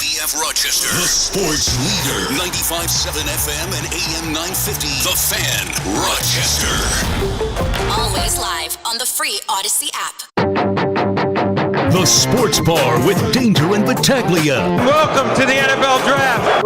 KBF Rochester, the sports leader. 95.7 FM and AM 950. The Fan, Rochester. Always live on the free Odyssey app. The Sports Bar with Danger and Battaglia. Welcome to the NFL Draft.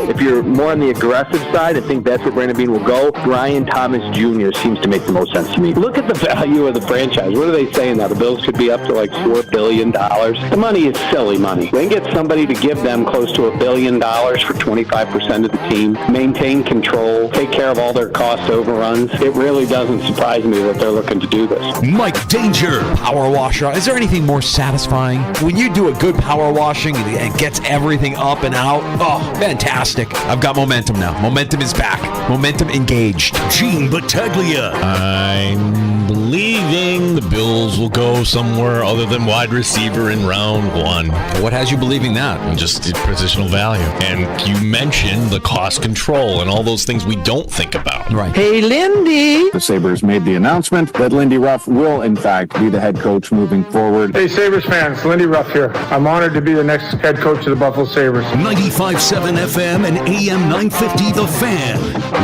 If you're more on the aggressive side, I think that's where Brandon Beane will go. Brian Thomas Jr. seems to make the most sense to me. Look at the value of the franchise. What are they saying now? The Bills could be up to like $4 billion. The money is silly money. They can get somebody to give them close to $1 billion for 25% of the team, maintain control, take care of all their cost overruns. It really doesn't surprise me that they're looking to do this. Mike Danger. Power washer. Is there anything more satisfying? When you do a good power washing and it gets everything up and out, oh, fantastic. I've got momentum now. Momentum is back. Momentum engaged. Gene Battaglia. I'm believing the Bills will go somewhere other than wide receiver in round one. What has you believing that? Just the positional value. And you mentioned the cost control and all those things we don't think about. Right. Hey, Lindy. The Sabres made the announcement that Lindy Ruff will, in fact, be the head coach moving forward. Hey, Sabres fans, Lindy Ruff here. I'm honored to be the next head coach of the Buffalo Sabres. 95.7 FM and AM 950. The Fan,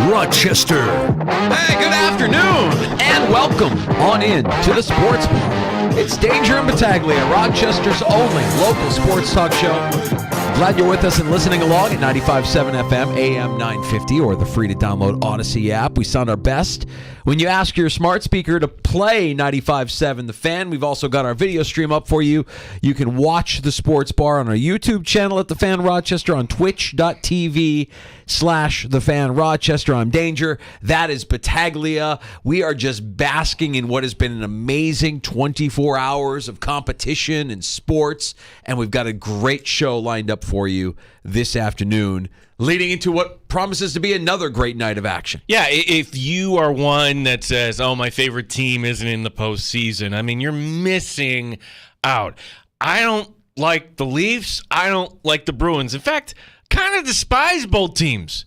Rochester. Hey, good afternoon, and welcome on in to the Sports Bar. It's Danger and Battaglia, Rochester's only local sports talk show. Glad you're with us and listening along at 95.7 FM, AM 950, or the free-to-download Odyssey app. We sound our best when you ask your smart speaker to play 95.7 The Fan. We've also got our video stream up for you. You can watch the Sports Bar on our YouTube channel at The Fan Rochester, on twitch.tv/The Fan Rochester. I'm Danger. That is Battaglia. We are just basking in what has been an amazing 24 hours of competition and sports, and we've got a great show lined up for you this afternoon, leading into what promises to be another great night of action. Yeah, if you are one that says, oh, my favorite team isn't in the postseason, I mean, you're missing out. I don't like the Leafs. I don't like the Bruins. In fact, kind of despise both teams.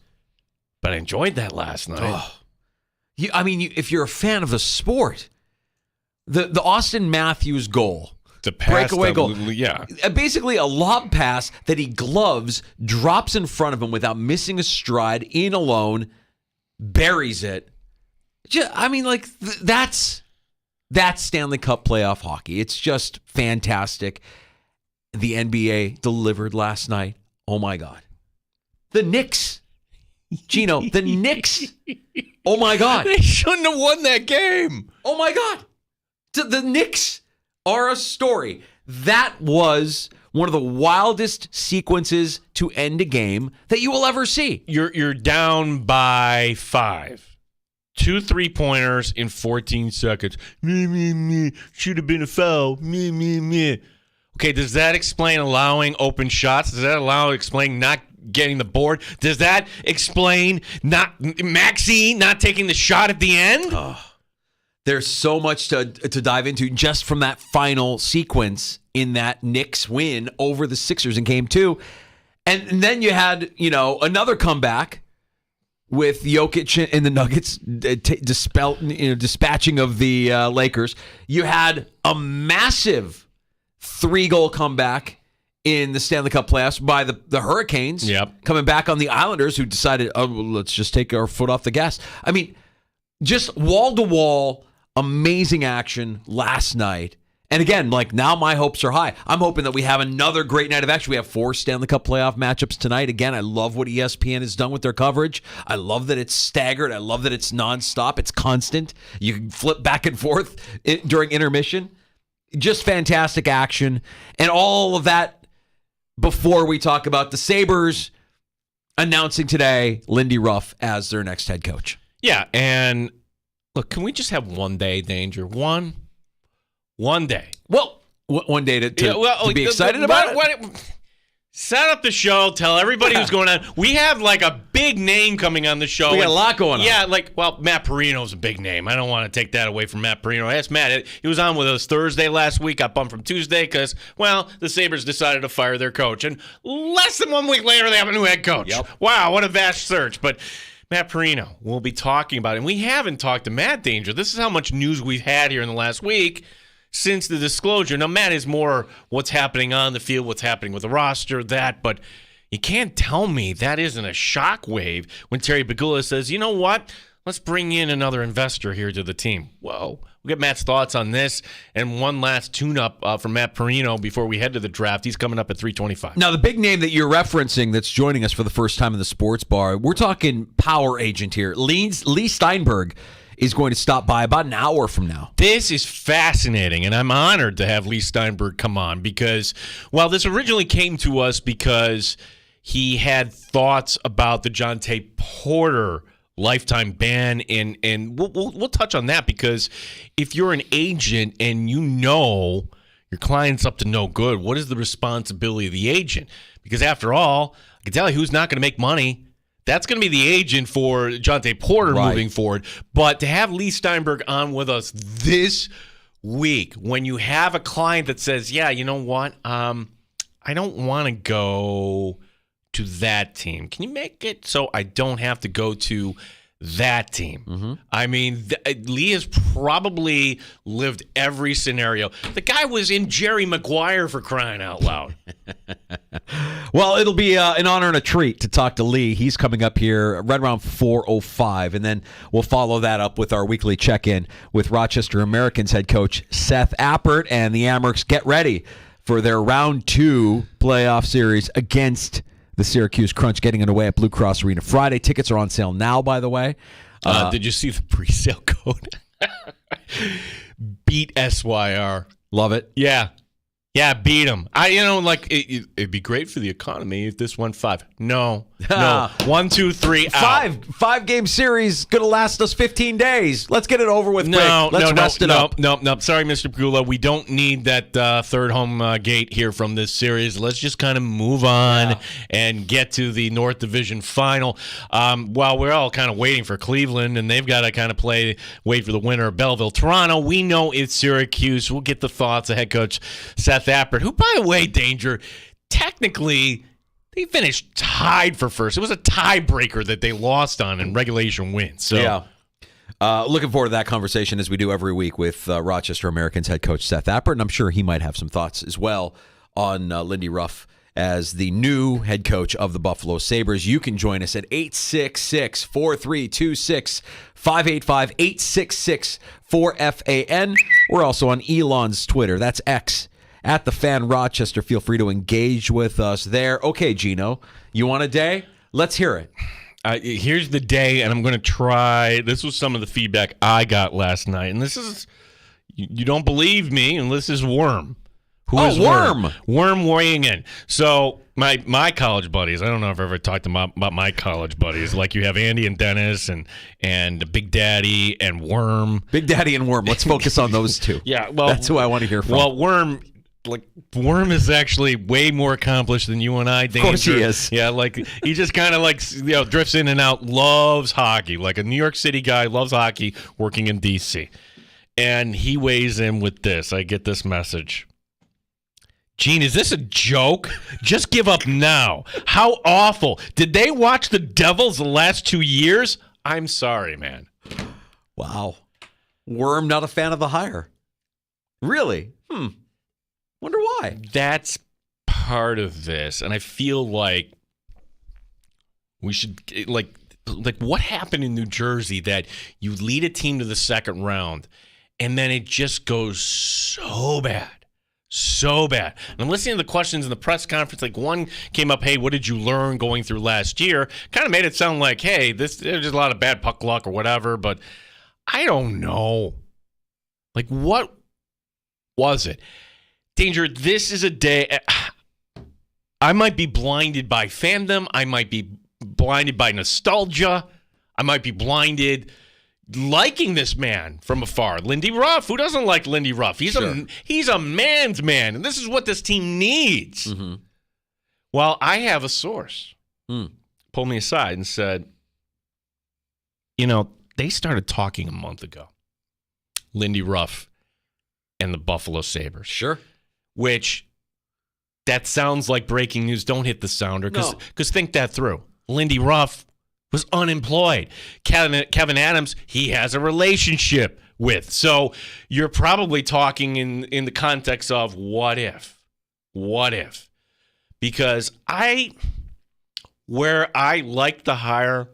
But I enjoyed that last night. Oh. If you're a fan of the sport, the Austin Matthews goal, the breakaway goal. Yeah. Basically a lob pass that he gloves, drops in front of him without missing a stride, in alone, buries it. That's Stanley Cup playoff hockey. It's just fantastic. The NBA delivered last night. Oh, my God. The Knicks. Gino, the Knicks. Oh, my God. They shouldn't have won that game. Oh, my God. The Knicks are a story. That was one of the wildest sequences to end a game that you will ever see. You're down by 5. 2 3-pointers in 14 seconds. Should have been a foul. Okay, does that explain allowing open shots? Does that explain not getting the board? Does that explain Maxey not taking the shot at the end? Oh. There's so much to dive into just from that final sequence in that Knicks win over the Sixers in Game 2. And then you had, another comeback with Jokic and the Nuggets dispatching of the Lakers. You had a massive 3-goal comeback in the Stanley Cup playoffs by the Hurricanes. Yep. Coming back on the Islanders, who decided, let's just take our foot off the gas. I mean, just wall-to-wall amazing action last night. And again, now my hopes are high. I'm hoping that we have another great night of action. We have 4 Stanley Cup playoff matchups tonight. Again, I love what ESPN has done with their coverage. I love that it's staggered. I love that it's nonstop. It's constant. You can flip back and forth during intermission. Just fantastic action. And all of that before we talk about the Sabres announcing today Lindy Ruff as their next head coach. Yeah, and look, can we just have one day, Danger? One day. Well, one day to be excited about it? Set up the show. Tell everybody who's going on. We have a big name coming on the show. We got a lot going on. Yeah, Matt Perino's a big name. I don't want to take that away from Matt Perino. I asked Matt. He was on with us Thursday last week. Got bumped from Tuesday because, the Sabres decided to fire their coach. And less than 1 week later, they have a new head coach. Yep. Wow, what a vast search. But Matt Perino, we'll be talking about it. And we haven't talked to Matt, Danger. This is how much news we've had here in the last week. since the disclosure. Now, Matt is more what's happening on the field, what's happening with the roster, but you can't tell me that isn't a shockwave when Terry Pegula says, you know what? Let's bring in another investor here to the team. Well, we'll get Matt's thoughts on this and one last tune-up from Matt Perino before we head to the draft. He's coming up at 3:25. Now, the big name that you're referencing that's joining us for the first time in the sports bar, we're talking power agent here. Lee Steinberg is going to stop by about an hour from now. This is fascinating, and I'm honored to have Lee Steinberg come on because, well, this originally came to us because he had thoughts about the Jonte Porter lifetime ban, and we'll touch on that because if you're an agent and you know your client's up to no good, what is the responsibility of the agent? Because after all, I can tell you who's not going to make money. That's going to be the agent for Jonte Porter moving forward. But to have Lee Steinberg on with us this week, when you have a client that says, yeah, you know what, I don't want to go to that team. Can you make it so I don't have to go to that team? Mm-hmm. I mean, Lee has probably lived every scenario. The guy was in Jerry Maguire, for crying out loud. Well, it'll be an honor and a treat to talk to Lee. He's coming up here right around 4:05, and then we'll follow that up with our weekly check-in with Rochester Americans head coach Seth Appert, and the Amherst get ready for their round 2 playoff series against the Syracuse Crunch, getting underway at Blue Cross Arena Friday. Tickets are on sale now, by the way. Did you see the pre-sale code? Beat SYR. Love it. Yeah, beat them. It'd be great for the economy if this went 5. No. 1, 2, 3, out. 5-game series going to last us 15 days. Let's get it over with. Let's rest it up. No. Sorry, Mr. Pegula. We don't need that third home gate here from this series. Let's just kind of move on and get to the North Division final. While we're all kind of waiting for Cleveland, and they've got to kind of wait for the winner of Belleville. Toronto, we know it's Syracuse. We'll get the thoughts of head coach Seth Appert, who, by the way, Danger, technically they finished tied for first. It was a tiebreaker that they lost on in regulation wins. So, yeah. Looking forward to that conversation as we do every week with Rochester Americans head coach Seth Appert, and I'm sure he might have some thoughts as well on Lindy Ruff as the new head coach of the Buffalo Sabres. You can join us at 866-4326-585, 866-4FAN. We're also on Elon's Twitter. That's X. At the Fan Rochester. Feel free to engage with us there. Okay, Gino, you want a day? Let's hear it. Here's the day, and I'm going to try. This was some of the feedback I got last night, and this is, you don't believe me, and this is Worm. Who is Worm? Worm weighing in. So my college buddies, I don't know if I've ever talked about my college buddies. Like you have Andy and Dennis and Big Daddy and Worm. Big Daddy and Worm. Let's focus on those two. Yeah, well, that's who I want to hear from. Well, Worm is actually way more accomplished than you and I, Danger. Of course he is. Yeah, he just kind of drifts in and out, loves hockey. Like a New York City guy, loves hockey, working in D.C. And he weighs in with this. I get this message. Gene, is this a joke? Just give up now. How awful. Did they watch the Devils the last 2 years? I'm sorry, man. Wow. Worm not a fan of the hire. Really? Wonder why. That's part of this, and I feel like we should like what happened in New Jersey that you lead a team to the second round, and then it just goes so bad. And I'm listening to the questions in the press conference. Like one came up, hey, what did you learn going through last year? Kind of made it sound like, hey, there's just a lot of bad puck luck or whatever, but I don't know. Like, what was it? Danger, this is a day. I might be blinded by fandom. I might be blinded by nostalgia. I might be blinded liking this man from afar. Lindy Ruff. Who doesn't like Lindy Ruff? He's a man's man, and this is what this team needs. Mm-hmm. Well, I have a source. Pulled me aside and said, they started talking a month ago. Lindy Ruff and the Buffalo Sabres. Sure. Which, that sounds like breaking news. Don't hit the sounder, because think that through. Lindy Ruff was unemployed. Kevin Adams, he has a relationship with. So you're probably talking in the context of what if? What if? Because where I like the hire,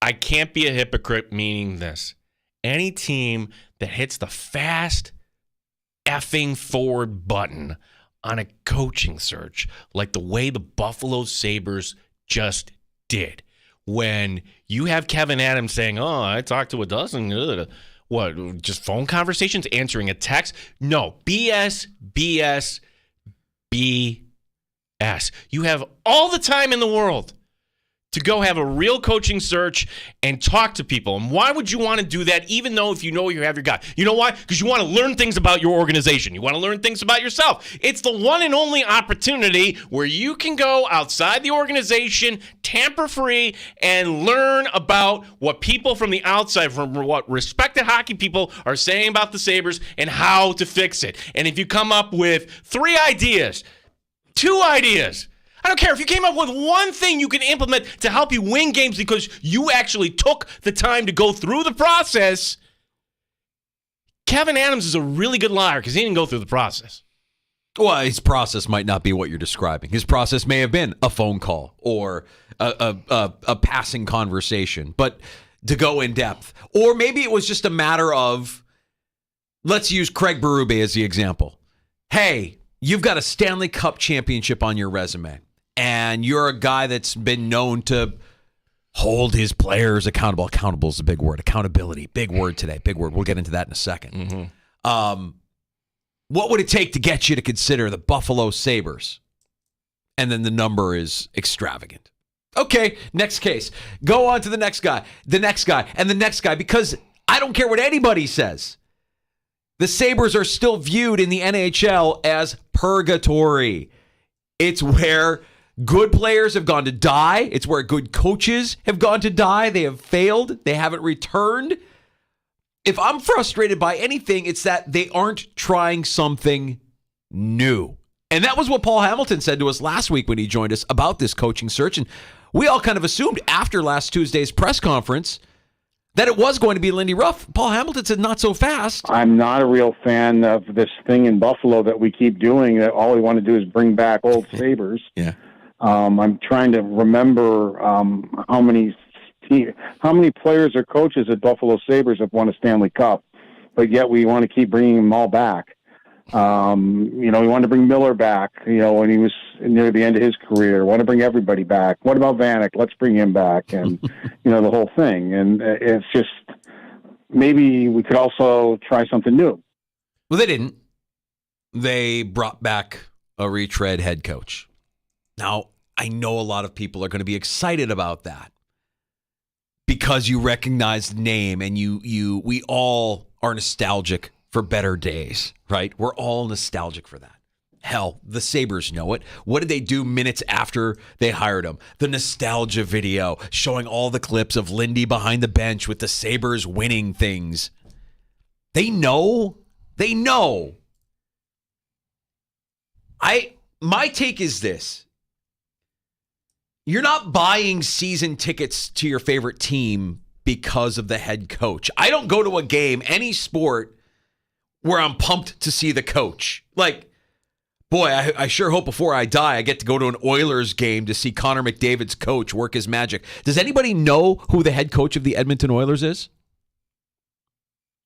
I can't be a hypocrite, meaning this. Any team that hits the fast effing forward button on a coaching search, like the way the Buffalo Sabres just did, when you have Kevin Adams saying, oh, I talked to a dozen, what, just phone conversations, answering a text? No, BS. You have all the time in the world to go have a real coaching search and talk to people. And why would you want to do that, even though if you know you have your guy? You know why? Because you want to learn things about your organization. You want to learn things about yourself. It's the one and only opportunity where you can go outside the organization, tamper-free, and learn about what people from the outside, from what respected hockey people are saying about the Sabres and how to fix it. And if you come up with 3 ideas, 2 ideas, I don't care if you came up with one thing you can implement to help you win games because you actually took the time to go through the process. Kevin Adams is a really good liar because he didn't go through the process. Well, his process might not be what you're describing. His process may have been a phone call or a passing conversation, but to go in depth. Or maybe it was just a matter of, let's use Craig Berube as the example. Hey, you've got a Stanley Cup championship on your resume, and you're a guy that's been known to hold his players accountable. Accountable is a big word. Accountability, big word today. Big word. We'll get into that in a second. Mm-hmm. What would it take to get you to consider the Buffalo Sabres? And then the number is extravagant. Okay, next case. Go on to the next guy, and the next guy, because I don't care what anybody says. The Sabres are still viewed in the NHL as purgatory. It's where good players have gone to die. It's where good coaches have gone to die. They have failed. They haven't returned. If I'm frustrated by anything, it's that they aren't trying something new. And that was what Paul Hamilton said to us last week when he joined us about this coaching search. And we all kind of assumed after last Tuesday's press conference that it was going to be Lindy Ruff. Paul Hamilton said, not so fast. I'm not a real fan of this thing in Buffalo that we keep doing, that all we want to do is bring back old Sabres. Yeah. I'm trying to remember how many players or coaches at Buffalo Sabres have won a Stanley Cup, but yet we want to keep bringing them all back. We wanted to bring Miller back, when he was near the end of his career. Want to bring everybody back. What about Vanek? Let's bring him back. And, the whole thing. And it's just, maybe we could also try something new. Well, they didn't. They brought back a retread head coach. Now, I know a lot of people are going to be excited about that because you recognize the name and we all are nostalgic for better days, right? We're all nostalgic for that. Hell, the Sabres know it. What did they do minutes after they hired him? The nostalgia video showing all the clips of Lindy behind the bench with the Sabres winning things. They know. They know. My take is this. You're not buying season tickets to your favorite team because of the head coach. I don't go to a game, any sport, where I'm pumped to see the coach. Like, boy, I sure hope before I die I get to go to an Oilers game to see Connor McDavid's coach work his magic. Does anybody know who the head coach of the Edmonton Oilers is?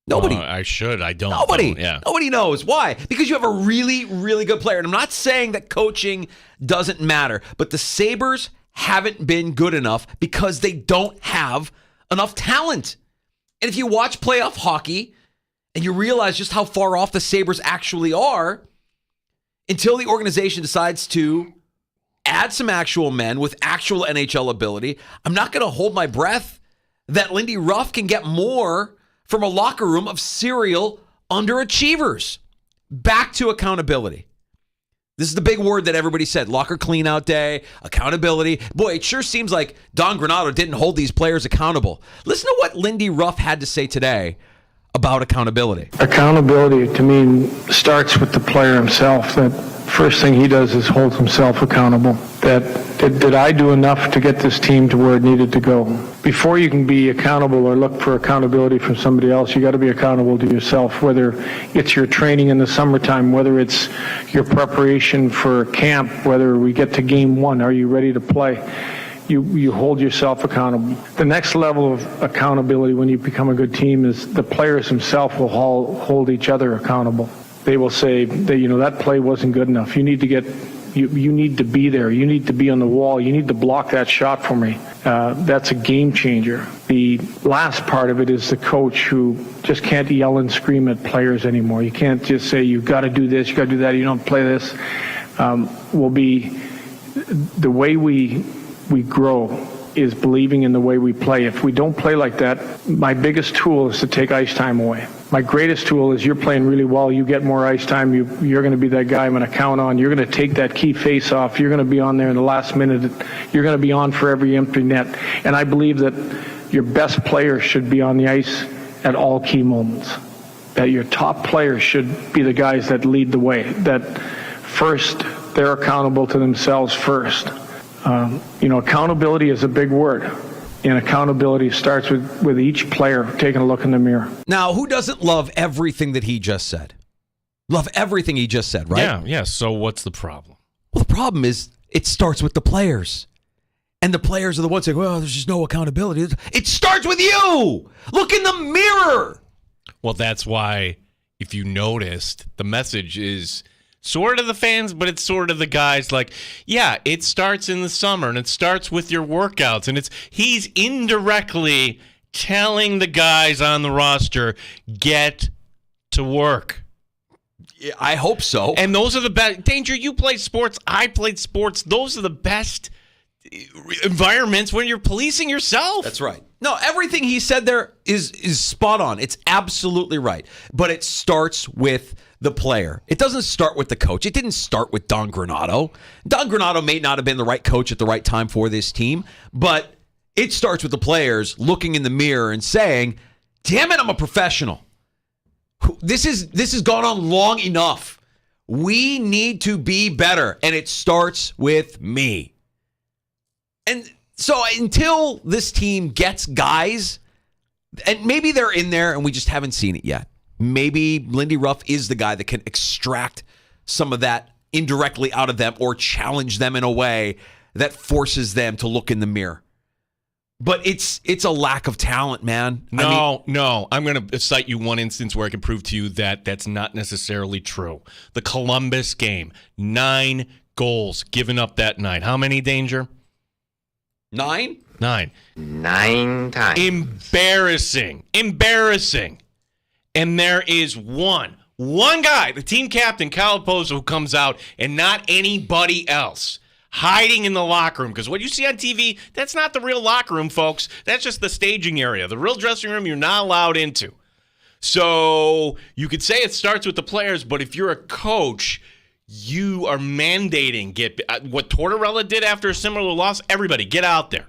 Nobody. I should. I don't. Nobody. Yeah. Nobody knows. Why? Because you have a really, really good player. And I'm not saying that coaching doesn't matter, but the Sabres haven't been good enough because they don't have enough talent. And if you watch playoff hockey and you realize just how far off the Sabres actually are, until the organization decides to add some actual men with actual NHL ability, I'm not going to hold my breath that Lindy Ruff can get more from a locker room of serial underachievers. Back to accountability. This is the big word that everybody said. Locker cleanout day, accountability. Boy, it sure seems like Don Granato didn't hold these players accountable. Listen to what Lindy Ruff had to say today about accountability. Accountability, to me, starts with the player himself. That first thing he does is hold himself accountable. Did I do enough to get this team to where it needed to go? Before you can be accountable or look for accountability from somebody else, you got to be accountable to yourself, whether it's your training in the summertime, whether it's your preparation for camp, whether we get to game one, are you ready to play? You hold yourself accountable. The next level of accountability when you become a good team is the players themselves will hold each other accountable. They will say, that play wasn't good enough. You need to get, you need to be there. You need to be on the wall. You need to block that shot for me. That's a game changer. The last part of it is the coach who just can't yell and scream at players anymore. You can't just say, you've got to do this, you've got to do that, you don't play this. Will be the way we grow is believing in the way we play. If we don't play like that, my biggest tool is to take ice time away. My greatest tool is you're playing really well, you get more ice time, you're going to be that guy I'm going to count on. You're going to take that key face off. You're going to be on there in the last minute. You're going to be on for every empty net. And I believe that your best players should be on the ice at all key moments. That your top players should be the guys that lead the way. That first, they're accountable to themselves first. Accountability is a big word. And accountability starts with each player taking a look in the mirror. Now, who doesn't love everything that he just said? Love everything he just said, right? Yeah. So what's the problem? Well, the problem is it starts with the players. And the players are the ones saying, well, there's just no accountability. It starts with you. Look in the mirror. Well, that's why, if you noticed, the message is sort of the fans, but it's sort of the guys like, yeah, it starts in the summer and it starts with your workouts. And he's indirectly telling the guys on the roster, get to work. Yeah, I hope so. And those are the best. Danger, you played sports. I played sports. Those are the best environments when you're policing yourself. That's right. No, everything he said there is spot on. It's absolutely right. But it starts with the player. It doesn't start with the coach. It didn't start with Don Granato. Don Granato may not have been the right coach at the right time for this team, but it starts with the players looking in the mirror and saying, damn it, I'm a professional. This has gone on long enough. We need to be better, and it starts with me. And so until this team gets guys, and maybe they're in there and we just haven't seen it yet. Maybe Lindy Ruff is the guy that can extract some of that indirectly out of them or challenge them in a way that forces them to look in the mirror. But it's a lack of talent, man. No. I'm going to cite you one instance where I can prove to you that that's not necessarily true. The Columbus game, 9 goals given up that night. How many, Danger? 9? 9. 9 times. Embarrassing. And there is one guy, the team captain, Kyle Pozo, who comes out and not anybody else hiding in the locker room. Because what you see on TV, that's not the real locker room, folks. That's just the staging area. The real dressing room, you're not allowed into. So you could say it starts with the players, but if you're a coach, you are mandating what Tortorella did after a similar loss. Everybody get out there.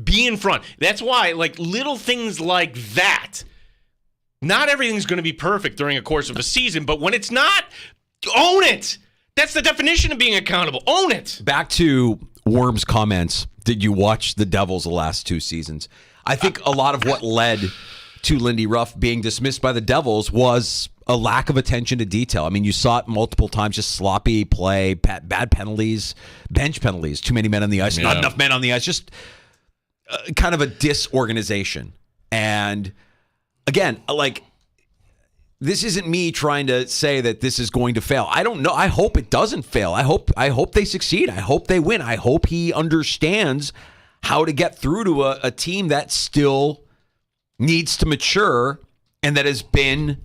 Be in front. That's why, little things like that. Not everything's going to be perfect during a course of a season, but when it's not, own it. That's the definition of being accountable. Own it. Back to Worm's comments. Did you watch the Devils the last 2 seasons? I think a lot of what led to Lindy Ruff being dismissed by the Devils was a lack of attention to detail. I mean, you saw it multiple times, just sloppy play, bad penalties, bench penalties, too many men on the ice, not enough men on the ice, just kind of a disorganization. And again, this isn't me trying to say that this is going to fail. I don't know. I hope it doesn't fail. I hope they succeed. I hope they win. I hope he understands how to get through to a team that still needs to mature and that has been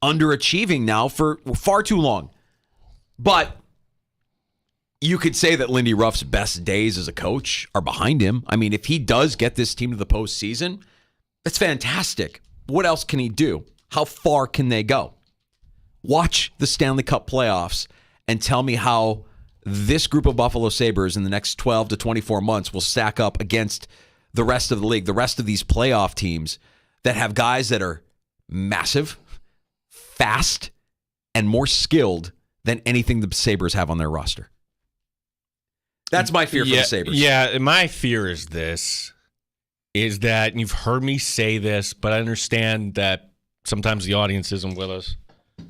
underachieving now for far too long. But you could say that Lindy Ruff's best days as a coach are behind him. I mean, if he does get this team to the postseason, that's fantastic. What else can he do? How far can they go? Watch the Stanley Cup playoffs and tell me how this group of Buffalo Sabres in the next 12 to 24 months will stack up against the rest of the league, the rest of these playoff teams that have guys that are massive, fast, and more skilled than anything the Sabres have on their roster. That's my fear for the Sabres. Yeah, my fear is that, and you've heard me say this, but I understand that sometimes the audience isn't with us.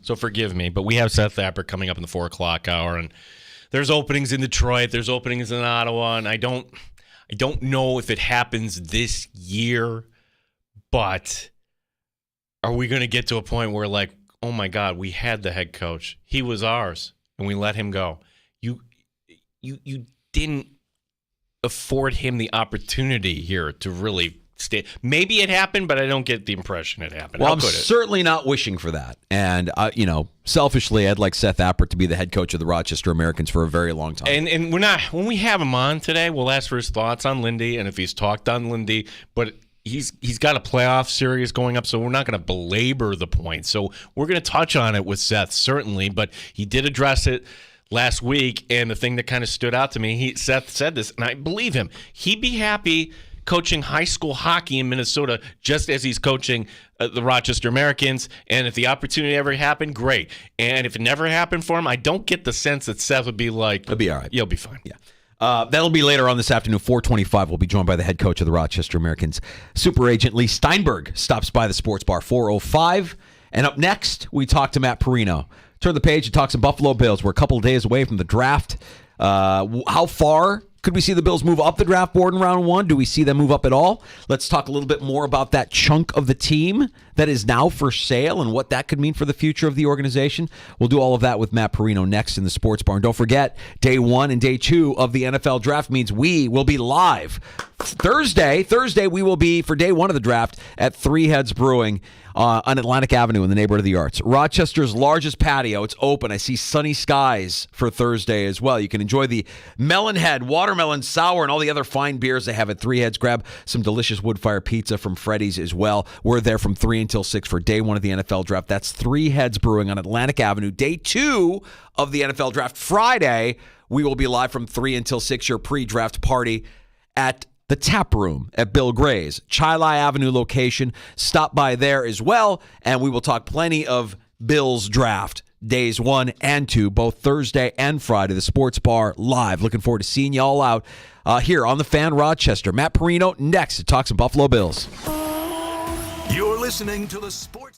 So forgive me, but we have Seth Appert coming up in the 4 o'clock hour, and there's openings in Detroit, there's openings in Ottawa, and I don't know if it happens this year, but are we going to get to a point where, like, oh my God, we had the head coach, he was ours, and we let him go? You didn't afford him the opportunity here to really stay. Maybe it happened, but I don't get the impression it happened. Well, I'm certainly not wishing for that. And, selfishly, I'd like Seth Appert to be the head coach of the Rochester Americans for a very long time. And we're not, when we have him on today, we'll ask for his thoughts on Lindy and if he's talked on Lindy, but he's got a playoff series going up, so we're not going to belabor the point. So we're going to touch on it with Seth, certainly, but he did address it last week, and the thing that kind of stood out to me, Seth said this, and I believe him. He'd be happy coaching high school hockey in Minnesota just as he's coaching the Rochester Americans, and if the opportunity ever happened, great. And if it never happened for him, I don't get the sense that Seth would be like, he'll be all right. You'll be fine. Yeah. That'll be later on this afternoon, 4:25. We'll be joined by the head coach of the Rochester Americans, super agent Lee Steinberg, stops by the sports bar, 4:05. And up next, we talk to Matt Perino. Turn the page and talk some Buffalo Bills. We're a couple of days away from the draft. How far could we see the Bills move up the draft board in round one? Do we see them move up at all? Let's talk a little bit more about that chunk of the team that is now for sale and what that could mean for the future of the organization. We'll do all of that with Matt Perino next in the Sports Bar. And don't forget, day 1 and day 2 of the NFL draft means we will be live. Thursday, we will be, for day 1 of the draft, at Three Heads Brewing on Atlantic Avenue in the neighborhood of the Arts. Rochester's largest patio. It's open. I see sunny skies for Thursday as well. You can enjoy the Melon Head, Watermelon Sour, and all the other fine beers they have at Three Heads. Grab some delicious wood-fire pizza from Freddy's as well. We're there from 3 until 6 for day 1 of the NFL draft. That's Three Heads Brewing on Atlantic Avenue. Day 2 of the NFL draft, Friday, we will be live from 3 until 6, your pre-draft party at the Tap Room at Bill Gray's, Chili Avenue location. Stop by there as well, and we will talk plenty of Bills draft days 1 and 2, both Thursday and Friday. The Sports Bar live. Looking forward to seeing you all out here on the Fan Rochester. Matt Perino next to talk some Buffalo Bills. You're listening to the Sports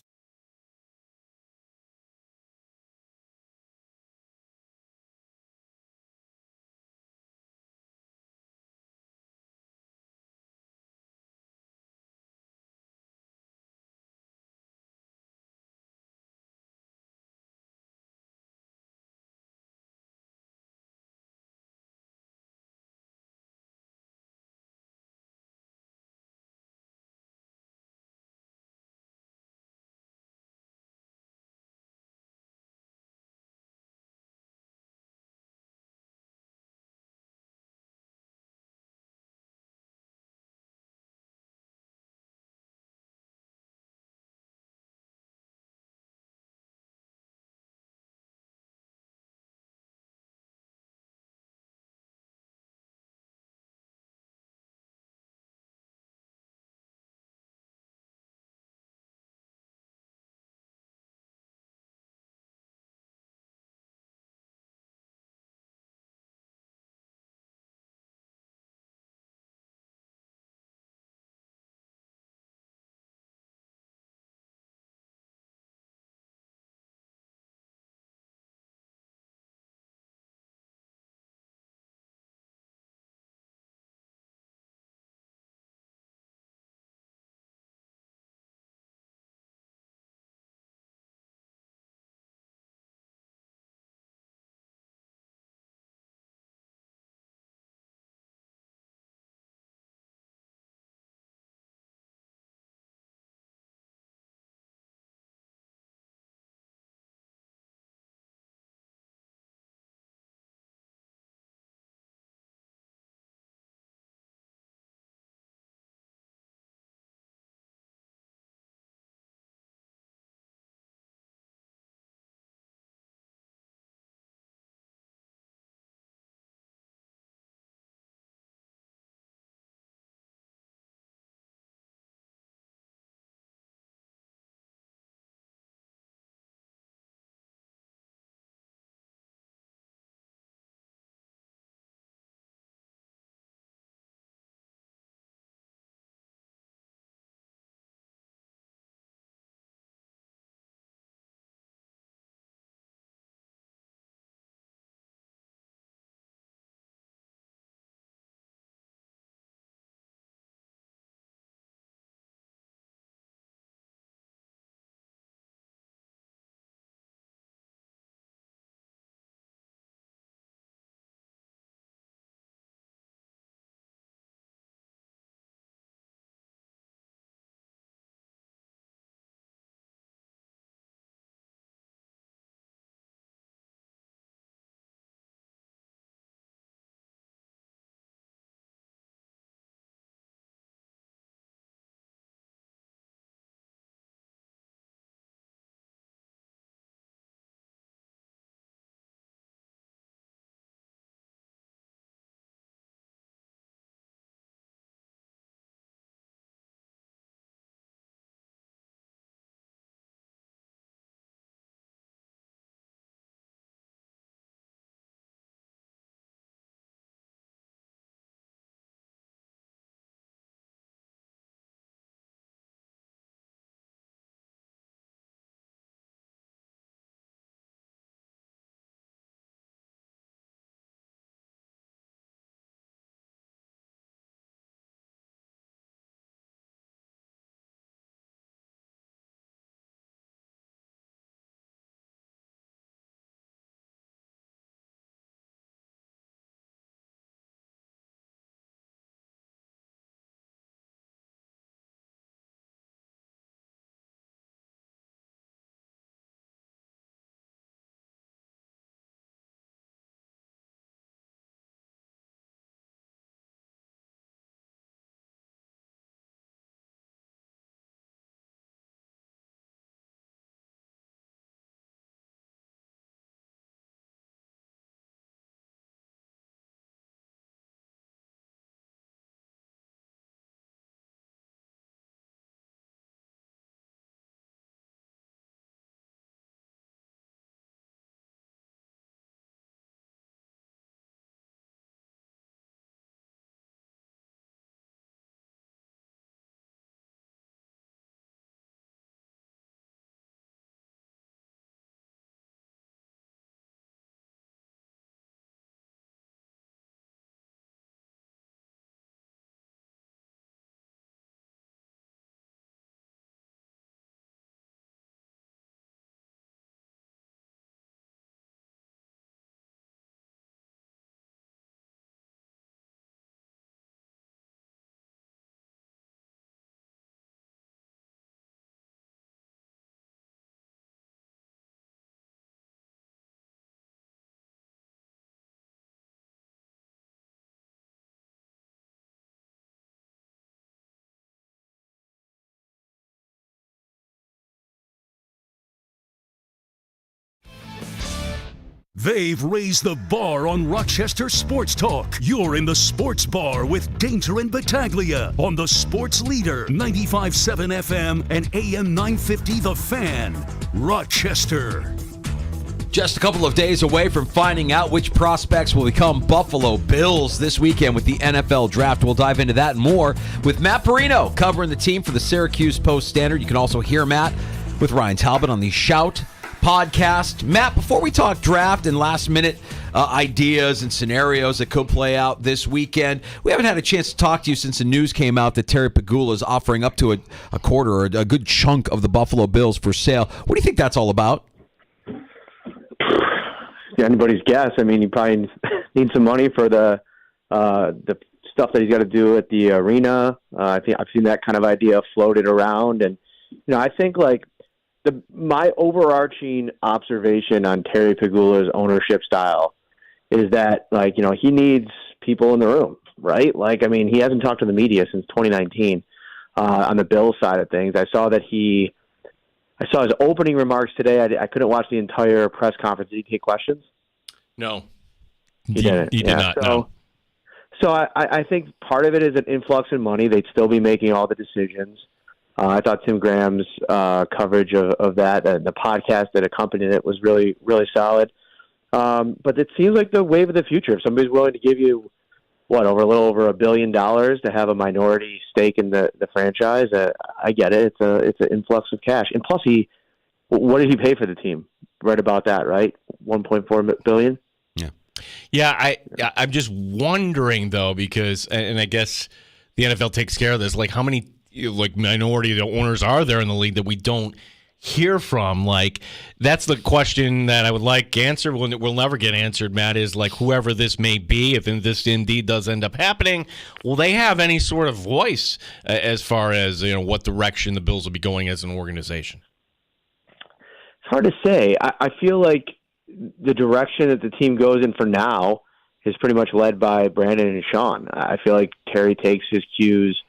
They've raised the bar on Rochester sports talk. You're in the Sports Bar with Danger and Battaglia on the Sports Leader, 95.7 FM and AM 950 The Fan, Rochester. Just a couple of days away from finding out which prospects will become Buffalo Bills this weekend with the NFL Draft. We'll dive into that and more with Matt Perino covering the team for the Syracuse Post-Standard. You can also hear Matt with Ryan Talbot on the Shout podcast. Matt, before we talk draft and last-minute ideas and scenarios that could play out this weekend, we haven't had a chance to talk to you since the news came out that Terry Pegula is offering up to a quarter or a good chunk of the Buffalo Bills for sale. What do you think that's all about? Anybody's guess. I mean, he probably needs some money for the stuff that he's got to do at the arena. I think I've seen that kind of idea floated around, and I think like my overarching observation on Terry Pegula's ownership style is that he needs people in the room, right? Like, I mean, he hasn't talked to the media since 2019 on the Bills side of things. I saw his opening remarks today. I couldn't watch the entire press conference. Did he take questions? No. He didn't. He did not, no. So I think part of it is an influx in money. They'd still be making all the decisions. I thought Tim Graham's coverage of that, the podcast that accompanied it, was really, really solid. But it seems like the wave of the future. If somebody's willing to give you, a little over $1 billion to have a minority stake in the franchise, I get it. It's an influx of cash. And plus, what did he pay for the team? Right about that, right? $1.4 billion. Yeah. I'm just wondering though, because, and I guess the NFL takes care of this. Like, how many minority owners are there in the league that we don't hear from? Like, that's the question that I would like answered. Will never get answered, Matt, is like, whoever this may be, if this indeed does end up happening, will they have any sort of voice as far as what direction the Bills will be going as an organization? It's hard to say. I feel like the direction that the team goes in for now is pretty much led by Brandon and Sean. I feel like Terry takes his cues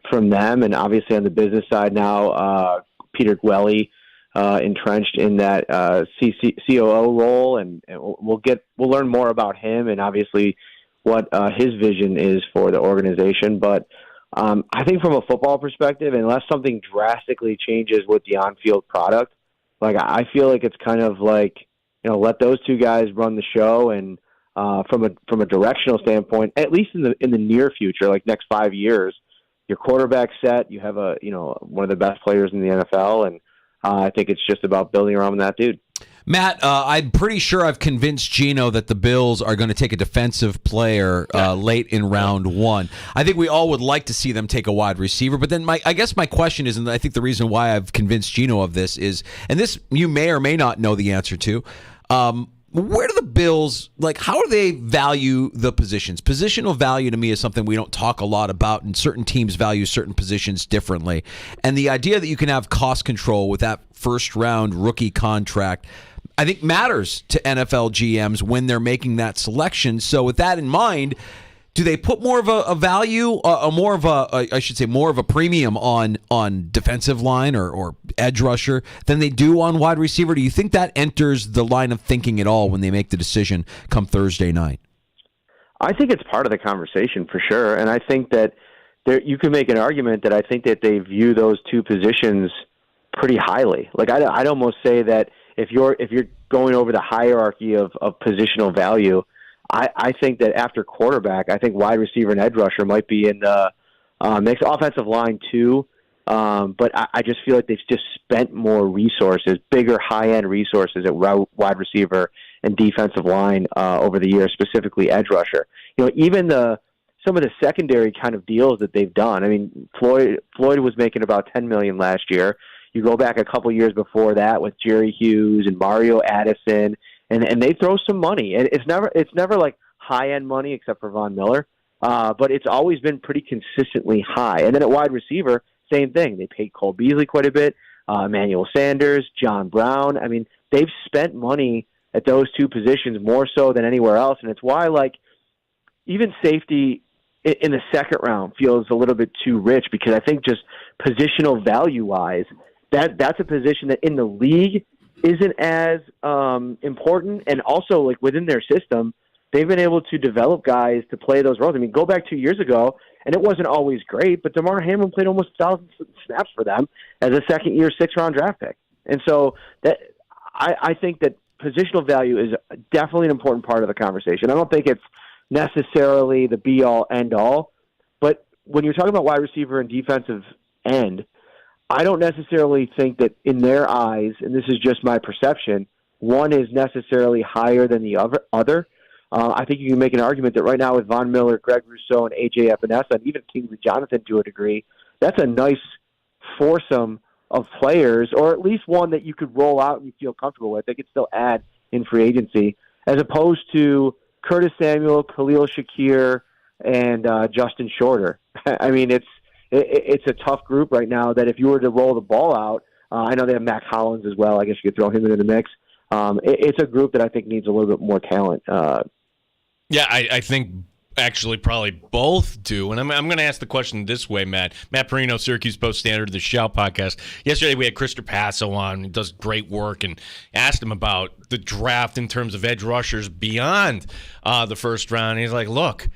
from them, and obviously on the business side now, Peter Gwelly entrenched in that COO role, and we'll learn more about him and obviously what his vision is for the organization. But I think from a football perspective, unless something drastically changes with the on-field product, I feel like it's kind of like, let those two guys run the show, and from a directional standpoint, at least in the near future, like next 5 years, your quarterback's set. You have one of the best players in the NFL, and I think it's just about building around that dude. Matt, I'm pretty sure I've convinced Gino that the Bills are going to take a defensive player late in round one. I think we all would like to see them take a wide receiver, but then I guess my question is, and I think the reason why I've convinced Gino of this is, and this you may or may not know the answer to, where do the Bills, how do they value the positions? Positional value to me is something we don't talk a lot about, and certain teams value certain positions differently. And the idea that you can have cost control with that first-round rookie contract, I think, matters to NFL GMs when they're making that selection. So with that in mind, do they put more of a value, more of a premium on defensive line or edge rusher than they do on wide receiver? Do you think that enters the line of thinking at all when they make the decision come Thursday night? I think it's part of the conversation for sure, and I think that you can make an argument that I think that they view those two positions pretty highly. I'd almost say that if you're going over the hierarchy of positional value, I think that after quarterback, I think wide receiver and edge rusher might be in the mix. Offensive line too, but I just feel like they've just spent more resources, bigger high-end resources at wide receiver and defensive line over the years, specifically edge rusher. Even some of the secondary kind of deals that they've done. I mean, Floyd was making about $10 million last year. You go back a couple years before that with Jerry Hughes and Mario Addison. And they throw some money, and it's never like high end money except for Von Miller, but it's always been pretty consistently high. And then at wide receiver, same thing. They paid Cole Beasley quite a bit, Emmanuel Sanders, John Brown. I mean, they've spent money at those two positions more so than anywhere else, and it's why even safety in the second round feels a little bit too rich, because I think just positional value wise, that's a position that in the league isn't as important, and also like within their system, they've been able to develop guys to play those roles. I mean, go back 2 years ago, and it wasn't always great, but DeMar Hamlin played almost 1,000 snaps for them as a second-year, sixth-round draft pick. And so that I think that positional value is definitely an important part of the conversation. I don't think it's necessarily the be-all, end-all, but when you're talking about wide receiver and defensive end, I don't necessarily think that in their eyes, and this is just my perception, one is necessarily higher than the other. I think you can make an argument that right now with Von Miller, Greg Rousseau, and A.J. Epinesa, and even Kingsley Jonathan to a degree, that's a nice foursome of players, or at least one that you could roll out and you feel comfortable with. They could still add in free agency, as opposed to Curtis Samuel, Khalil Shakir, and Justin Shorter. I mean, it's a tough group right now that if you were to roll the ball out, I know they have Mac Hollins as well. I guess you could throw him into the mix. It's a group that I think needs a little bit more talent. Yeah, I think actually probably both do. And I'm going to ask the question this way, Matt. Matt Perino, Syracuse Post-Standard, the Shout podcast. Yesterday we had Chris Trapasso on. He does great work, and asked him about the draft in terms of edge rushers beyond the first round. He's like, look,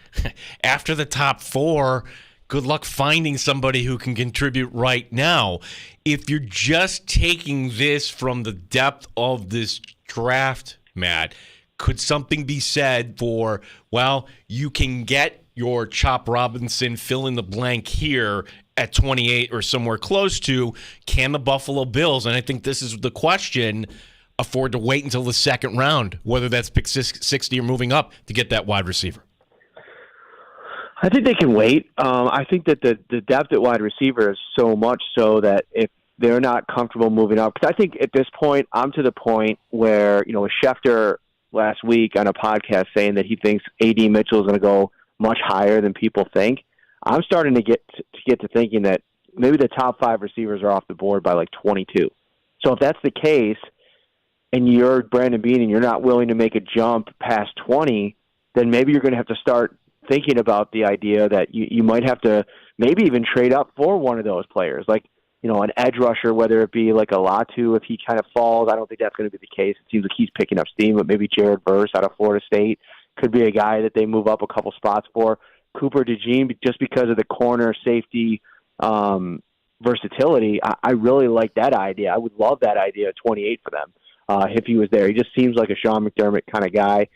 after the top four, good luck finding somebody who can contribute right now. If you're just taking this from the depth of this draft, Matt, could something be said for, well, you can get your Chop Robinson fill in the blank here at 28 or somewhere close to, can the Buffalo Bills, and I think this is the question, afford to wait until the second round, whether that's pick 60 or moving up, to get that wide receiver? I think they can wait. I think that the depth at wide receiver is so much so that if they're not comfortable moving up, because I think at this point, I'm to the point where, with Schefter last week on a podcast saying that he thinks A.D. Mitchell is going to go much higher than people think, I'm starting to get to thinking that maybe the top five receivers are off the board by like 22. So if that's the case, and you're Brandon Beane and you're not willing to make a jump past 20, then maybe you're going to have to start thinking about the idea that you might have to maybe even trade up for one of those players, like, an edge rusher, whether it be like a Latu, if he kind of falls. I don't think that's going to be the case. It seems like he's picking up steam, but maybe Jared Verse out of Florida State could be a guy that they move up a couple spots for. Cooper DeJean, just because of the corner safety versatility, I really like that idea. I would love that idea at 28 for them if he was there. He just seems like a Sean McDermott kind of guy.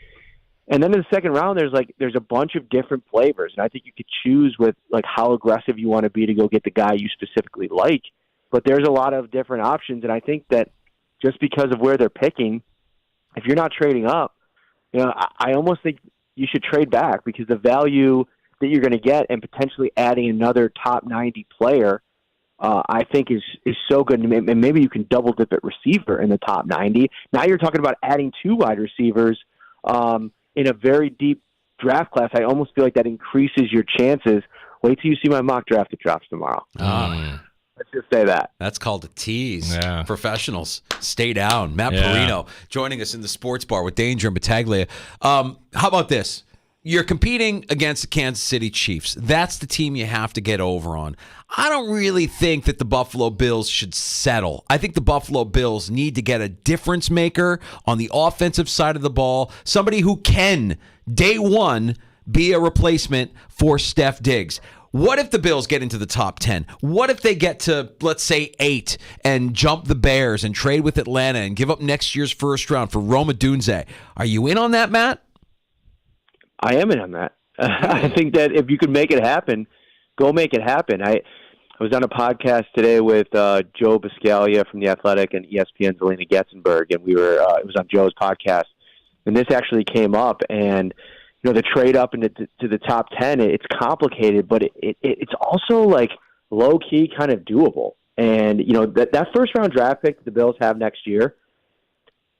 And then in the second round, there's a bunch of different flavors, and I think you could choose with like how aggressive you want to be to go get the guy you specifically like. But there's a lot of different options, and I think that just because of where they're picking, if you're not trading up, I almost think you should trade back, because the value that you're going to get and potentially adding another top 90 player, I think is so good. And maybe you can double dip at receiver in the top 90. Now you're talking about adding two wide receivers in a very deep draft class. I almost feel like that increases your chances. Wait till you see my mock draft that drops tomorrow. Let's just say that. That's called a tease. Yeah. Professionals, stay down. Matt Perino joining us in the Sports Bar with Danger and Battaglia. How about this? You're competing against the Kansas City Chiefs. That's the team you have to get over on. I don't really think that the Buffalo Bills should settle. I think the Buffalo Bills need to get a difference maker on the offensive side of the ball, somebody who can, day one, be a replacement for Steph Diggs. What if the Bills get into the top 10? What if they get to, let's say, 8 and jump the Bears and trade with Atlanta and give up next year's first round for Rome Odunze? Are you in on that, Matt? I am in on that. I think that if you could make it happen, go make it happen. I was on a podcast today with Joe Biscaglia from The Athletic and ESPN's Alina Getzenberg, and it was on Joe's podcast. And this actually came up, and the trade up into to the top 10, it's complicated, but it's also like low key kind of doable. And that first round draft pick the Bills have next year,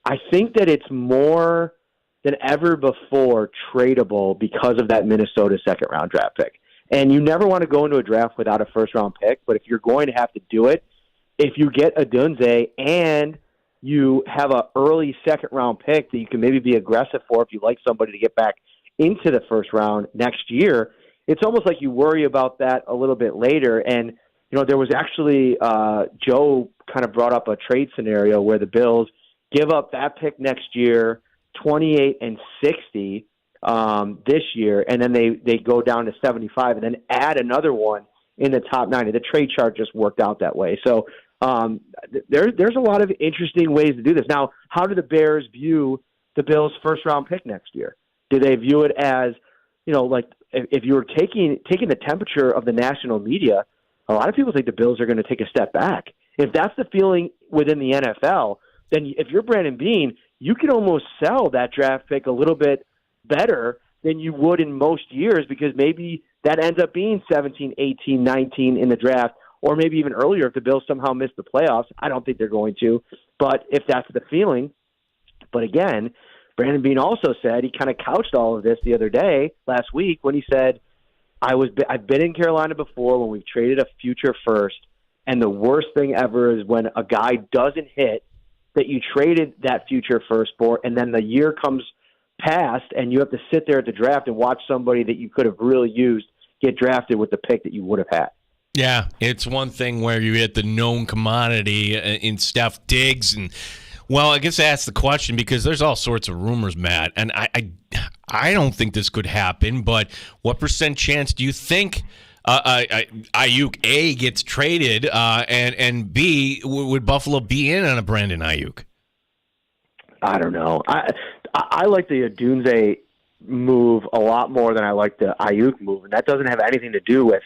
I think that it's more than ever before tradable because of that Minnesota second round draft pick. And you never want to go into a draft without a first round pick, but if you're going to have to do it, if you get Odunze and you have an early second round pick that you can maybe be aggressive for if you like somebody to get back into the first round next year, it's almost like you worry about that a little bit later. And, there was actually Joe kind of brought up a trade scenario where the Bills give up that pick next year, 28 and 60 this year, and then they go down to 75 and then add another one in the top 90. The trade chart just worked out that way. So there's a lot of interesting ways to do this. Now, how do the Bears view the Bills' first-round pick next year? Do they view it as, like if you were taking the temperature of the national media, a lot of people think the Bills are going to take a step back. If that's the feeling within the NFL, then if you're Brandon Beane, you can almost sell that draft pick a little bit better than you would in most years, because maybe that ends up being 17, 18, 19 in the draft, or maybe even earlier if the Bills somehow miss the playoffs. I don't think they're going to, but if that's the feeling. But again, Brandon Beane also said, he kind of couched all of this the other day, last week, when he said, I've been in Carolina before when we've traded a future first, and the worst thing ever is when a guy doesn't hit that you traded that future first for, and then the year comes past and you have to sit there at the draft and watch somebody that you could have really used get drafted with the pick that you would have had. Yeah, it's one thing where you hit the known commodity in Steph Diggs, and well, I guess I asked the question because there's all sorts of rumors, Matt, and I don't think this could happen, but what % chance do you think Ayuk A gets traded, and B, would Buffalo be in on a Brandon Ayuk? I don't know. I like the Odunze move a lot more than I like the Ayuk move, and that doesn't have anything to do with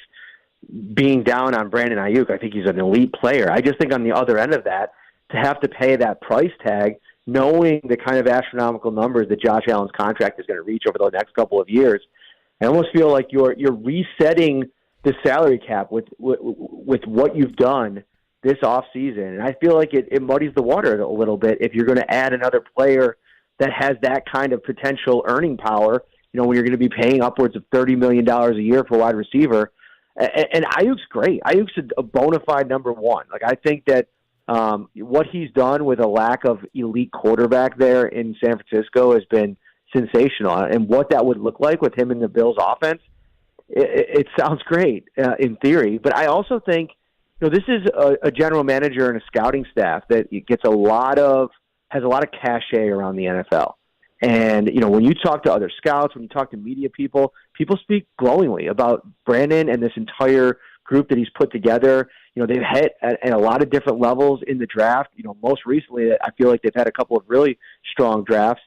being down on Brandon Ayuk. I think he's an elite player. I just think on the other end of that, to have to pay that price tag, knowing the kind of astronomical numbers that Josh Allen's contract is going to reach over the next couple of years, I almost feel like you're resetting the salary cap with what you've done this offseason. And I feel like it muddies the water a little bit if you're going to add another player that has that kind of potential earning power, when you're going to be paying upwards of $30 million a year for a wide receiver. And Ayuk's great. Ayuk's a bona fide number one. Like, I think that what he's done with a lack of elite quarterback there in San Francisco has been sensational. And what that would look like with him in the Bills offense, it sounds great in theory. But I also think, this is a general manager and a scouting staff that has a lot of cachet around the NFL. And, when you talk to other scouts, when you talk to media people speak glowingly about Brandon and this entire group that he's put together. They've hit at a lot of different levels in the draft. Most recently, I feel like they've had a couple of really strong drafts.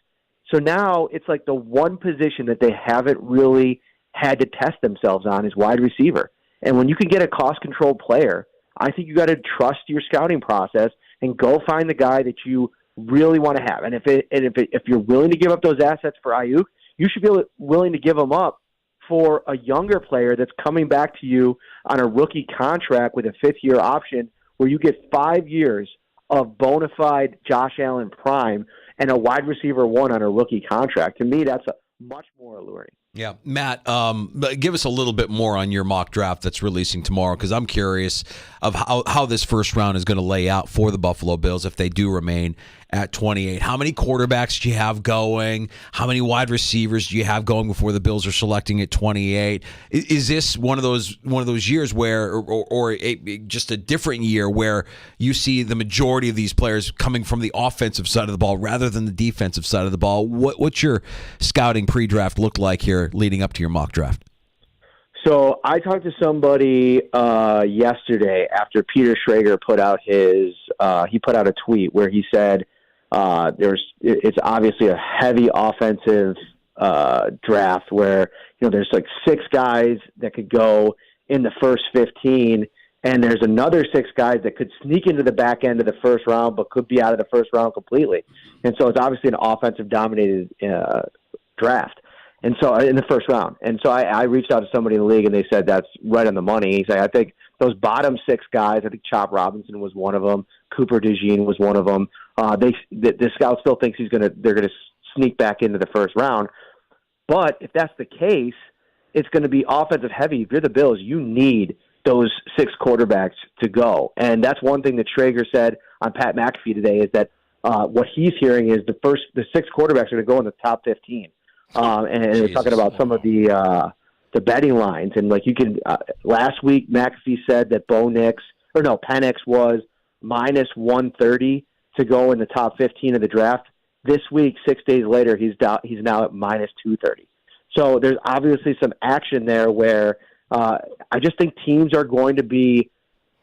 So now it's like the one position that they haven't really had to test themselves on is wide receiver. And when you can get a cost-controlled player, I think you got to trust your scouting process and go find the guy that you really want to have. And if you're willing to give up those assets for Ayuk, you should be willing to give them up for a younger player that's coming back to you on a rookie contract with a fifth-year option where you get 5 years of bona fide Josh Allen prime and a wide receiver one on a rookie contract. To me, that's much more alluring. Yeah, Matt, give us a little bit more on your mock draft that's releasing tomorrow, because I'm curious of how this first round is going to lay out for the Buffalo Bills if they do remain at 28. How many quarterbacks do you have going? How many wide receivers do you have going before the Bills are selecting at 28? Is this one of those years where, or just a different year where you see the majority of these players coming from the offensive side of the ball rather than the defensive side of the ball? What's your scouting pre-draft look like here leading up to your mock draft? So I talked to somebody yesterday after Peter Schrager put out he put out a tweet where he said it's obviously a heavy offensive draft where there's like 6 guys that could go in the first 15, and there's another 6 guys that could sneak into the back end of the first round but could be out of the first round completely. And so it's obviously an offensive dominated draft. And so in the first round. And so I reached out to somebody in the league, and they said that's right on the money. He said, I think those bottom 6 guys, I think Chop Robinson was one of them. Cooper DeJean was one of them. The scout still thinks they're going to sneak back into the first round. But if that's the case, it's going to be offensive heavy. If you're the Bills, you need those 6 quarterbacks to go. And that's one thing that Schrager said on Pat McAfee today is that what he's hearing is the 6 quarterbacks are going to go in the top 15. And they're talking about some of the betting lines, and like you can. Last week, McAfee said that Penix was minus 130 to go in the top 15 of the draft. This week, 6 days later, he's now at minus 230. So there's obviously some action there where I just think teams are going to be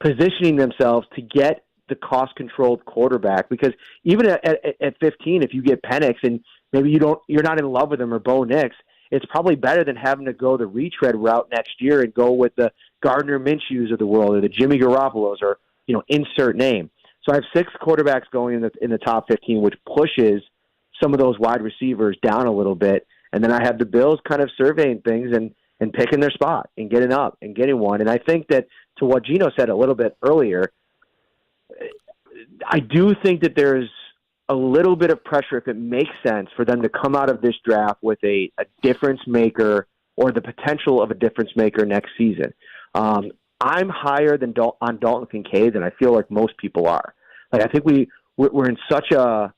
positioning themselves to get the cost-controlled quarterback, because even at 15, if you get Penix and maybe you're not in love with him, or Bo Nix, it's probably better than having to go the retread route next year and go with the Gardner Minshew's of the world, or the Jimmy Garoppolos, or insert name. So I have 6 quarterbacks going in the top 15, which pushes some of those wide receivers down a little bit. And then I have the Bills kind of surveying things and picking their spot and getting up and getting one. And I think that, to what Gino said a little bit earlier, I do think that there's a little bit of pressure, if it makes sense, for them to come out of this draft with a difference maker, or the potential of a difference maker next season. I'm higher on Dalton Kincaid than I feel like most people are. Like, I think we're in such a,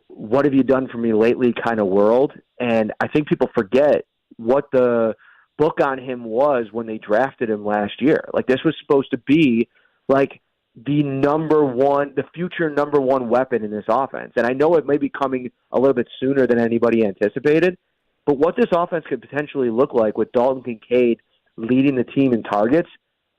what have you done for me lately kind of world. And I think people forget what the book on him was when they drafted him last year. Like, this was supposed to be like the future number one weapon in this offense. And I know it may be coming a little bit sooner than anybody anticipated, but what this offense could potentially look like with Dalton Kincaid leading the team in targets,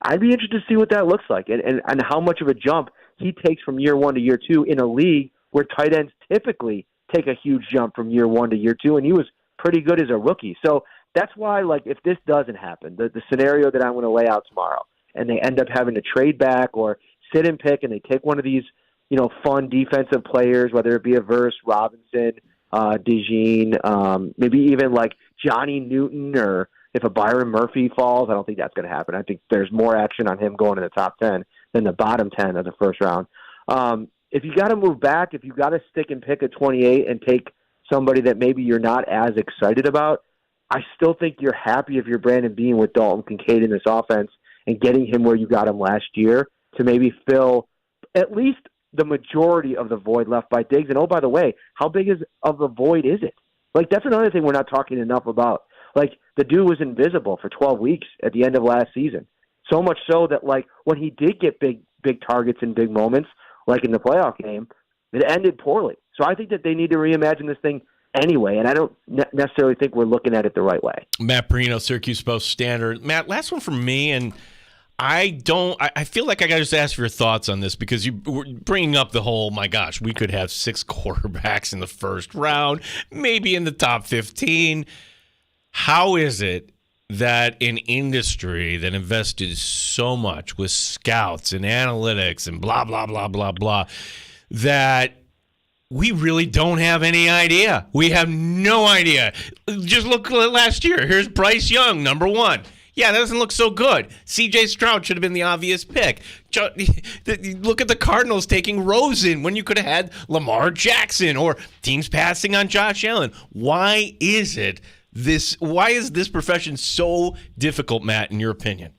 I'd be interested to see what that looks like, and how much of a jump he takes from year 1 to year 2 in a league where tight ends typically take a huge jump from year 1 to year 2, and he was pretty good as a rookie. So that's why, like, if this doesn't happen, the scenario that I'm going to lay out tomorrow, and they end up having to trade back or sit and pick, and they take one of these, fun defensive players, whether it be a Verse, Robinson, DeJean, maybe even like Johnny Newton, or if a Byron Murphy falls, I don't think that's going to happen. I think there's more action on him going in the top 10 than the bottom 10 of the first round. If you got to move back, if you got to stick and pick at 28 and take somebody that maybe you're not as excited about, I still think you're happy if you're Brandon Beane with Dalton Kincaid in this offense and getting him where you got him last year to maybe fill at least the majority of the void left by Diggs. And, oh, by the way, how big of a void is it? Like, that's another thing we're not talking enough about. Like, the dude was invisible for 12 weeks at the end of last season. So much so that, like, when he did get big targets in big moments, like in the playoff game, it ended poorly. So I think that they need to reimagine this thing anyway, and I don't necessarily think we're looking at it the right way. Matt Perino, Syracuse Post Standard. Matt, last one from me, and I feel like I got to just ask for your thoughts on this, because you were bringing up the whole, my gosh, we could have 6 quarterbacks in the first round, maybe in the top 15. How is it that an industry that invested so much with scouts and analytics and blah, blah, blah, blah, blah, that we really don't have any idea? We have no idea. Just look at last year. Here's Bryce Young, number 1. Yeah, that doesn't look so good. C.J. Stroud should have been the obvious pick. Look at the Cardinals taking Rosen when you could have had Lamar Jackson, or teams passing on Josh Allen. Why is this profession so difficult, Matt, in your opinion?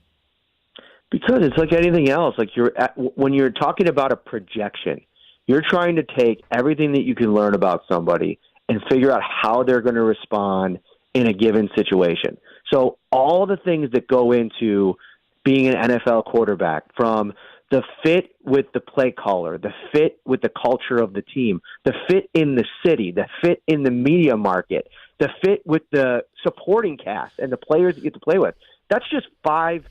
Because it's like anything else. Like, when you're talking about a projection, you're trying to take everything that you can learn about somebody and figure out how they're going to respond in a given situation. So all the things that go into being an NFL quarterback, from the fit with the play caller, the fit with the culture of the team, the fit in the city, the fit in the media market, the fit with the supporting cast and the players that you get to play with. That's just 5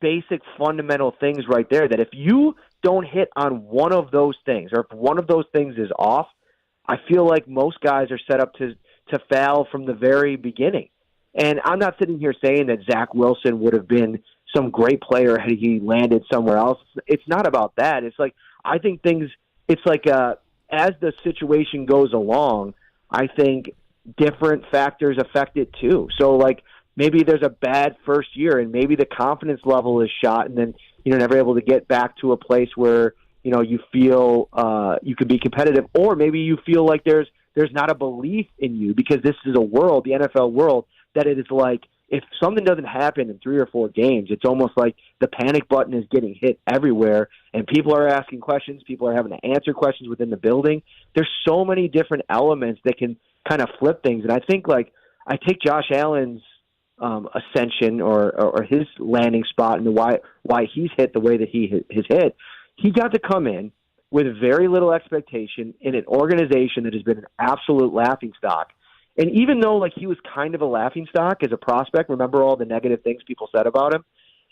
basic fundamental things right there, that if you don't hit on one of those things, or if one of those things is off, I feel like most guys are set up to fail from the very beginning. And I'm not sitting here saying that Zach Wilson would have been some great player had he landed somewhere else. It's not about that. It's like, I think as the situation goes along, I think different factors affect it too. So, like, maybe there's a bad first year and maybe the confidence level is shot, and then you're never able to get back to a place where, you feel you could be competitive, or maybe you feel like there's not a belief in you, because this is a world, the NFL world, that it is like, if something doesn't happen in 3 or 4 games, it's almost like the panic button is getting hit everywhere, and people are asking questions, people are having to answer questions within the building. There's so many different elements that can kind of flip things, and I think, like, I take Josh Allen's ascension or his landing spot and why he's hit the way that he has hit. He got to come in with very little expectation in an organization that has been an absolute laughingstock. And even though like he was kind of a laughingstock as a prospect, remember all the negative things people said about him?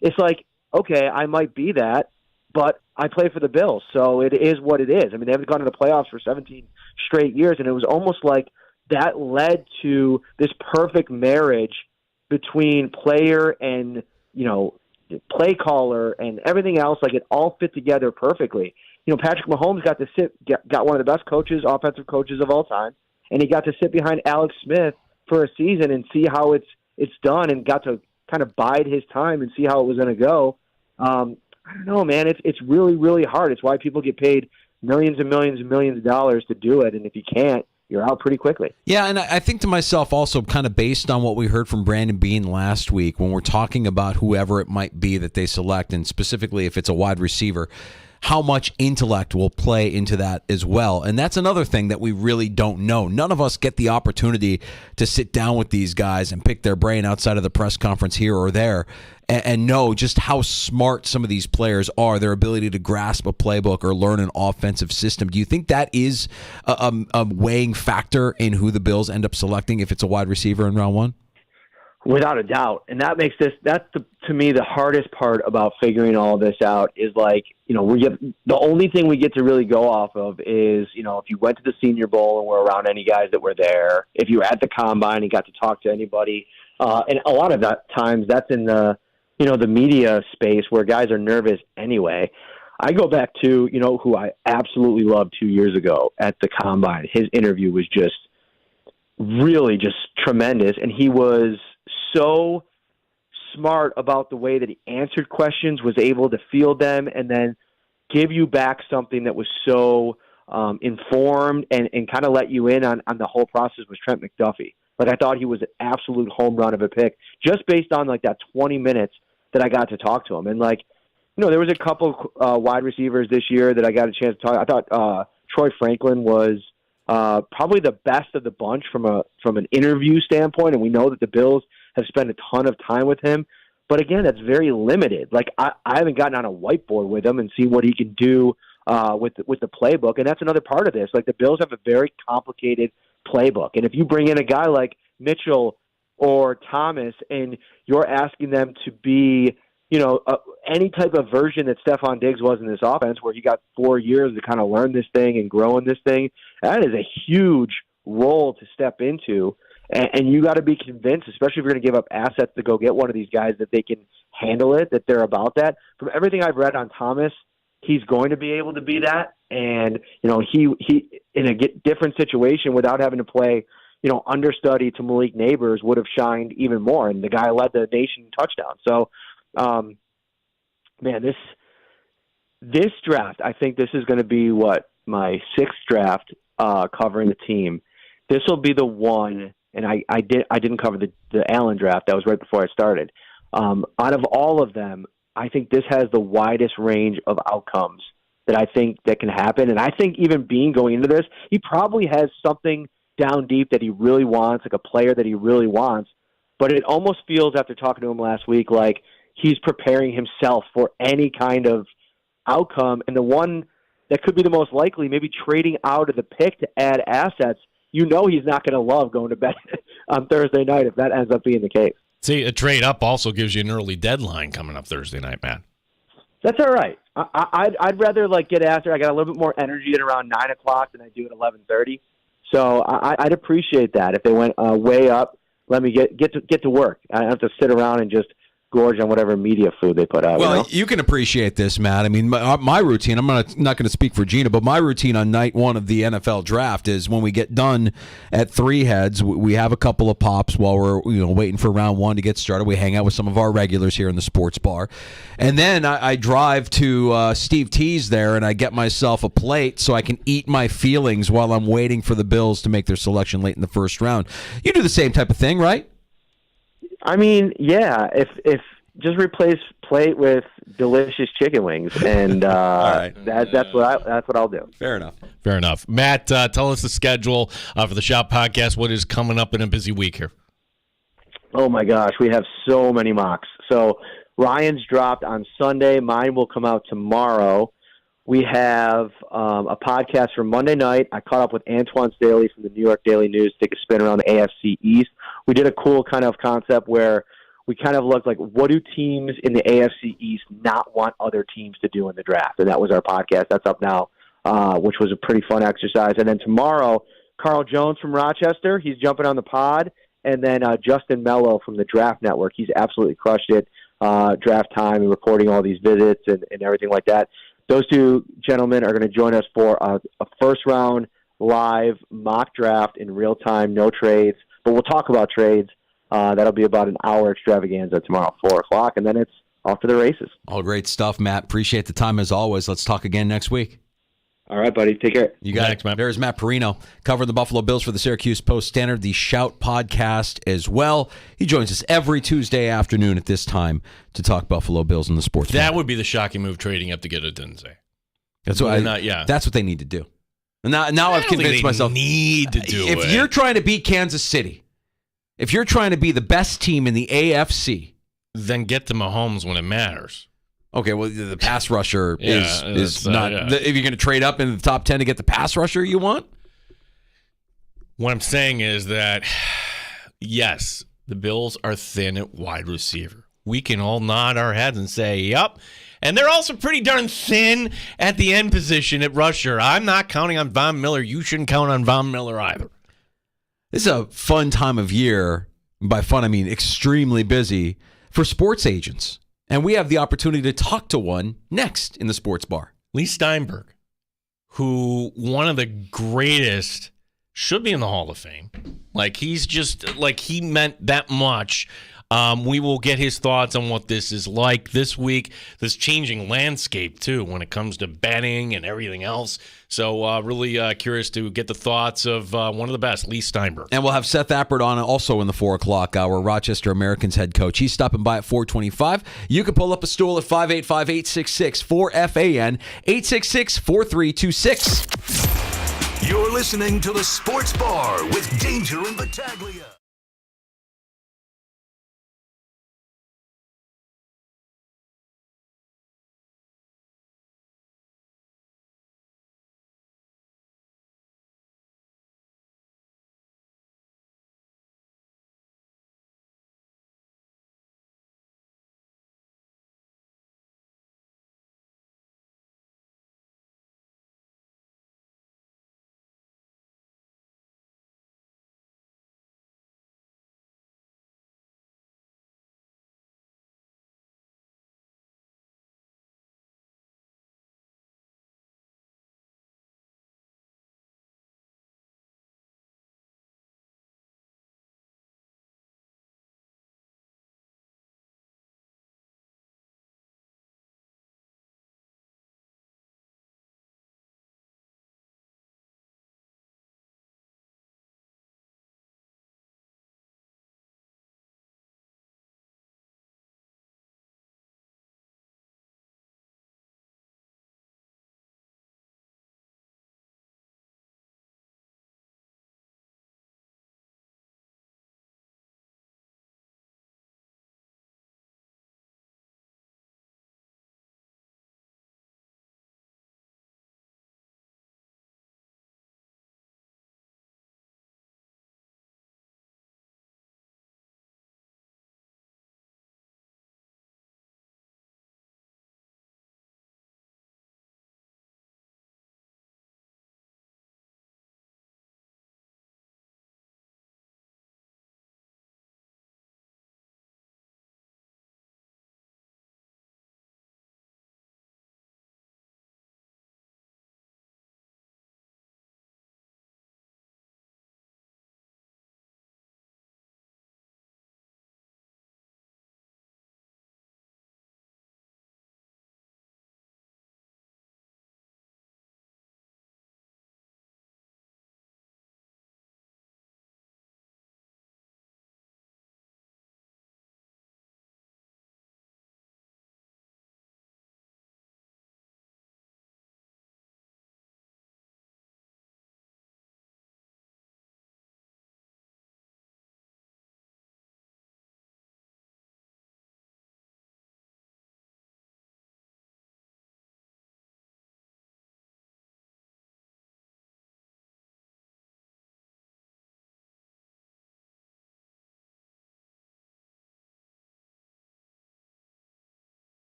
It's like, okay, I might be that, but I play for the Bills, so it is what it is. I mean, they haven't gone to the playoffs for 17 straight years, and it was almost like that led to this perfect marriage between player and, play caller and everything else. Like, it all fit together perfectly. Patrick Mahomes got one of the best offensive coaches of all time, and he got to sit behind Alex Smith for a season and see how it's done, and got to kind of bide his time and see how it was going to go. I don't know, man. It's really, really hard. It's why people get paid millions and millions and millions of dollars to do it, and if you can't, you're out pretty quickly. Yeah, and I think to myself also, kind of based on what we heard from Brandon Beane last week, when we're talking about whoever it might be that they select, and specifically if it's a wide receiver, how much intellect will play into that as well. And that's another thing that we really don't know. None of us get the opportunity to sit down with these guys and pick their brain outside of the press conference here or there and know just how smart some of these players are, their ability to grasp a playbook or learn an offensive system. Do you think that is a weighing factor in who the Bills end up selecting if it's a wide receiver in round one? Without a doubt. And that makes to me, the hardest part about figuring all this out is like, the only thing we get to really go off of is, if you went to the Senior Bowl and were around any guys that were there, if you were at the Combine and got to talk to anybody, and a lot of that times that's in the media space where guys are nervous anyway. I go back to, who I absolutely loved 2 years ago at the Combine. His interview was just really just tremendous, and he was so smart about the way that he answered questions, was able to field them, and then give you back something that was so informed and kind of let you in on the whole process. Was Trent McDuffie. Like, I thought he was an absolute home run of a pick just based on like that 20 minutes that I got to talk to him. And like, there was a couple wide receivers this year that I got a chance to talk. I thought Troy Franklin was probably the best of the bunch from an interview standpoint, and we know that the Bills have spent a ton of time with him. But again, that's very limited. Like, I haven't gotten on a whiteboard with him and seen what he can do with the playbook, and that's another part of this. Like, the Bills have a very complicated playbook, and if you bring in a guy like Mitchell or Thomas and you're asking them to be, any type of version that Stephon Diggs was in this offense, where he got 4 years to kind of learn this thing and grow in this thing, that is a huge role to step into. And you got to be convinced, especially if you're going to give up assets to go get one of these guys, that they can handle it, that they're about that. From everything I've read on Thomas, he's going to be able to be that. And, he in a different situation without having to play, understudy to Malik Neighbors would have shined even more. And the guy led the nation in touchdowns. So, man, this draft, I think this is going to be my sixth draft covering the team. This will be the one. And I didn't cover the Allen draft. That was right before I started. Out of all of them, I think this has the widest range of outcomes that I think that can happen. And I think even Bean going into this, he probably has something down deep that he really wants, like a player that he really wants. But it almost feels, after talking to him last week, like he's preparing himself for any kind of outcome. And the one that could be the most likely, maybe trading out of the pick to add assets, he's not going to love going to bed on Thursday night if that ends up being the case. See, a trade up also gives you an early deadline coming up Thursday night, Matt. That's all right. I'd rather get after. I got a little bit more energy at around 9 o'clock than I do at 11:30. So I'd appreciate that if they went way up. Let me get to work. I don't have to sit around and just gorge on whatever media food they put out. Well, you can appreciate this, Matt. I mean, my routine, I'm not going to speak for Gina, but my routine on night one of the NFL draft is when we get done at Three Heads, we have a couple of pops while we're waiting for round one to get started. We hang out with some of our regulars here in the sports bar. And then I drive to Steve T's there, and I get myself a plate so I can eat my feelings while I'm waiting for the Bills to make their selection late in the first round. You do the same type of thing, right? I mean, yeah, if just replace plate with delicious chicken wings, and right. that's what I'll do. Fair enough. Matt, tell us the schedule for the Shop Podcast. What is coming up in a busy week here? Oh my gosh, we have so many mocks. So Ryan's dropped on Sunday. Mine will come out tomorrow. We have a podcast from Monday night. I caught up with Antoine Staley from the New York Daily News to take a spin around the AFC East. We did a cool kind of concept where we kind of looked like, what do teams in the AFC East not want other teams to do in the draft? And that was our podcast. That's up now, which was a pretty fun exercise. And then tomorrow, Carl Jones from Rochester, he's jumping on the pod. And then Justin Mello from the Draft Network, he's absolutely crushed it. Draft time and recording all these visits and everything like that. Those two gentlemen are going to join us for a first-round live mock draft in real time, no trades. But we'll talk about trades. That'll be about an hour extravaganza tomorrow at 4 o'clock, and then it's off to the races. All great stuff, Matt. Appreciate the time as always. Let's talk again next week. All right, buddy. Take care. You got it. There's Matt Perino covering the Buffalo Bills for the Syracuse Post-Standard, the Shout podcast as well. He joins us every Tuesday afternoon at this time to talk Buffalo Bills and the sports. That would be the shocking move, trading up to get a Dinsey. That's what That's what they need to do. Now I've convinced myself. Need to do if you're trying to beat Kansas City, if you're trying to be the best team in the AFC, then get to Mahomes when it matters. Okay, well, the pass rusher is not. If you're going to trade up in the top 10 to get the pass rusher you want? What I'm saying is that, yes, the Bills are thin at wide receiver. We can all nod our heads and say, yep. And they're also pretty darn thin at the end position at rusher. I'm not counting on Von Miller. You shouldn't count on Von Miller either. This is a fun time of year. By fun, I mean extremely busy for sports agents. And we have the opportunity to talk to one next in the sports bar. Lee Steinberg, who one of the greatest, should be in the Hall of Fame. Like, he's just, like, he meant that much. We will get his thoughts on what this is like this week, this changing landscape, too, when it comes to betting and everything else. So really curious to get the thoughts of one of the best, Lee Steinberg. And we'll have Seth Appert on also in the 4 o'clock hour, Rochester Americans head coach. He's stopping by at 4:25. You can pull up a stool at 585-866-4FAN, 866-4326. You're listening to the Sports Bar with Danger and Battaglia.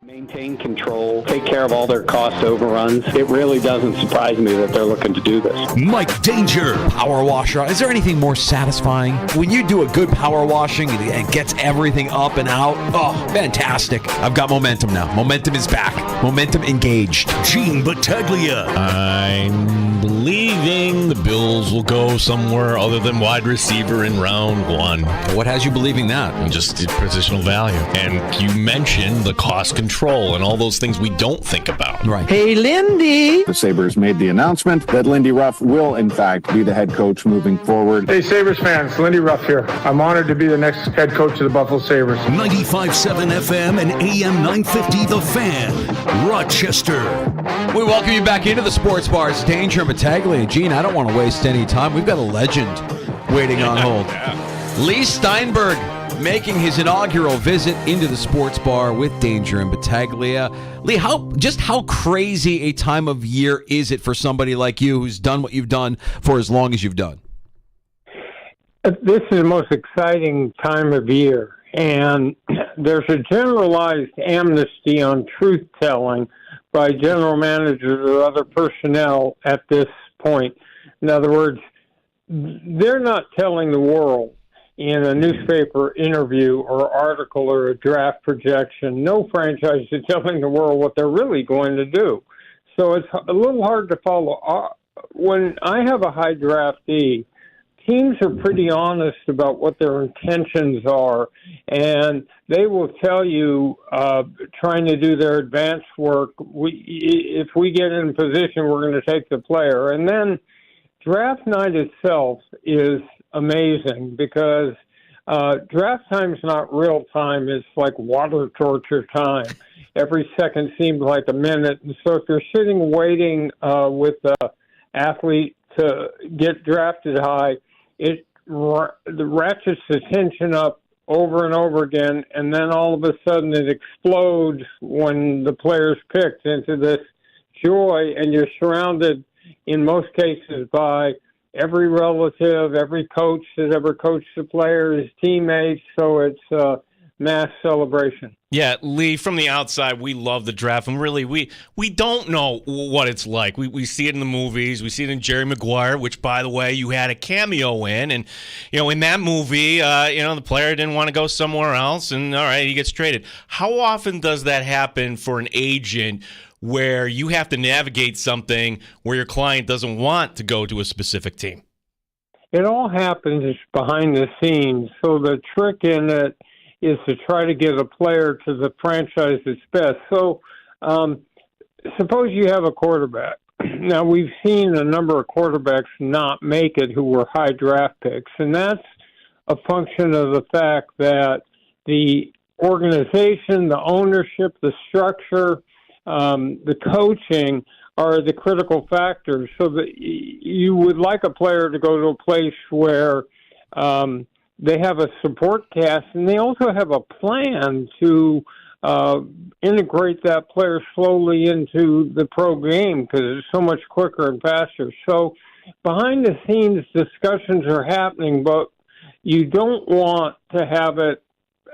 Maintain control, take care of all their cost overruns. It really doesn't surprise me that they're looking to do this. Mike Danger. Power washer. Is there anything more satisfying? When you do a good power washing and it gets everything up and out, oh, fantastic. I've got momentum now. Momentum is back. Momentum engaged. Gene Battaglia. I'm believing the Bills will go somewhere other than wide receiver in round one. What has you believing that? Just the positional value. And you mentioned the cost control and all those things we don't think about. Right. Hey, Lindy. The Sabres made the announcement that Lindy Ruff will, in fact, be the head coach moving forward. Hey, Sabres fans, Lindy Ruff here. I'm honored to be the next head coach of the Buffalo Sabres. 95.7 FM and AM 950 The Fan. Rochester. We welcome you back into the Sports Bars. Danger and Battaglia. Gene, I don't want to waste any time. We've got a legend waiting on hold. Lee Steinberg making his inaugural visit into the Sports Bar with Danger and Battaglia. Lee, how crazy a time of year is it for somebody like you who's done what you've done for as long as you've done? This is the most exciting time of year, and there's a generalized amnesty on truth-telling by general managers or other personnel at this point. In other words, they're not telling the world in a newspaper interview or article or a draft projection. No franchise is telling the world what they're really going to do. So it's a little hard to follow. When I have a high draftee, teams are pretty honest about what their intentions are, and they will tell you, trying to do their advanced work, if we get in position, we're going to take the player. And then draft night itself is amazing because draft time is not real time. It's like water torture time. Every second seems like a minute. And so if you're sitting waiting with an athlete to get drafted high, it ratchets the tension up over and over again, and then all of a sudden it explodes when the player's picked into this joy, and you're surrounded in most cases by every relative, every coach that ever coached the player, his teammates, so it's a mass celebration. Yeah, Lee, from the outside, we love the draft, and really, we don't know what it's like. We see it in the movies. We see it in Jerry Maguire, which, by the way, you had a cameo in, and, in that movie, the player didn't want to go somewhere else, and, all right, he gets traded. How often does that happen for an agent where you have to navigate something where your client doesn't want to go to a specific team? It all happens behind the scenes, so the trick in it is to try to get a player to the franchise that's best. So suppose you have a quarterback. Now, we've seen a number of quarterbacks not make it who were high draft picks, and that's a function of the fact that the organization, the ownership, the structure, the coaching are the critical factors. So that you would like a player to go to a place where they have a support cast, and they also have a plan to integrate that player slowly into the pro game because it's so much quicker and faster. So behind the scenes, discussions are happening, but you don't want to have it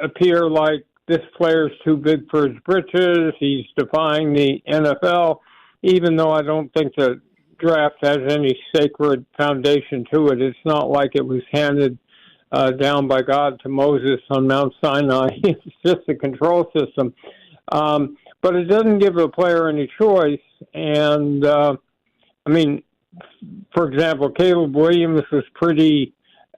appear like this player's too big for his britches, he's defying the NFL, even though I don't think the draft has any sacred foundation to it. It's not like it was handed down by God to Moses on Mount Sinai. It's just a control system. But it doesn't give the player any choice. And, for example, Caleb Williams was pretty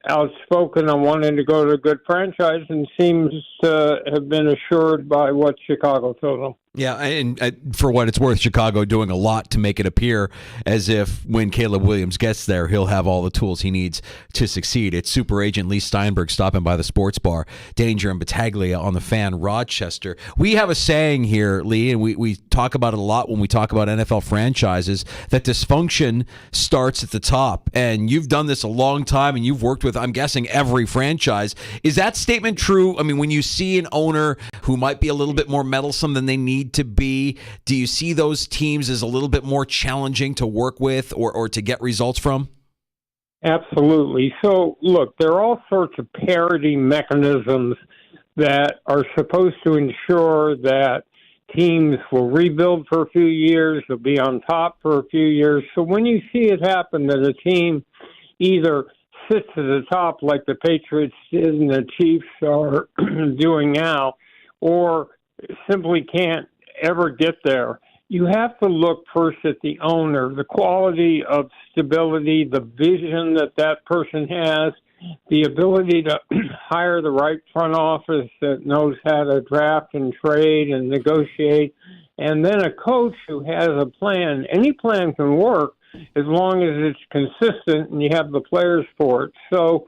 outspoken on wanting to go to a good franchise and seems to have been assured by what Chicago told him. Yeah, and for what it's worth, Chicago doing a lot to make it appear as if when Caleb Williams gets there, he'll have all the tools he needs to succeed. It's super agent Lee Steinberg stopping by the Sports Bar. Danger and Battaglia on the Fan, Rochester. We have a saying here, Lee, and we talk about it a lot when we talk about NFL franchises, that dysfunction starts at the top. And you've done this a long time, and you've worked with, I'm guessing, every franchise. Is that statement true? I mean, when you see an owner who might be a little bit more meddlesome than they need to be, do you see those teams as a little bit more challenging to work with or to get results from? Absolutely. So, look, there are all sorts of parity mechanisms that are supposed to ensure that teams will rebuild for a few years, they'll be on top for a few years. So when you see it happen that a team either sits at the top like the Patriots did and the Chiefs are doing now, or simply can't ever get there, you have to look first at the owner, the quality of stability, the vision that that person has, the ability to hire the right front office that knows how to draft and trade and negotiate, and then a coach who has a plan. Any plan can work as long as it's consistent and you have the players for it. So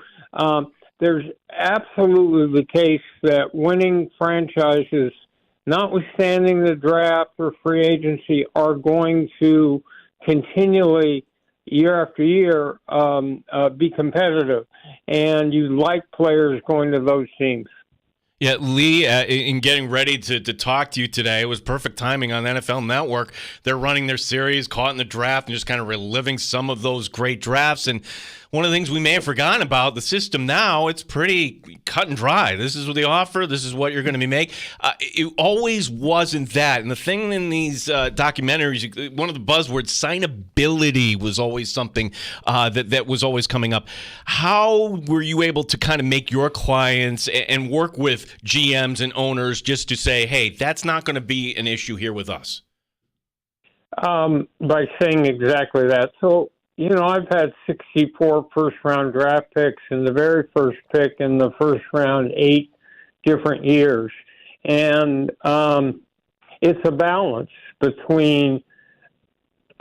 there's absolutely the case that winning franchises, notwithstanding the draft or free agency, are going to continually, year after year, be competitive. And you like players going to those teams. Yeah, Lee, in getting ready to talk to you today, it was perfect timing on NFL Network. They're running their series, Caught in the Draft, and just kind of reliving some of those great drafts. And one of the things we may have forgotten about, the system now, it's pretty cut and dry. This is what they offer. This is what you're going to be making. It always wasn't that. And the thing in these documentaries, one of the buzzwords, signability, was always something that was always coming up. How were you able to kind of make your clients and work with GMs and owners just to say, hey, that's not going to be an issue here with us? By saying exactly that. So, I've had 64 first-round draft picks, and the very first pick in the first round 8 different years. And it's a balance between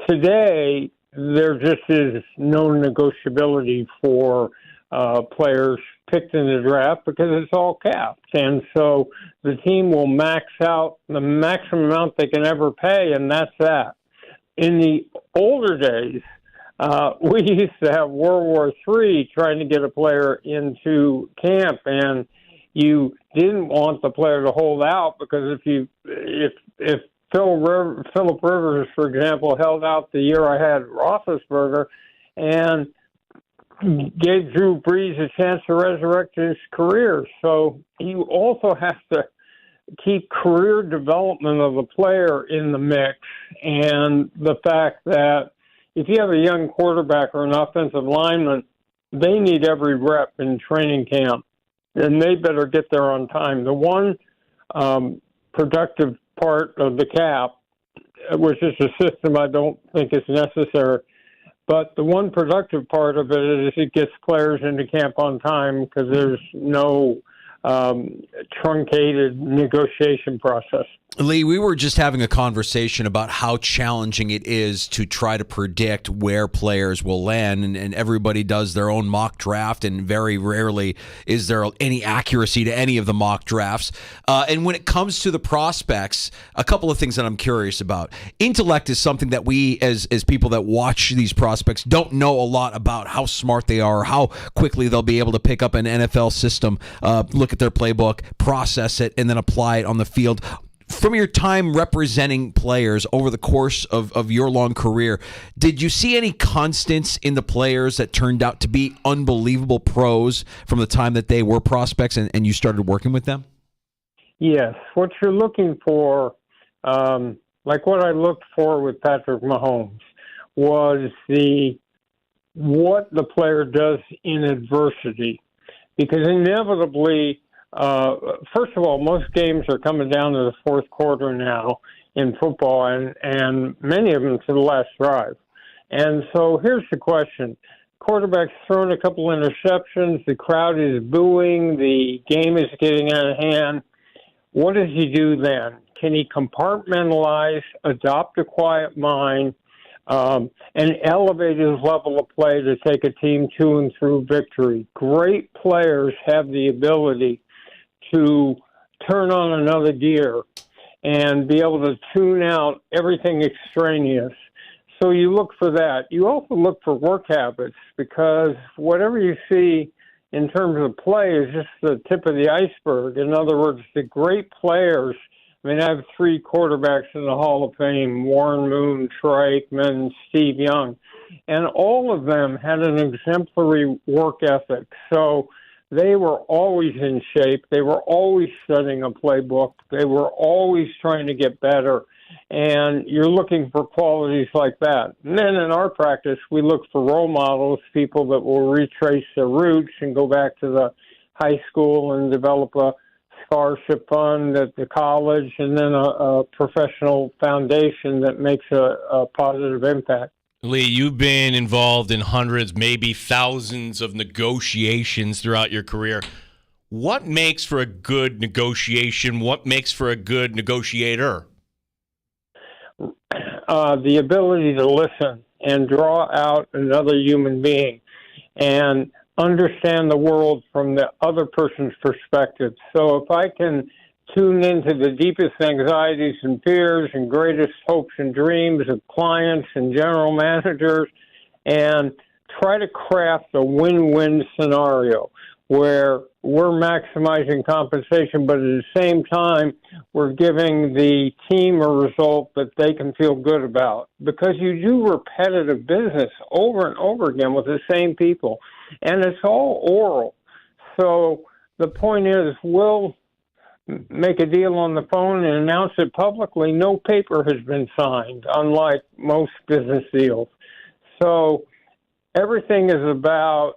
today, there just is no negotiability for players picked in the draft because it's all capped. And so the team will max out the maximum amount they can ever pay, and that's that. In the older days, we used to have World War III trying to get a player into camp, and you didn't want the player to hold out because if Phillip Rivers, for example, held out the year I had Roethlisberger and gave Drew Brees a chance to resurrect his career. So you also have to keep career development of the player in the mix, and the fact that if you have a young quarterback or an offensive lineman, they need every rep in training camp, and they better get there on time. The one productive part of the cap, which is a system I don't think is necessary, but the one productive part of it is it gets players into camp on time because there's no truncated negotiation process. Lee, we were just having a conversation about how challenging it is to try to predict where players will land, and everybody does their own mock draft, and very rarely is there any accuracy to any of the mock drafts. And when it comes to the prospects, a couple of things that I'm curious about. Intellect is something that we, as people that watch these prospects, don't know a lot about how smart they are, how quickly they'll be able to pick up an NFL system, look at their playbook, process it, and then apply it on the field. From your time representing players over the course of your long career, did you see any constants in the players that turned out to be unbelievable pros from the time that they were prospects and you started working with them? Yes. What you're looking for, like what I looked for with Patrick Mahomes, was what the player does in adversity. Because inevitably, first of all, most games are coming down to the fourth quarter now in football, and many of them to the last drive. And so here's the question. Quarterback's thrown a couple interceptions, the crowd is booing, the game is getting out of hand. What does he do then? Can he compartmentalize, adopt a quiet mind, and elevate his level of play to take a team to and through victory? Great players have the ability to turn on another gear and be able to tune out everything extraneous. So you look for that. You also look for work habits, because whatever you see in terms of play is just the tip of the iceberg. In other words, the great players, I mean, I have 3 quarterbacks in the Hall of Fame, Warren Moon, Troy Aikman, Steve Young, and all of them had an exemplary work ethic. So they were always in shape. They were always studying a playbook. They were always trying to get better. And you're looking for qualities like that. And then in our practice, we look for role models, people that will retrace their roots and go back to the high school and develop a scholarship fund at the college, and then a professional foundation that makes a positive impact. Lee, you've been involved in hundreds, maybe thousands of negotiations throughout your career. What makes for a good negotiation? What makes for a good negotiator? The ability to listen and draw out another human being and understand the world from the other person's perspective. So if I can tune into the deepest anxieties and fears and greatest hopes and dreams of clients and general managers and try to craft a win-win scenario where we're maximizing compensation, but at the same time, we're giving the team a result that they can feel good about. Because you do repetitive business over and over again with the same people, and it's all oral. So the point is, we'll make a deal on the phone and announce it publicly. No paper has been signed, unlike most business deals. So everything is about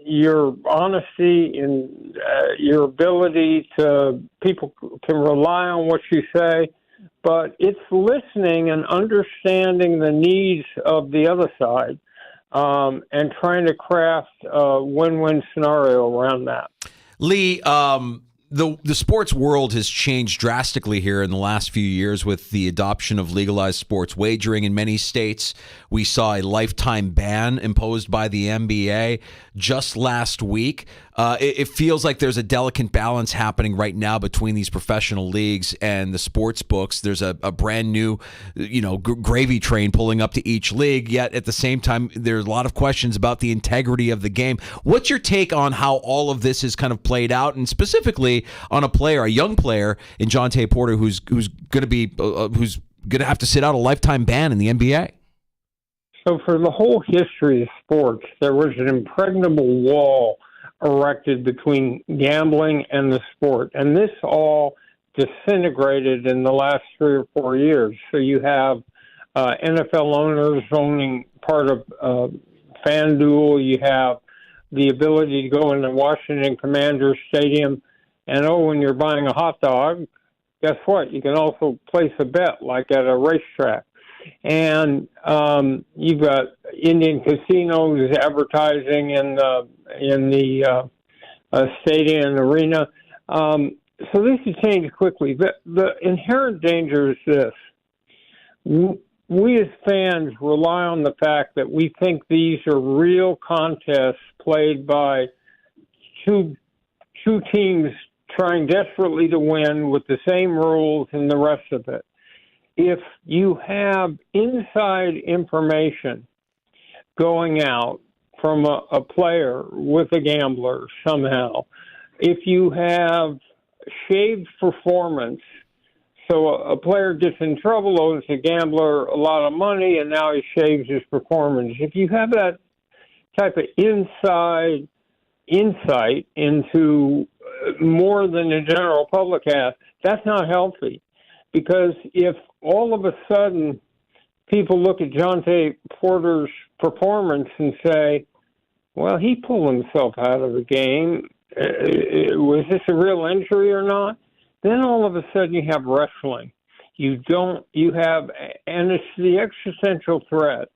your honesty and your ability to, people can rely on what you say, but it's listening and understanding the needs of the other side and trying to craft a win-win scenario around that. Lee, the sports world has changed drastically here in the last few years with the adoption of legalized sports wagering in many states. We saw a lifetime ban imposed by the NBA just last week. It feels like there's a delicate balance happening right now between these professional leagues and the sports books. There's a brand new, gravy train pulling up to each league. Yet at the same time, there's a lot of questions about the integrity of the game. What's your take on how all of this has kind of played out, and specifically on a young player in Jonte Porter who's going to have to sit out a lifetime ban in the NBA? So for the whole history of sports, there was an impregnable wall erected between gambling and the sport. And this all disintegrated in the last 3 or 4 years. So you have NFL owners owning part of FanDuel. You have the ability to go into Washington Commanders Stadium and, when you're buying a hot dog, guess what? You can also place a bet like at a racetrack. And you've got Indian casinos advertising in the stadium and arena. So this has changed quickly. The inherent danger is this. We as fans rely on the fact that we think these are real contests played by two teams trying desperately to win with the same rules and the rest of it. If you have inside information going out from a player with a gambler somehow, if you have shaved performance, so a player gets in trouble, owes a gambler a lot of money, and now he shaves his performance. If you have that type of inside insight into more than the general public has, that's not healthy. Because if all of a sudden people look at Jonte Porter's performance and say, well, he pulled himself out of the game, was this a real injury or not? Then all of a sudden you have wrestling. And it's the existential threat.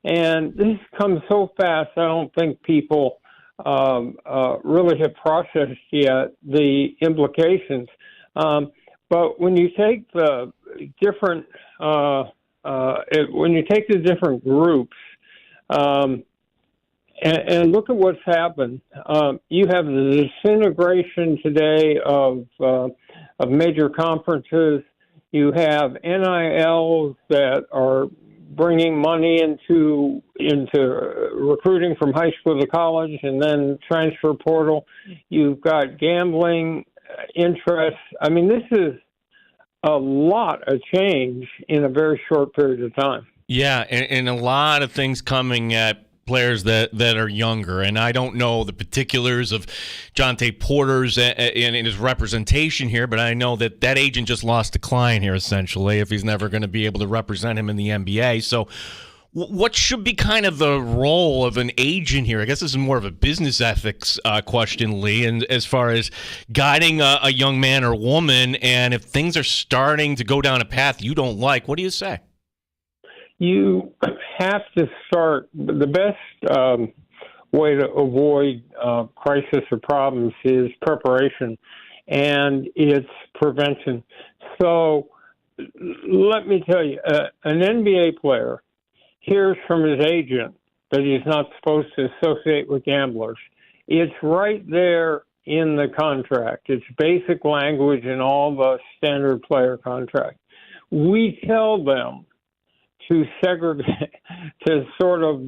And this comes so fast, I don't think people really have processed yet the implications. But when you take the different groups and look at what's happened, you have the disintegration today of major conferences. You have NILs that are bringing money into recruiting from high school to college, and then transfer portal. You've got gambling interests. I mean, this is a lot of change in a very short period of time. Yeah, and a lot of things coming at players that are younger, and I don't know the particulars of Jonte Porter's in his representation here, but I know that agent just lost a client here, essentially, if he's never going to be able to represent him in the NBA. So what should be kind of the role of an agent here? I guess this is more of a business ethics question, Lee, and as far as guiding a young man or woman, and if things are starting to go down a path you don't like, what do you say? You have to start. The best way to avoid crisis or problems is preparation, and it's prevention. So let me tell you, an NBA player hears from his agent that he's not supposed to associate with gamblers. It's right there in the contract. It's basic language in all the standard player contracts. We tell them to segregate, to sort of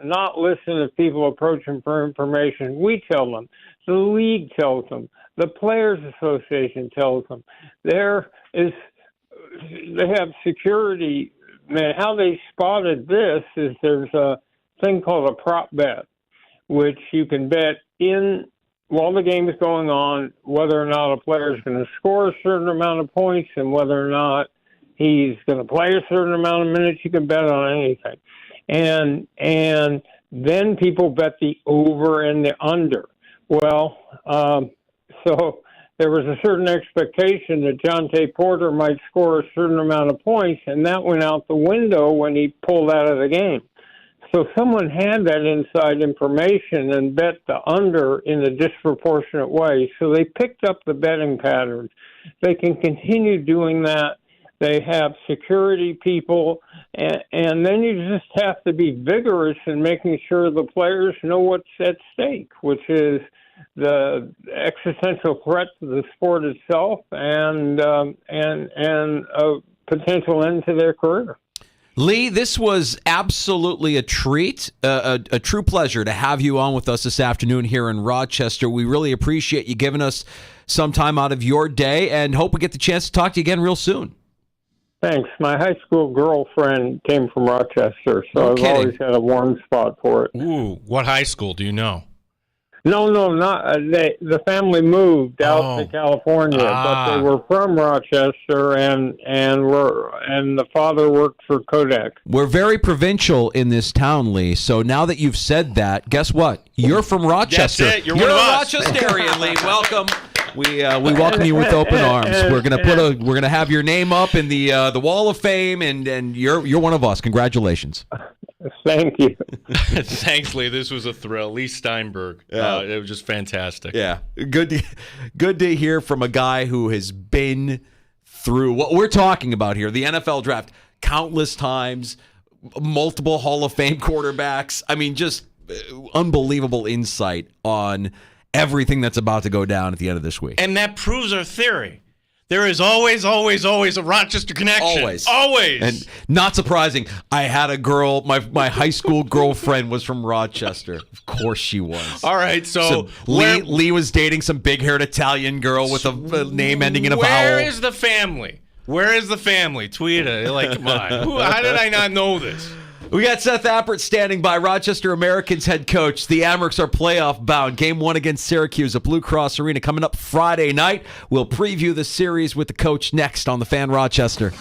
not listen to people approaching for information. We tell them. The league tells them. The Players Association tells them. They have security. Man, how they spotted this is there's a thing called a prop bet, which you can bet in while the game is going on whether or not a player is going to score a certain amount of points and whether or not he's going to play a certain amount of minutes. You can bet on anything. And then people bet the over and the under. Well, so there was a certain expectation that Jonte Porter might score a certain amount of points, and that went out the window when he pulled out of the game. So someone had that inside information and bet the under in a disproportionate way. So they picked up the betting patterns. They can continue doing that. They have security people, and then you just have to be vigorous in making sure the players know what's at stake, which is the existential threat to the sport itself and a potential end to their career. Lee, this was absolutely a treat, a true pleasure to have you on with us this afternoon here in Rochester. We really appreciate you giving us some time out of your day and hope we get the chance to talk to you again real soon. Thanks. My high school girlfriend came from Rochester, so I've always had a warm spot for it. Ooh, what high school do you know? No, not the family moved out to California, but they were from Rochester, and the father worked for Kodak. We're very provincial in this town, Lee. So now that you've said that, guess what? You're from Rochester. That's it. You're a us. Rochesterian, Lee. Welcome. We welcome you with open arms. We're gonna have your name up in the Wall of Fame, and you're one of us. Congratulations. Thank you. Thanks, Lee. This was a thrill. Lee Steinberg. Yeah. It was just fantastic. Yeah, good to hear from a guy who has been through what we're talking about here, the NFL draft, countless times, multiple Hall of Fame quarterbacks. I mean, just unbelievable insight on everything that's about to go down at the end of this week. And that proves our theory. There is always, always, always a Rochester connection. Always. And not surprising, I had a girl, my high school girlfriend was from Rochester. Of course she was. All right, so Lee was dating some big-haired Italian girl with a name ending in a vowel. Where is the family? Where is the family? Tweet it. Like, come on. How did I not know this? We got Seth Appert standing by, Rochester Americans head coach. The Amherst are playoff bound. Game 1 against Syracuse at Blue Cross Arena coming up Friday night. We'll preview the series with the coach next on The Fan Rochester.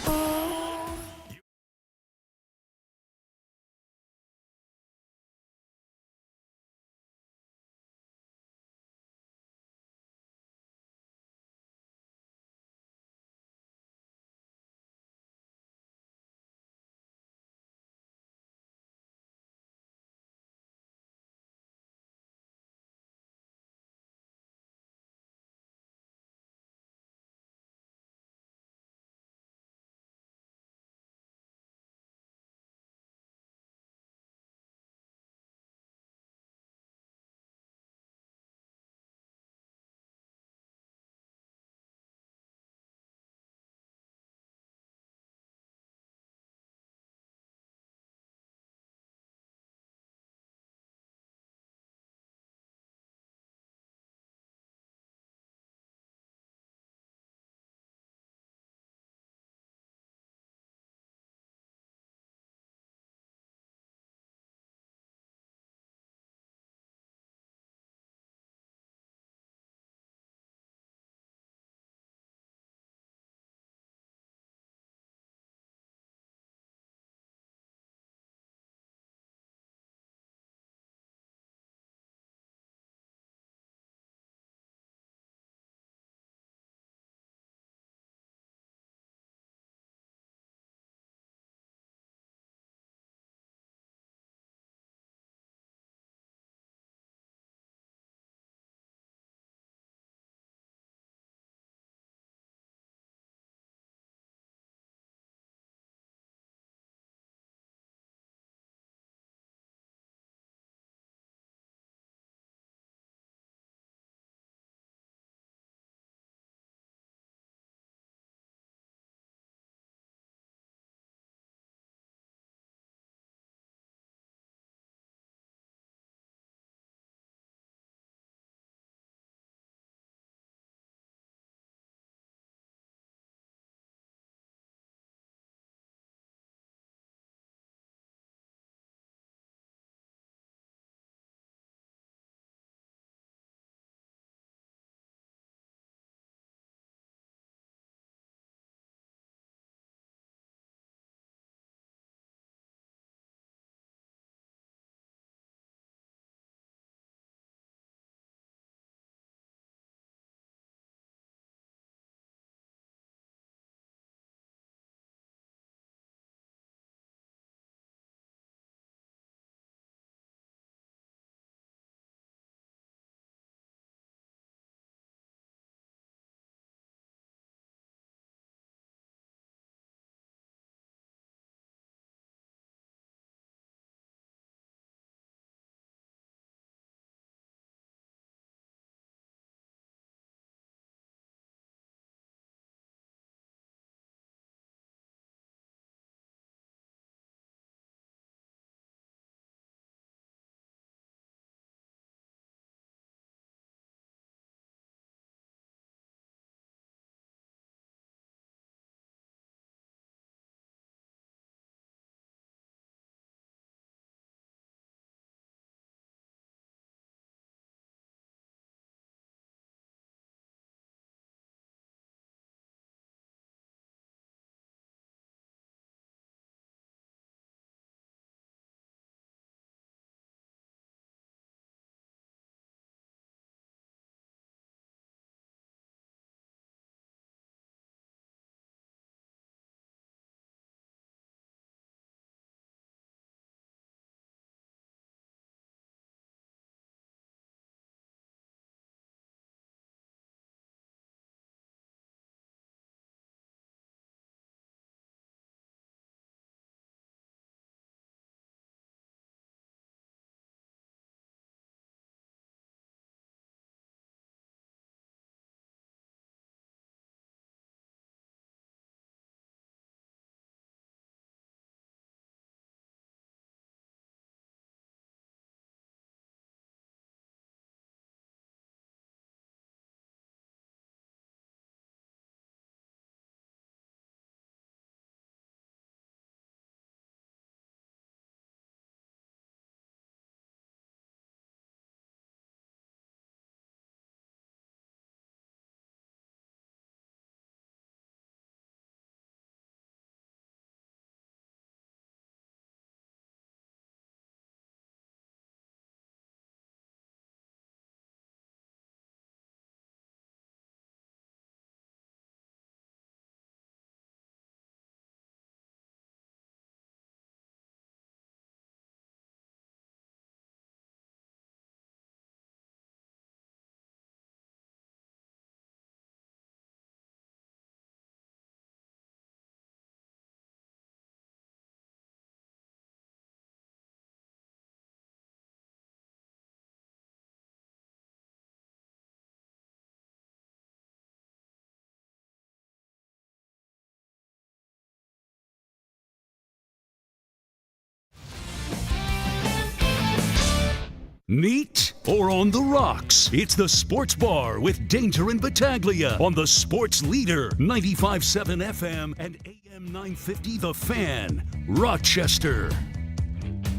Neat or on the rocks? It's the Sports Bar with Danger and Battaglia on the Sports Leader, 95.7 FM and AM 950 The Fan, Rochester.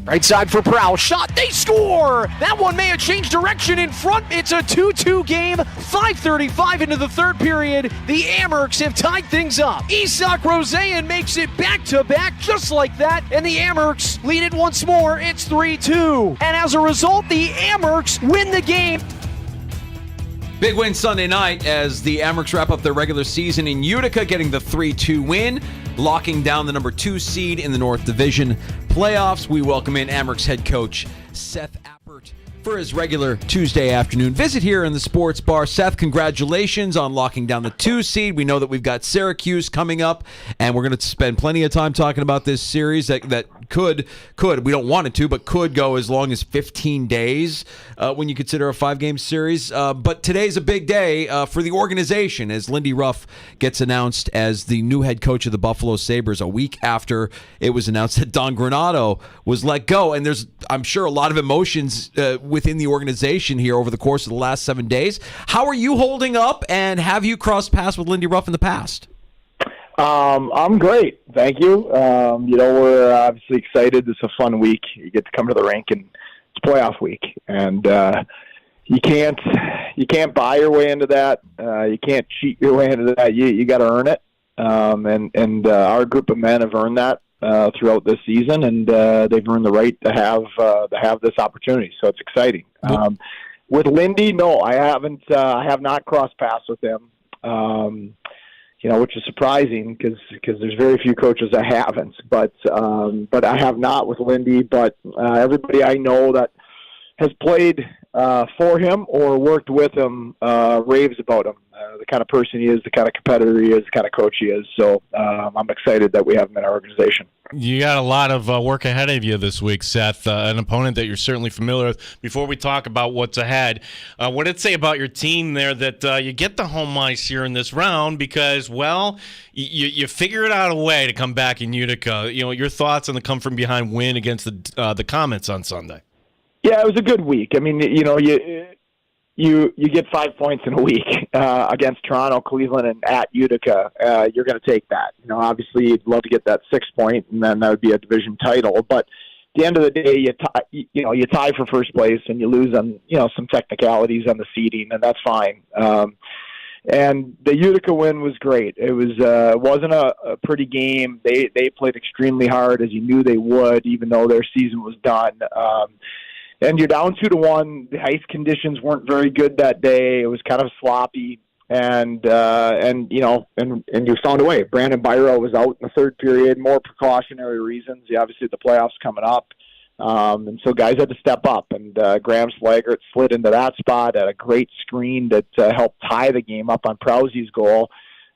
Right side for Prowl. Shot. They score! That one may have changed direction in front. It's a 2-2 game. 5:35 into the third period. The Amerks have tied things up. Isak Rosean makes it back-to-back just like that. And the Amerks lead it once more. It's 3-2. And as a result, the Amerks win the game. Big win Sunday night as the Amerks wrap up their regular season in Utica, getting the 3-2 win, locking down the number 2 seed in the North Division playoffs. We welcome in Amerks head coach Seth Appert for his regular Tuesday afternoon visit here in the Sports Bar. Seth, congratulations on locking down the 2 seed. We know that we've got Syracuse coming up, and we're going to spend plenty of time talking about this series that could, we don't want it to, but could go as long as 15 days when you consider a 5-game series. But today's a big day for the organization as Lindy Ruff gets announced as the new head coach of the Buffalo Sabres a week after it was announced that Don Granato was let go. And there's, I'm sure, a lot of emotions within the organization here over the course of the last 7 days. How are you holding up, and have you crossed paths with Lindy Ruff in the past? I'm great. Thank you. We're obviously excited. This is a fun week. You get to come to the rink, and it's playoff week. And you can't buy your way into that. You can't cheat your way into that. You got to earn it. And our group of men have earned that throughout this season, and they've earned the right to have this opportunity. So it's exciting. With Lindy, no, I haven't. I have not crossed paths with him. Which is surprising because there's very few coaches that haven't. But I have not with Lindy. But everybody I know that has played for him or worked with him raves about him. The kind of person he is, the kind of competitor he is, the kind of coach he is. So I'm excited that we have him in our organization. You got a lot of work ahead of you this week, Seth, an opponent that you're certainly familiar with. Before we talk about what's ahead, what did it say about your team there that you get the home ice here in this round because, well, you figured out a way to come back in Utica. Your thoughts on the come-from-behind win against the Comets on Sunday? Yeah, it was a good week. I mean, you get 5 points in a week against Toronto, Cleveland, and at Utica. You're going to take that. Obviously, you'd love to get that 6 point, and then that would be a division title. But at the end of the day, you tie for first place, and you lose on some technicalities on the seeding, and that's fine. And the Utica win was great. It wasn't a pretty game. They played extremely hard, as you knew they would, even though their season was done. And you're down 2-1. The ice conditions weren't very good that day. It was kind of sloppy, and you found a way. Brandon Byro was out in the third period, more precautionary reasons. Obviously, the playoffs coming up, and so guys had to step up. And Graham Slaggert slid into that spot at a great screen that helped tie the game up on Prowse's goal.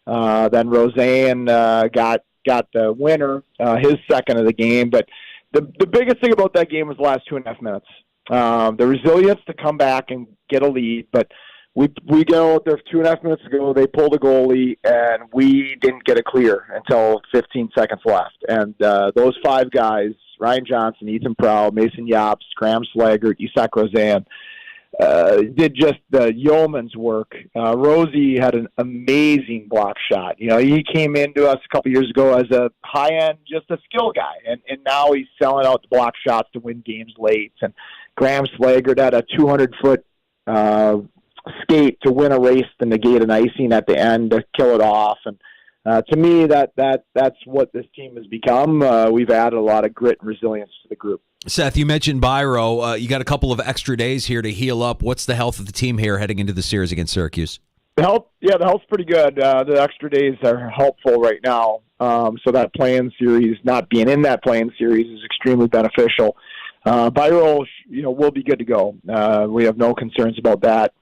Then Roseanne got the winner, his second of the game. But the biggest thing about that game was the last 2.5 minutes. The resilience to come back and get a lead, but we go out there 2.5 minutes ago. They pulled a goalie, and we didn't get a clear until 15 seconds left. And those 5 guys, Ryan Johnson, Ethan Prowl, Mason Yops, Graham Slaggert, Isak Roseanne, did just the yeoman's work. Rosie had an amazing block shot. He came into us a couple years ago as a high-end, just a skill guy, and now he's selling out the block shots to win games late. And Graham Slaggert had a 200-foot skate to win a race to negate an icing at the end to kill it off. And to me, that's what this team has become. We've added a lot of grit and resilience to the group. Seth, you mentioned Byro. You got a couple of extra days here to heal up. What's the health of the team here heading into the series against Syracuse? The health's pretty good. The extra days are helpful right now. So that playing series, not being in that playing series, is extremely beneficial. Byro, will be good to go. We have no concerns about that.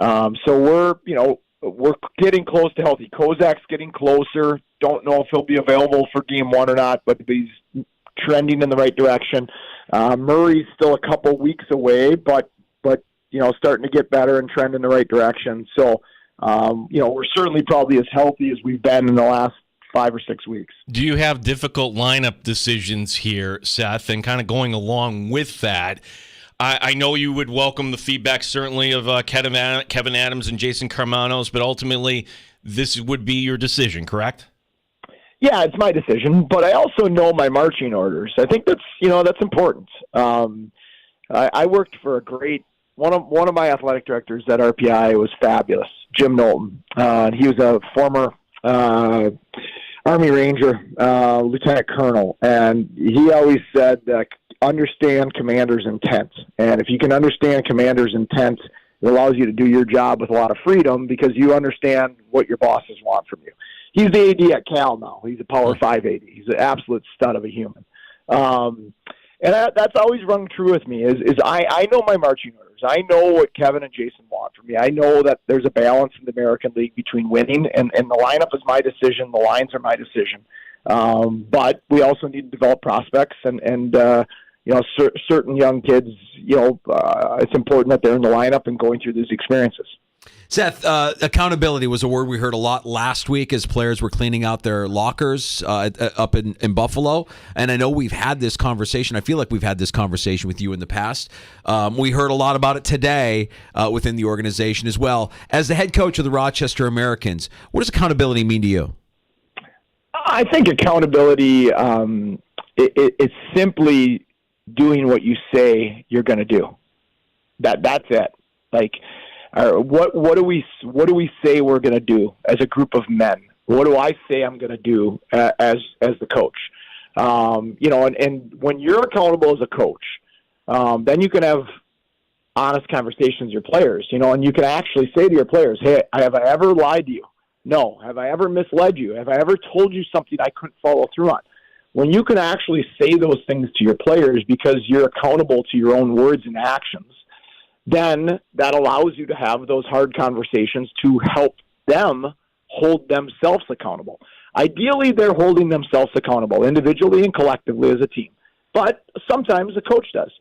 So we're getting close to healthy. Kozak's getting closer. Don't know if he'll be available for game 1 or not, but he's trending in the right direction. Murray's still a couple weeks away, but starting to get better and trend in the right direction. So, we're certainly probably as healthy as we've been in the last 5 or 6 weeks. Do you have difficult lineup decisions here, Seth? And kind of going along with that, I know you would welcome the feedback, certainly, of Kevin Adams and Jason Carmanos, but ultimately this would be your decision, correct? Yeah, it's my decision, but I also know my marching orders. I think that's important. I worked for a great one of my athletic directors at RPI was fabulous, Jim Knowlton. He was a former Army Ranger, Lieutenant Colonel, and he always said that understand commander's intent. And if you can understand commander's intent, it allows you to do your job with a lot of freedom because you understand what your bosses want from you. He's the AD at Cal now. He's a Power 5 AD. He's an absolute stud of a human. And that's always rung true with me is I know my marching orders. I know what Kevin and Jason want from me. I know that there's a balance in the American League between winning, and the lineup is my decision. The lines are my decision. But we also need to develop prospects and certain young kids, it's important that they're in the lineup and going through these experiences. Seth, accountability was a word we heard a lot last week as players were cleaning out their lockers up in Buffalo. And I know we've had this conversation. I feel like we've had this conversation with you in the past. We heard a lot about it today within the organization as well. As the head coach of the Rochester Americans, what does accountability mean to you? I think accountability it's simply doing what you say you're going to do. That's it. Like, what do we say we're going to do as a group of men? What do I say I'm going to do as the coach? And when you're accountable as a coach, then you can have honest conversations with your players, and you can actually say to your players, hey, have I ever lied to you? No. Have I ever misled you? Have I ever told you something I couldn't follow through on? When you can actually say those things to your players because you're accountable to your own words and actions, then that allows you to have those hard conversations to help them hold themselves accountable. Ideally, they're holding themselves accountable individually and collectively as a team. But sometimes a coach does.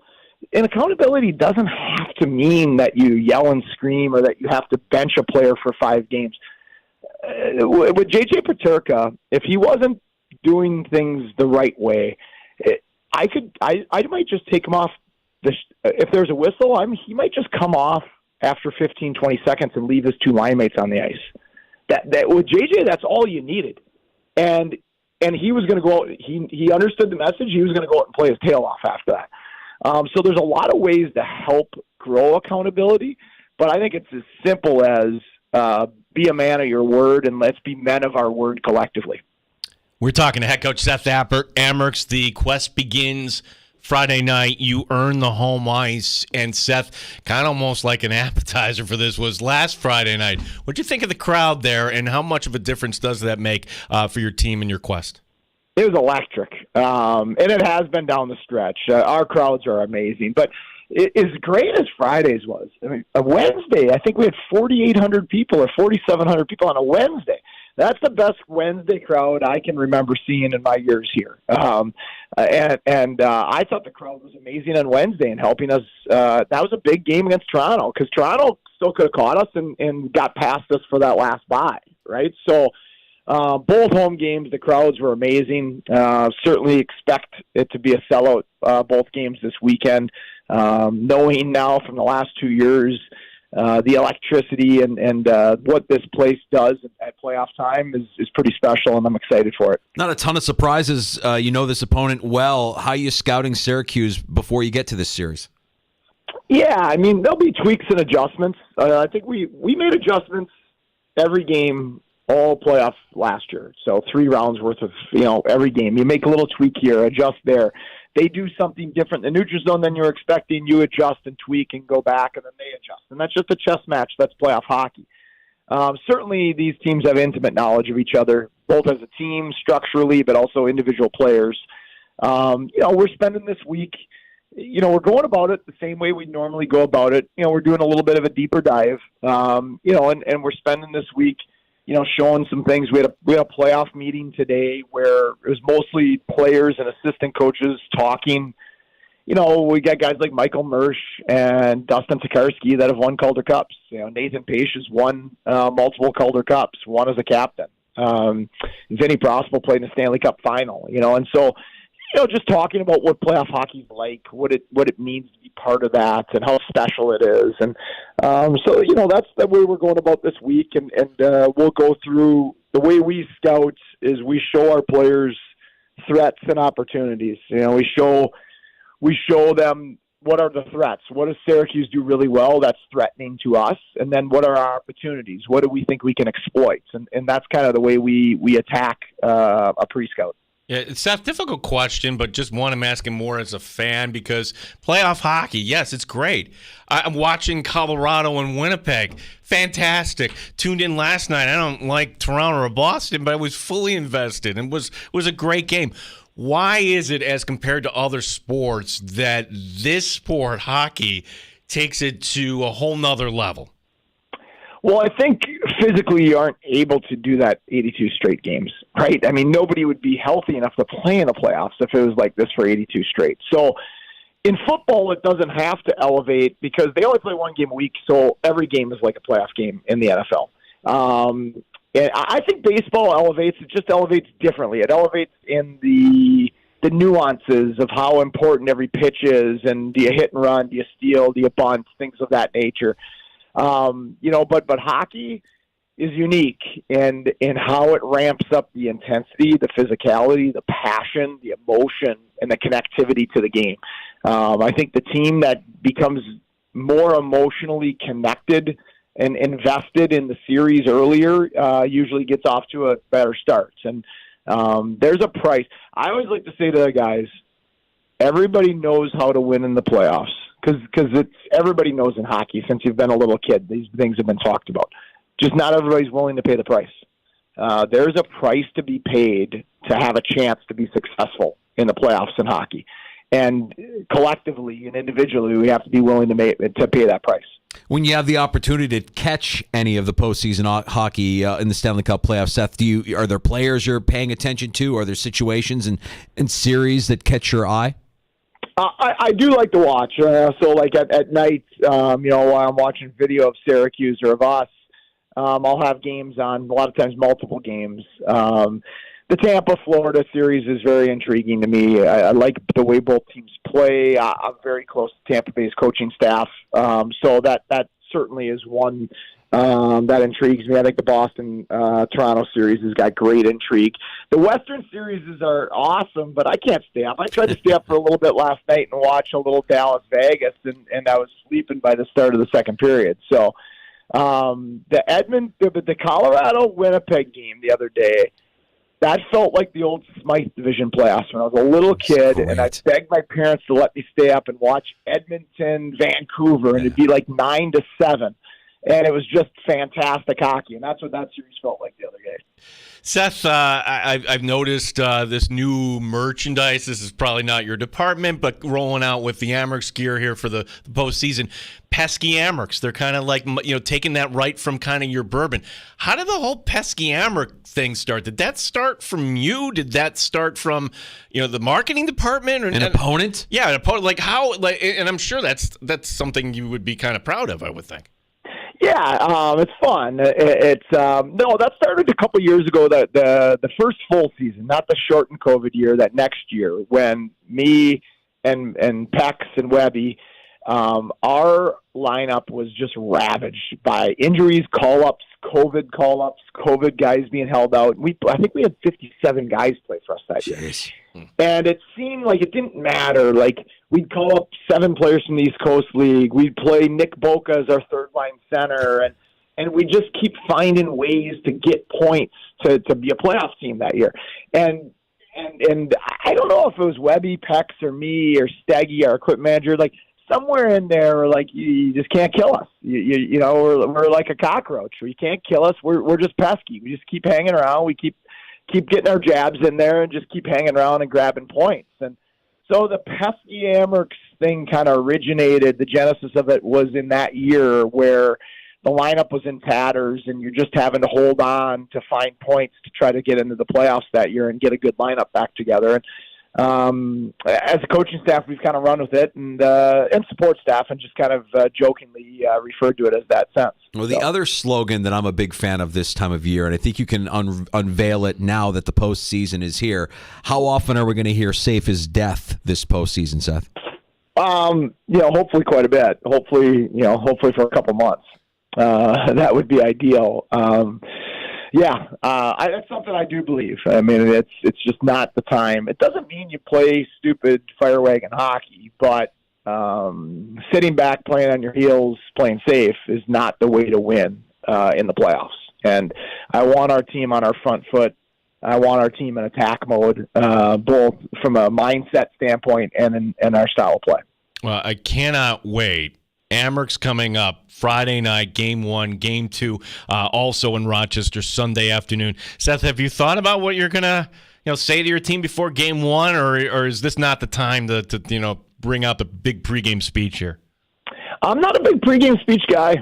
And accountability doesn't have to mean that you yell and scream or that you have to bench a player for 5 games. With J.J. Paterka, if he wasn't doing things the right way, I might just take him off. If there's a whistle, he might just come off after 15, 20 seconds and leave his 2 line mates on the ice. That with JJ, that's all you needed. And he was going to go out. He understood the message. He was going to go out and play his tail off after that. So there's a lot of ways to help grow accountability, but I think it's as simple as be a man of your word and let's be men of our word collectively. We're talking to head coach Seth Amerks. The quest begins Friday night. You earn the home ice. And Seth, kind of almost like an appetizer for this, was last Friday night. What'd you think of the crowd there, and how much of a difference does that make for your team and your quest? It was electric, and it has been down the stretch. Our crowds are amazing. But as great as Fridays was, I mean, a Wednesday, I think we had 4,800 people or 4,700 people on a Wednesday. That's the best Wednesday crowd I can remember seeing in my years here. And I thought the crowd was amazing on Wednesday and helping us. That was a big game against Toronto because Toronto still could have caught us and got past us for that last bye, right? So both home games, the crowds were amazing. Certainly expect it to be a sellout both games this weekend. Knowing now from the last 2 years the electricity and what this place does at playoff time is pretty special, and I'm excited for it. Not a ton of surprises. You know this opponent well. How are you scouting Syracuse before you get to this series? Yeah, I mean, there'll be tweaks and adjustments. I think we made adjustments every game all playoffs last year. So 3 rounds worth of, every game. You make a little tweak here, adjust there. They do something different in the neutral zone than you're expecting. You adjust and tweak and go back, and then they adjust. And that's just a chess match. That's playoff hockey. Certainly these teams have intimate knowledge of each other, both as a team structurally, but also individual players. We're spending this week, we're going about it the same way we normally go about it. We're doing a little bit of a deeper dive, and we're spending this week showing some things. We had a playoff meeting today where it was mostly players and assistant coaches talking. We got guys like Michael Mersch and Dustin Tokarski that have won Calder Cups. Nathan Pace has won multiple Calder Cups, one as a captain. Vinny Prospel played in the Stanley Cup final, and so just talking about what playoff hockey's like, what it means to be part of that, and how special it is. And so, that's the way we're going about this week. And we'll go through the way we scout is we show our players threats and opportunities. We show them what are the threats. What does Syracuse do really well that's threatening to us? And then what are our opportunities? What do we think we can exploit? And that's kind of the way we attack a pre-scout. Yeah, it's a difficult question, but just one I'm asking more as a fan because playoff hockey, yes, it's great. I'm watching Colorado and Winnipeg. Fantastic. Tuned in last night. I don't like Toronto or Boston, but I was fully invested and was a great game. Why is it, as compared to other sports, that this sport, hockey, takes it to a whole nother level? Well, I think physically you aren't able to do that 82 straight games, right? I mean, nobody would be healthy enough to play in the playoffs if it was like this for 82 straight. So in football, it doesn't have to elevate because they only play one game a week, so every game is like a playoff game in the NFL. And I think baseball elevates. It just elevates differently. It elevates in the nuances of how important every pitch is, and do you hit and run, do you steal, do you bunt, things of that nature. But hockey is unique in how it ramps up the intensity, the physicality, the passion, the emotion, and the connectivity to the game. I think the team that becomes more emotionally connected and invested in the series earlier usually gets off to a better start. And there's a price. I always like to say to the guys, everybody knows how to win in the playoffs. Because everybody knows in hockey since you've been a little kid, these things have been talked about. Just not everybody's willing to pay the price. There's a price to be paid to have a chance to be successful in the playoffs in hockey. And collectively and individually, we have to be willing to pay that price. When you have the opportunity to catch any of the postseason hockey in the Stanley Cup playoffs, Seth, are there players you're paying attention to? Are there situations and series that catch your eye? I do like to watch. So, like at night, while I'm watching video of Syracuse or of us, I'll have games on. A lot of times, multiple games. The Tampa-Florida series is very intriguing to me. I like the way both teams play. I'm very close to Tampa Bay's coaching staff, so that certainly is one that intrigues me. I think the Boston-Toronto series has got great intrigue. The Western series are awesome, but I can't stay up. I tried to stay up for a little bit last night and watch a little Dallas-Vegas, and I was sleeping by the start of the second period. So the Colorado-Winnipeg game the other day, that felt like the old Smythe Division playoffs when I was a little kid, and I begged my parents to let me stay up and watch Edmonton, Vancouver, and it'd be like 9-7. And it was just fantastic hockey, and that's what that series felt like the other day. Seth, I've noticed this new merchandise. This is probably not your department, but rolling out with the Amerks gear here for the postseason. Pesky Amerks. They're kind of like, taking that right from kind of your bourbon. How did the whole Pesky Amerk thing start? Did that start from you? Did that start from, the marketing department? An opponent? Yeah, an opponent. Like how? And I'm sure that's something you would be kind of proud of, I would think. Yeah, it's fun. That started a couple years ago. The first full season, not the shortened COVID year. That next year, when me and Pex and Webby, our lineup was just ravaged by injuries, call-ups, COVID guys being held out. I think we had 57 guys play for us that year. And it seemed like it didn't matter. Like, we'd call up 7 players from the East Coast League. We'd play Nick Boca as our third-line center. And we just keep finding ways to get points to be a playoff team that year. And I don't know if it was Webby, Pex, or me, or Steggy, our equipment manager, like, somewhere in there, like, you just can't kill us. We're like a cockroach. You can't kill us. We're just pesky. We just keep hanging around. We keep getting our jabs in there and just keep hanging around and grabbing points. And so the Pesky Amerks thing kind of originated. The genesis of it was in that year where the lineup was in tatters and you're just having to hold on to find points to try to get into the playoffs that year and get a good lineup back together. And as a coaching staff, we've kind of run with it, and support staff, and just kind of jokingly referred to it as that sense. Well, the other slogan that I'm a big fan of this time of year, and I think you can unveil it now that the postseason is here. How often are we going to hear "safe as death" this postseason, Seth? Hopefully quite a bit. Hopefully for a couple months. That would be ideal. That's something I do believe. I mean, it's just not the time. It doesn't mean you play stupid fire wagon hockey, but sitting back, playing on your heels, playing safe is not the way to win in the playoffs. And I want our team on our front foot. I want our team in attack mode, both from a mindset standpoint and our style of play. Well, I cannot wait. Amherst coming up Friday night, Game 1, Game 2, also in Rochester Sunday afternoon. Seth, have you thought about what you're gonna say to your team before Game 1, or is this not the time to bring out the big pregame speech here? I'm not a big pregame speech guy.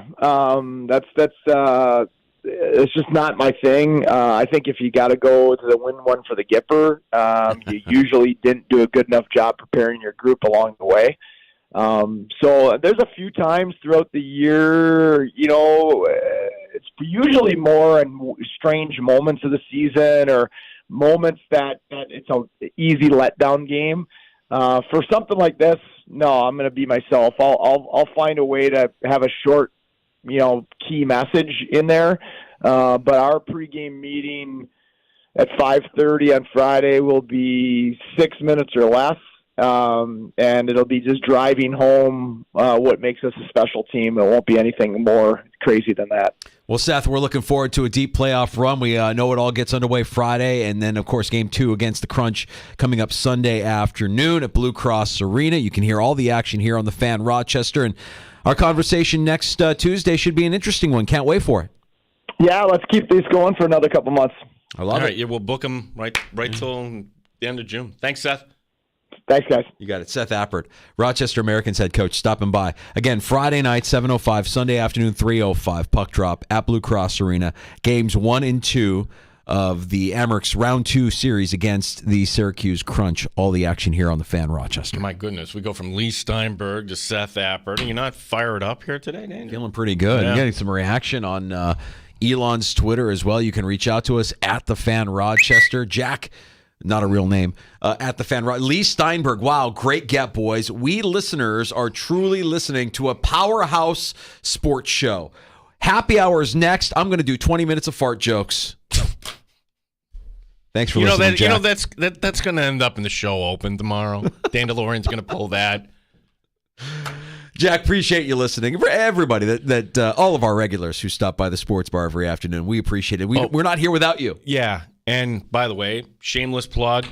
It's just not my thing. I think if you got to go to the win one for the Gipper, you usually didn't do a good enough job preparing your group along the way. So there's a few times throughout the year, it's usually more in strange moments of the season or moments that it's an easy letdown game. For something like this, no, I'm going to be myself. I'll find a way to have a short, key message in there. But our pregame meeting at 5:30 on Friday will be 6 minutes or less. And it'll be just driving home what makes us a special team. It won't be anything more crazy than that. Well, Seth, we're looking forward to a deep playoff run. We know it all gets underway Friday, and then, of course, Game 2 against the Crunch coming up Sunday afternoon at Blue Cross Arena. You can hear all the action here on the Fan Rochester, and our conversation next Tuesday should be an interesting one. Can't wait for it. Yeah, let's keep these going for another couple months. I love it. All right, yeah, we'll book them right till the end of June. Thanks, Seth. Thanks, guys. You got it. Seth Appert, Rochester Americans head coach, stopping by. Again, Friday night, 7:05, Sunday afternoon, 3:05, puck drop at Blue Cross Arena. Games 1 and 2 of the Amherst Round 2 series against the Syracuse Crunch. All the action here on the Fan Rochester. My goodness, we go from Lee Steinberg to Seth Appert. Are you not fired up here today, Daniel? Feeling pretty good. Yeah. I'm getting some reaction on Elon's Twitter as well. You can reach out to us at the Fan Rochester. Jack, not a real name, at the Fan. Lee Steinberg, wow, great get, boys. We listeners are truly listening to a powerhouse sports show. Happy hour's next. I'm going to do 20 minutes of fart jokes. Thanks for listening, Jack. That's going to end up in the show open tomorrow. Dan DeLorean's going to pull that. Jack, appreciate you listening. For everybody that all of our regulars who stop by the sports bar every afternoon, we appreciate it. We're not here without you. Yeah. And by the way, shameless plug,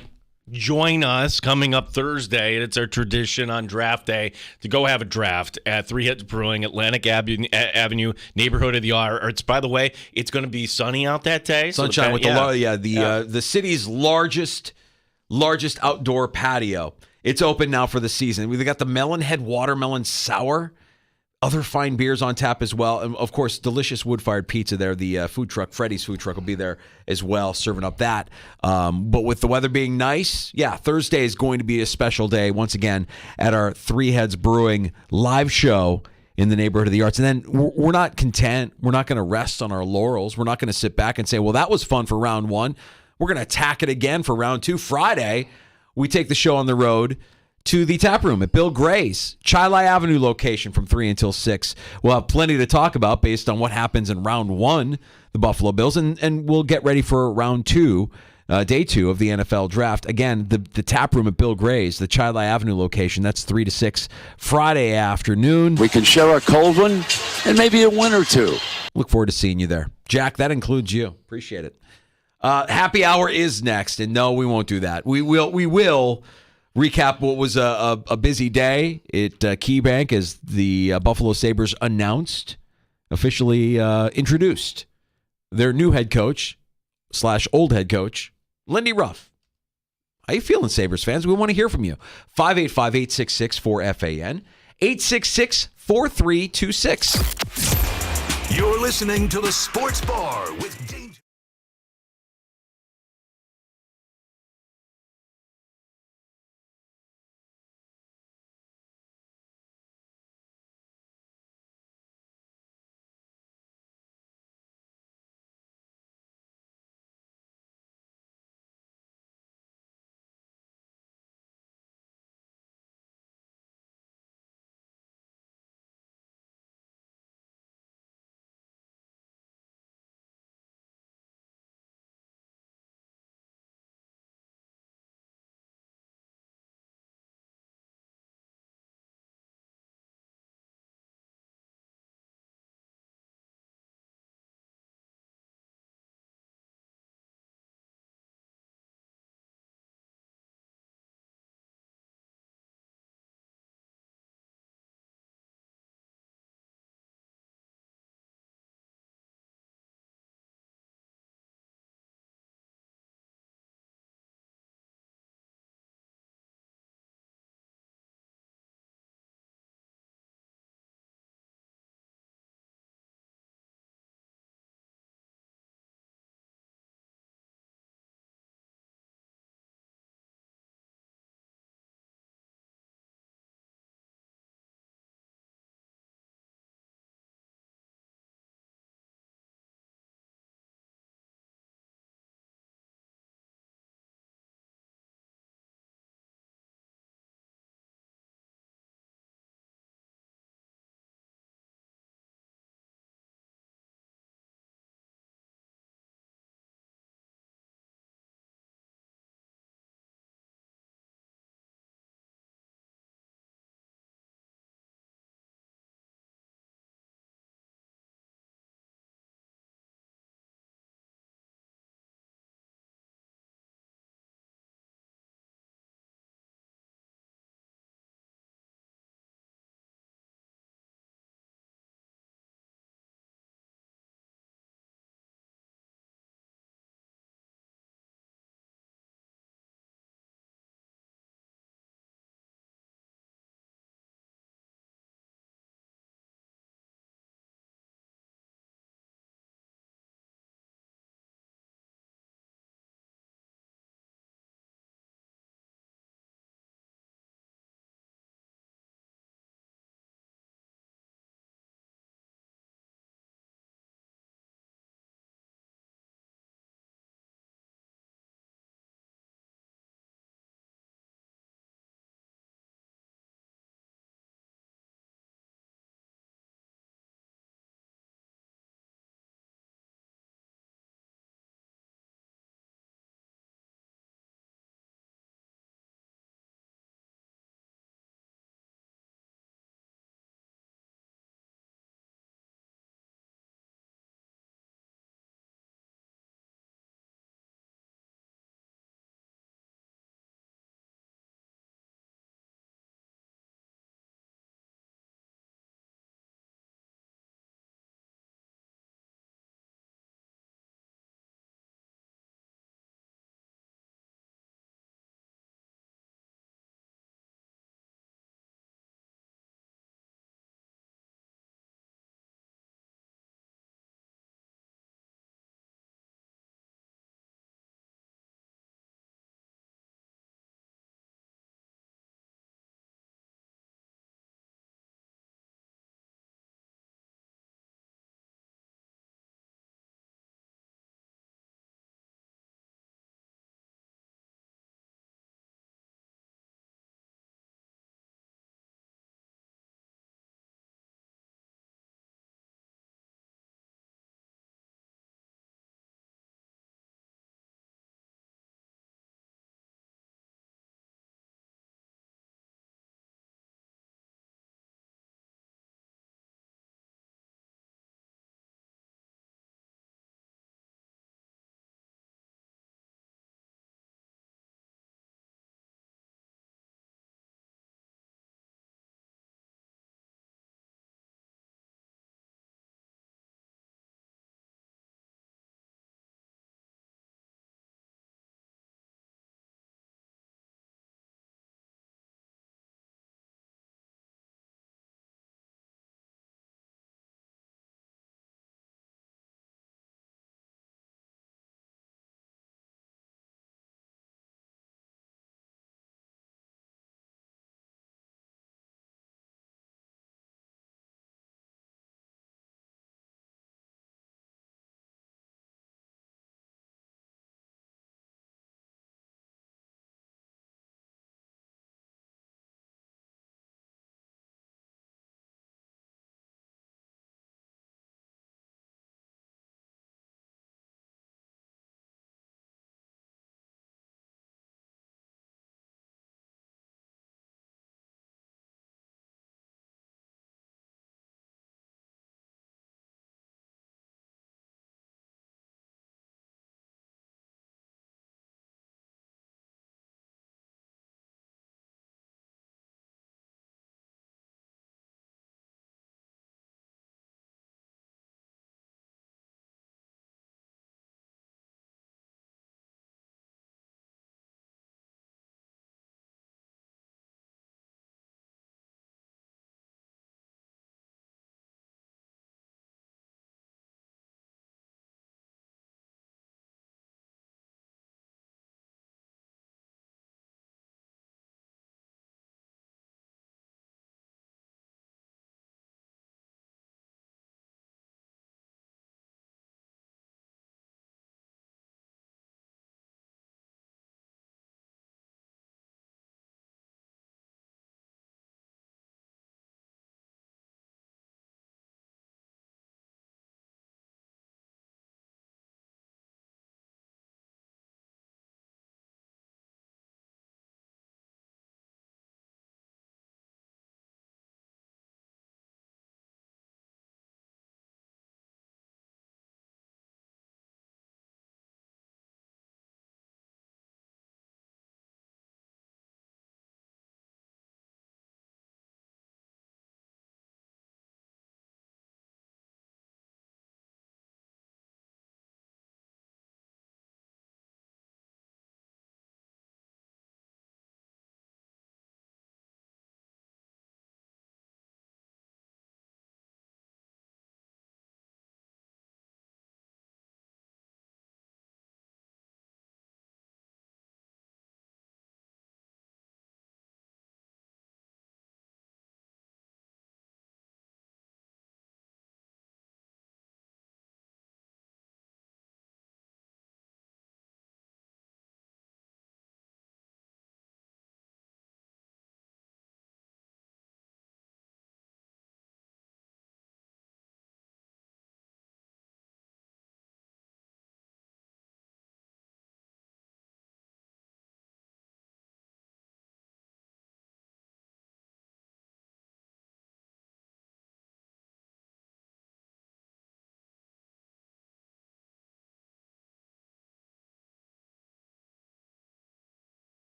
join us coming up Thursday. It's our tradition on draft day to go have a draft at Three Heads Brewing, Atlantic Avenue, neighborhood of the arts. By the way, it's going to be sunny out that day. Sunshine with the city's largest outdoor patio. It's open now for the season. We've got the Melonhead Watermelon Sour. Other fine beers on tap as well. And, of course, delicious wood-fired pizza there. The food truck, Freddy's food truck, will be there as well, serving up that. But with the weather being nice, Thursday is going to be a special day, once again, at our Three Heads Brewing live show in the neighborhood of the arts. And then we're not content. We're not going to rest on our laurels. We're not going to sit back and say, well, that was fun for round 1. We're going to attack it again for round 2. Friday, we take the show on the road to the tap room at Bill Gray's Chilai Avenue location from 3 until 6. We'll have plenty to talk about based on what happens in round 1, the Buffalo Bills, and we'll get ready for round 2, day 2 of the NFL draft. Again, the tap room at Bill Gray's, the Chilai Avenue location, that's 3 to 6 Friday afternoon. We can share a cold one and maybe a win or two. Look forward to seeing you there. Jack, that includes you. Appreciate it. Happy hour is next, and no, we won't do that. We will recap what was a busy day at KeyBank as the Buffalo Sabres officially introduced their new head coach / old head coach, Lindy Ruff. How you feeling, Sabres fans? We want to hear from you. 585-866-4FAN, 866-4326. You're listening to The Sports Bar with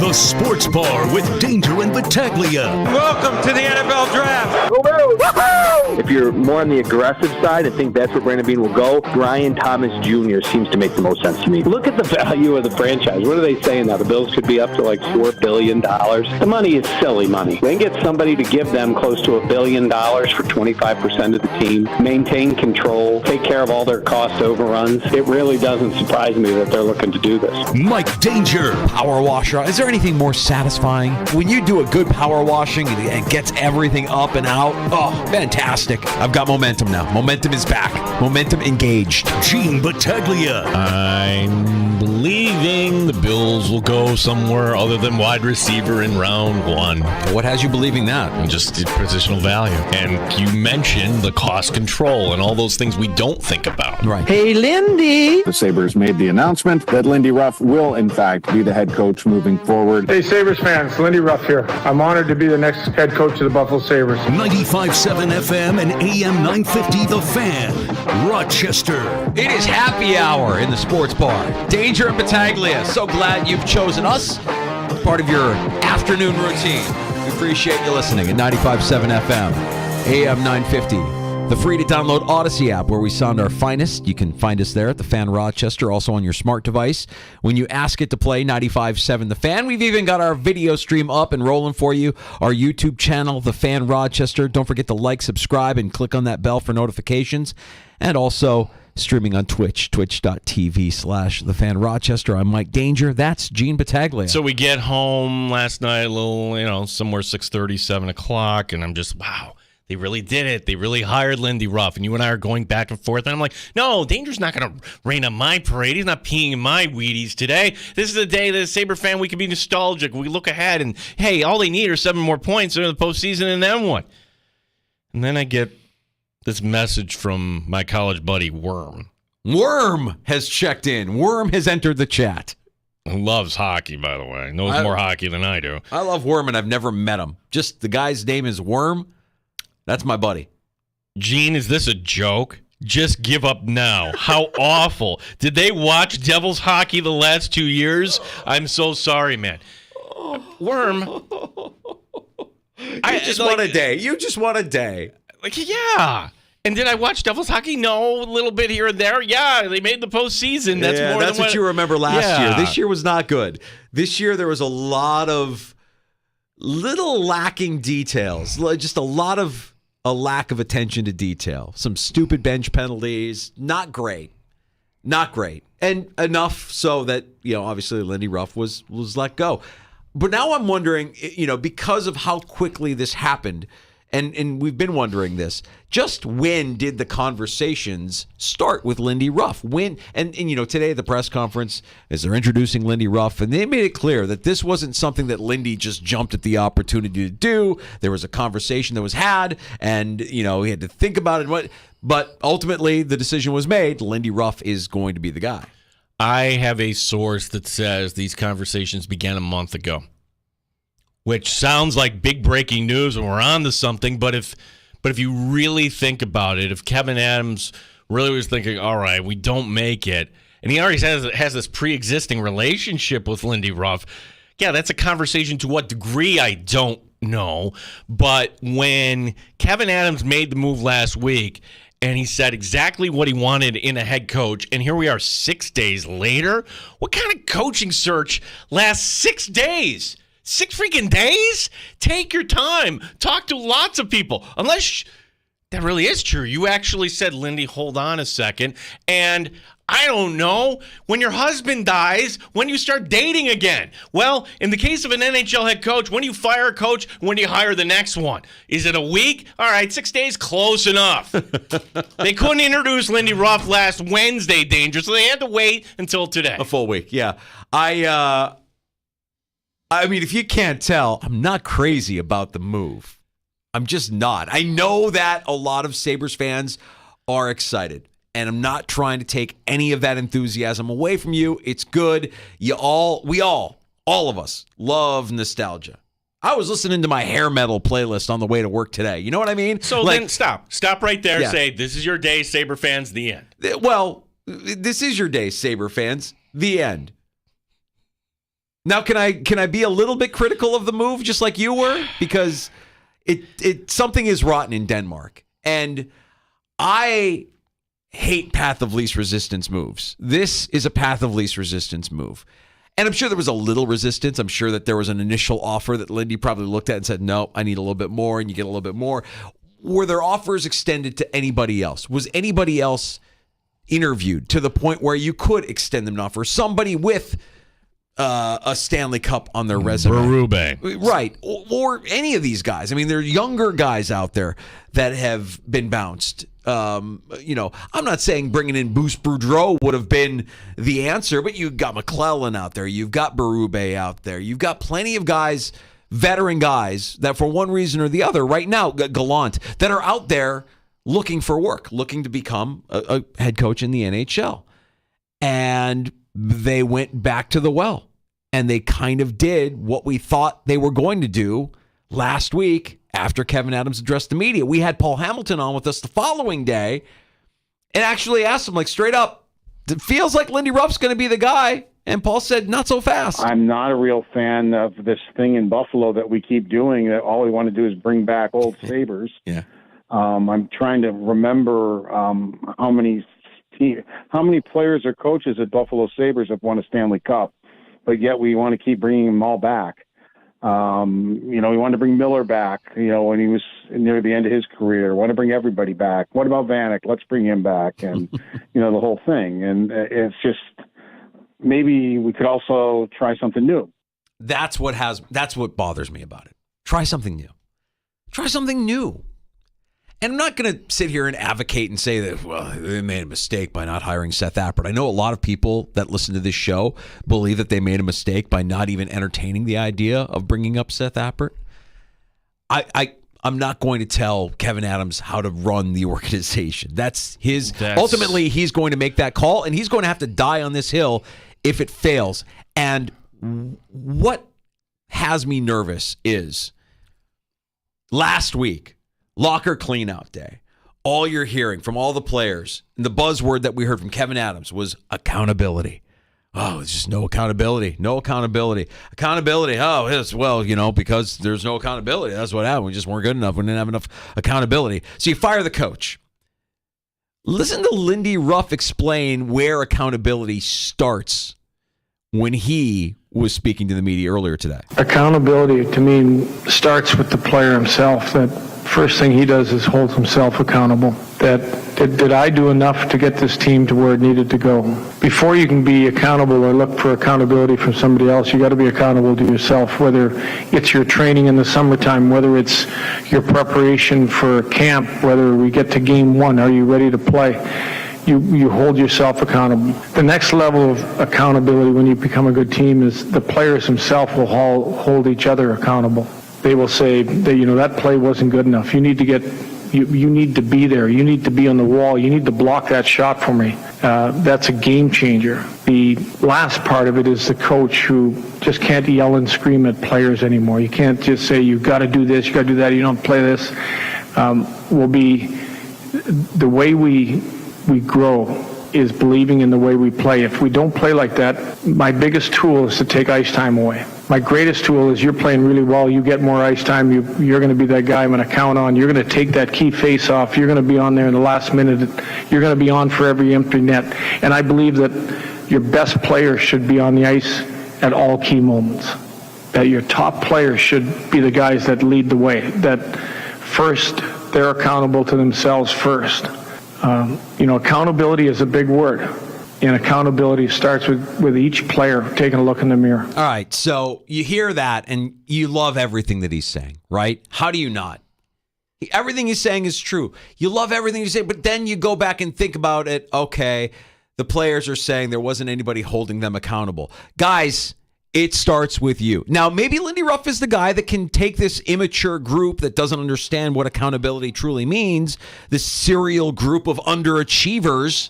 The Sports Bar with Danger and Battaglia. Welcome to the NFL Draft. If you're more on the aggressive side, I think that's where Brandon Beane will go. Brian Thomas Jr. seems to make the most sense to me. Look at the value of the franchise. What are they saying now? The Bills could be up to like $4 billion. The money is silly money. They can get somebody to give them close to $1 billion for 25% of the team, maintain control, take care of all their cost overruns. It really doesn't surprise me that they're looking to do this. Mike Danger. Power washer. Is there anything more satisfying? When you do a good power washing and it gets everything up and out, oh, fantastic. I've got momentum now. Momentum is back. Momentum engaged. Gene Battaglia. I'm believing the Bills will go somewhere other than wide receiver in round 1. What has you believing that? Just the positional value. And you mentioned the cost control and all those things we don't think about. Right. Hey, Lindy. The Sabres made the announcement that Lindy Ruff will, in fact, be the head coach moving forward. Hey, Sabres fans, Lindy Ruff here. I'm honored to be the next head coach of the Buffalo Sabres. 95.7 FM and AM 950 The Fan. Rochester. It is happy hour in the sports bar. Danger and Battaglia. So glad you've chosen us. Part of your afternoon routine. We appreciate you listening at 95.7 FM, AM 950. The free to download Odyssey app where we sound our finest. You can find us there at The Fan Rochester, also on your smart device. When you ask it to play 95.7 The Fan, we've even got our video stream up and rolling for you. Our YouTube channel, The Fan Rochester. Don't forget to like, subscribe, and click on that bell for notifications. And also streaming on Twitch, twitch.tv/The Fan Rochester. I'm Mike Danger. That's Gene Battaglia. So we get home last night, a little, somewhere 6:30, 7 o'clock, and I'm just, wow. They really did it. They really hired Lindy Ruff. And you and I are going back and forth. And I'm like, no, Danger's not going to rain on my parade. He's not peeing in my Wheaties today. This is the day that as a Sabre fan, we can be nostalgic. We look ahead and, hey, all they need are 7 more points in the postseason and then what? And then I get this message from my college buddy, Worm. Worm has checked in. Worm has entered the chat. Who loves hockey, by the way. Knows more hockey than I do. I love Worm, and I've never met him. Just the guy's name is Worm. That's my buddy. Gene, is this a joke? Just give up now. How awful. Did they watch Devils hockey the last 2 years? I'm so sorry, man. Worm. You just want a day. You just want a day. Yeah. And did I watch Devils hockey? No, a little bit here and there. Yeah, they made the postseason. That's more that's than what you remember last year. This year was not good. This year there was a lot of little lacking details. Just a lack of attention to detail. Some stupid bench penalties. Not great. Not great. And enough so that, obviously Lindy Ruff was let go. But now I'm wondering, because of how quickly this happened, and we've been wondering this, just when did the conversations start with Lindy Ruff? When? And today at the press conference, as they're introducing Lindy Ruff, and they made it clear that this wasn't something that Lindy just jumped at the opportunity to do. There was a conversation that was had, and, he had to think about it. But ultimately, the decision was made. Lindy Ruff is going to be the guy. I have a source that says these conversations began a month ago, which sounds like big breaking news and we're on to something. But if you really think about it, if Kevin Adams really was thinking, all right, we don't make it, and he already has this pre-existing relationship with Lindy Ruff, yeah, that's a conversation to what degree, I don't know. But when Kevin Adams made the move last week, and he said exactly what he wanted in a head coach, and here we are 6 days later, what kind of coaching search lasts 6 days? 6 freaking days? Take your time. Talk to lots of people. Unless that really is true. You actually said, Lindy, hold on a second. And I don't know, when your husband dies, when you start dating again. Well, in the case of an NHL head coach, when do you fire a coach? When do you hire the next one? Is it a week? All right, 6 days, close enough. They couldn't introduce Lindy Ruff last Wednesday, Danger, so they had to wait until today. A full week, yeah. I mean, if you can't tell, I'm not crazy about the move. I'm just not. I know that a lot of Sabres fans are excited, and I'm not trying to take any of that enthusiasm away from you. It's good. All of us love nostalgia. I was listening to my hair metal playlist on the way to work today. You know what I mean? So then stop right there. Yeah. Say, this is your day, Sabre fans, the end. Well, this is your day, Sabre fans, the end. Now, can I be a little bit critical of the move, just like you were? Because it something is rotten in Denmark, and I hate path of least resistance moves. This is a path of least resistance move. And I'm sure there was a little resistance. I'm sure that there was an initial offer that Lindy probably looked at and said, no, I need a little bit more, and you get a little bit more. Were there offers extended to anybody else? Was anybody else interviewed to the point where you could extend them an offer? Somebody with a Stanley Cup on their resume. Berube. Right. Or any of these guys. I mean, there are younger guys out there that have been bounced. I'm not saying bringing in Bruce Boudreau would have been the answer, but you've got McClellan out there. You've got Berube out there. You've got plenty of guys, veteran guys, that for one reason or the other right now, Gallant, that are out there looking for work, looking to become a head coach in the NHL. And they went back to the well, and they kind of did what we thought they were going to do last week after Kevin Adams addressed the media. We had Paul Hamilton on with us the following day and actually asked him, like, straight up, it feels like Lindy Ruff's going to be the guy. And Paul said, not so fast. I'm not a real fan of this thing in Buffalo that we keep doing, that all we want to do is bring back old Sabres. Yeah. I'm trying to remember how many players or coaches at Buffalo Sabres have won a Stanley Cup, but yet we want to keep bringing them all back. We wanted to bring Miller back, when he was near the end of his career. We want to bring everybody back. What about Vanek? Let's bring him back. And, the whole thing. And it's just, maybe we could also try something new. That's what bothers me about it. Try something new. Try something new. And I'm not going to sit here and advocate and say that, well, they made a mistake by not hiring Seth Appert. I know a lot of people that listen to this show believe that they made a mistake by not even entertaining the idea of bringing up Seth Appert. I'm not going to tell Kevin Adams how to run the organization. Ultimately, he's going to make that call, and he's going to have to die on this hill if it fails. And what has me nervous is last week, locker cleanout day, all you're hearing from all the players, and the buzzword that we heard from Kevin Adams was accountability. Oh, it's just no accountability. No accountability. Accountability. Oh, it's, because there's no accountability. That's what happened. We just weren't good enough. We didn't have enough accountability. So you fire the coach. Listen to Lindy Ruff explain where accountability starts when he was speaking to the media earlier today. Accountability, to me, starts with the player himself. That first thing he does is hold himself accountable. Did I do enough to get this team to where it needed to go? Before you can be accountable or look for accountability from somebody else, you got to be accountable to yourself, whether it's your training in the summertime, whether it's your preparation for camp, whether we get to game one, are you ready to play? You hold yourself accountable. The next level of accountability when you become a good team is the players themselves will hold each other accountable. They will say that play wasn't good enough. You need to be there. You need to be on the wall. You need to block that shot for me. That's a game changer. The last part of it is the coach who just can't yell and scream at players anymore. You can't just say, you've got to do this, you got to do that, you don't play this. Will be the way we grow is believing in the way we play. If we don't play like that, my biggest tool is to take ice time away. My greatest tool is you're playing really well, you get more ice time, you're going to be that guy I'm going to count on. You're going to take that key face off. You're going to be on there in the last minute. You're going to be on for every empty net. And I believe that your best players should be on the ice at all key moments. That your top players should be the guys that lead the way. That first, they're accountable to themselves first. Accountability is a big word. And accountability starts with each player taking a look in the mirror. All right, so you hear that, and you love everything that he's saying, right? How do you not? Everything he's saying is true. You love everything he's saying, but then you go back and think about it. Okay, the players are saying there wasn't anybody holding them accountable. Guys, it starts with you. Now, maybe Lindy Ruff is the guy that can take this immature group that doesn't understand what accountability truly means, this serial group of underachievers,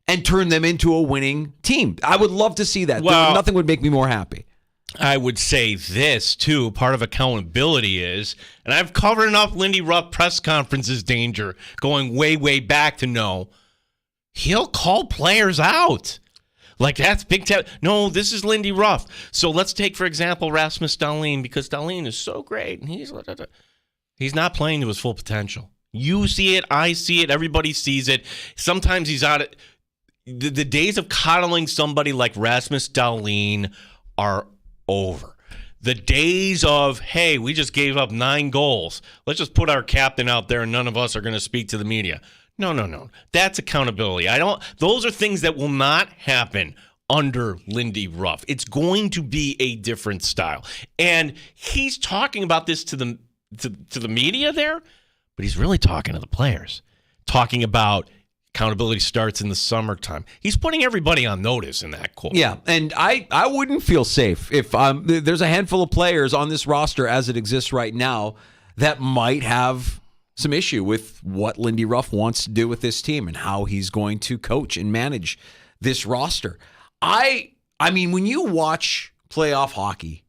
and turn them into a winning team. I would love to see that. Well, nothing would make me more happy. I would say this, too. Part of accountability is, and I've covered enough Lindy Ruff press conferences danger going way, way back to know, he'll call players out. Like, that's Big Ten. No, this is Lindy Ruff. So let's take, for example, Rasmus Dahlin, because Dahlin is so great, and he's not playing to his full potential. You see it, I see it, everybody sees it. Sometimes he's out of the days of coddling somebody like Rasmus Dahlin are over. The days of, hey, we just gave up 9 goals. Let's just put our captain out there and none of us are going to speak to the media. No. That's accountability. Those are things that will not happen under Lindy Ruff. It's going to be a different style. And he's talking about this to the media there, but he's really talking to the players. Talking about accountability starts in the summertime. He's putting everybody on notice in that quote. Yeah, and I wouldn't feel safe if there's a handful of players on this roster as it exists right now that might have some issue with what Lindy Ruff wants to do with this team and how he's going to coach and manage this roster. I mean, when you watch playoff hockey,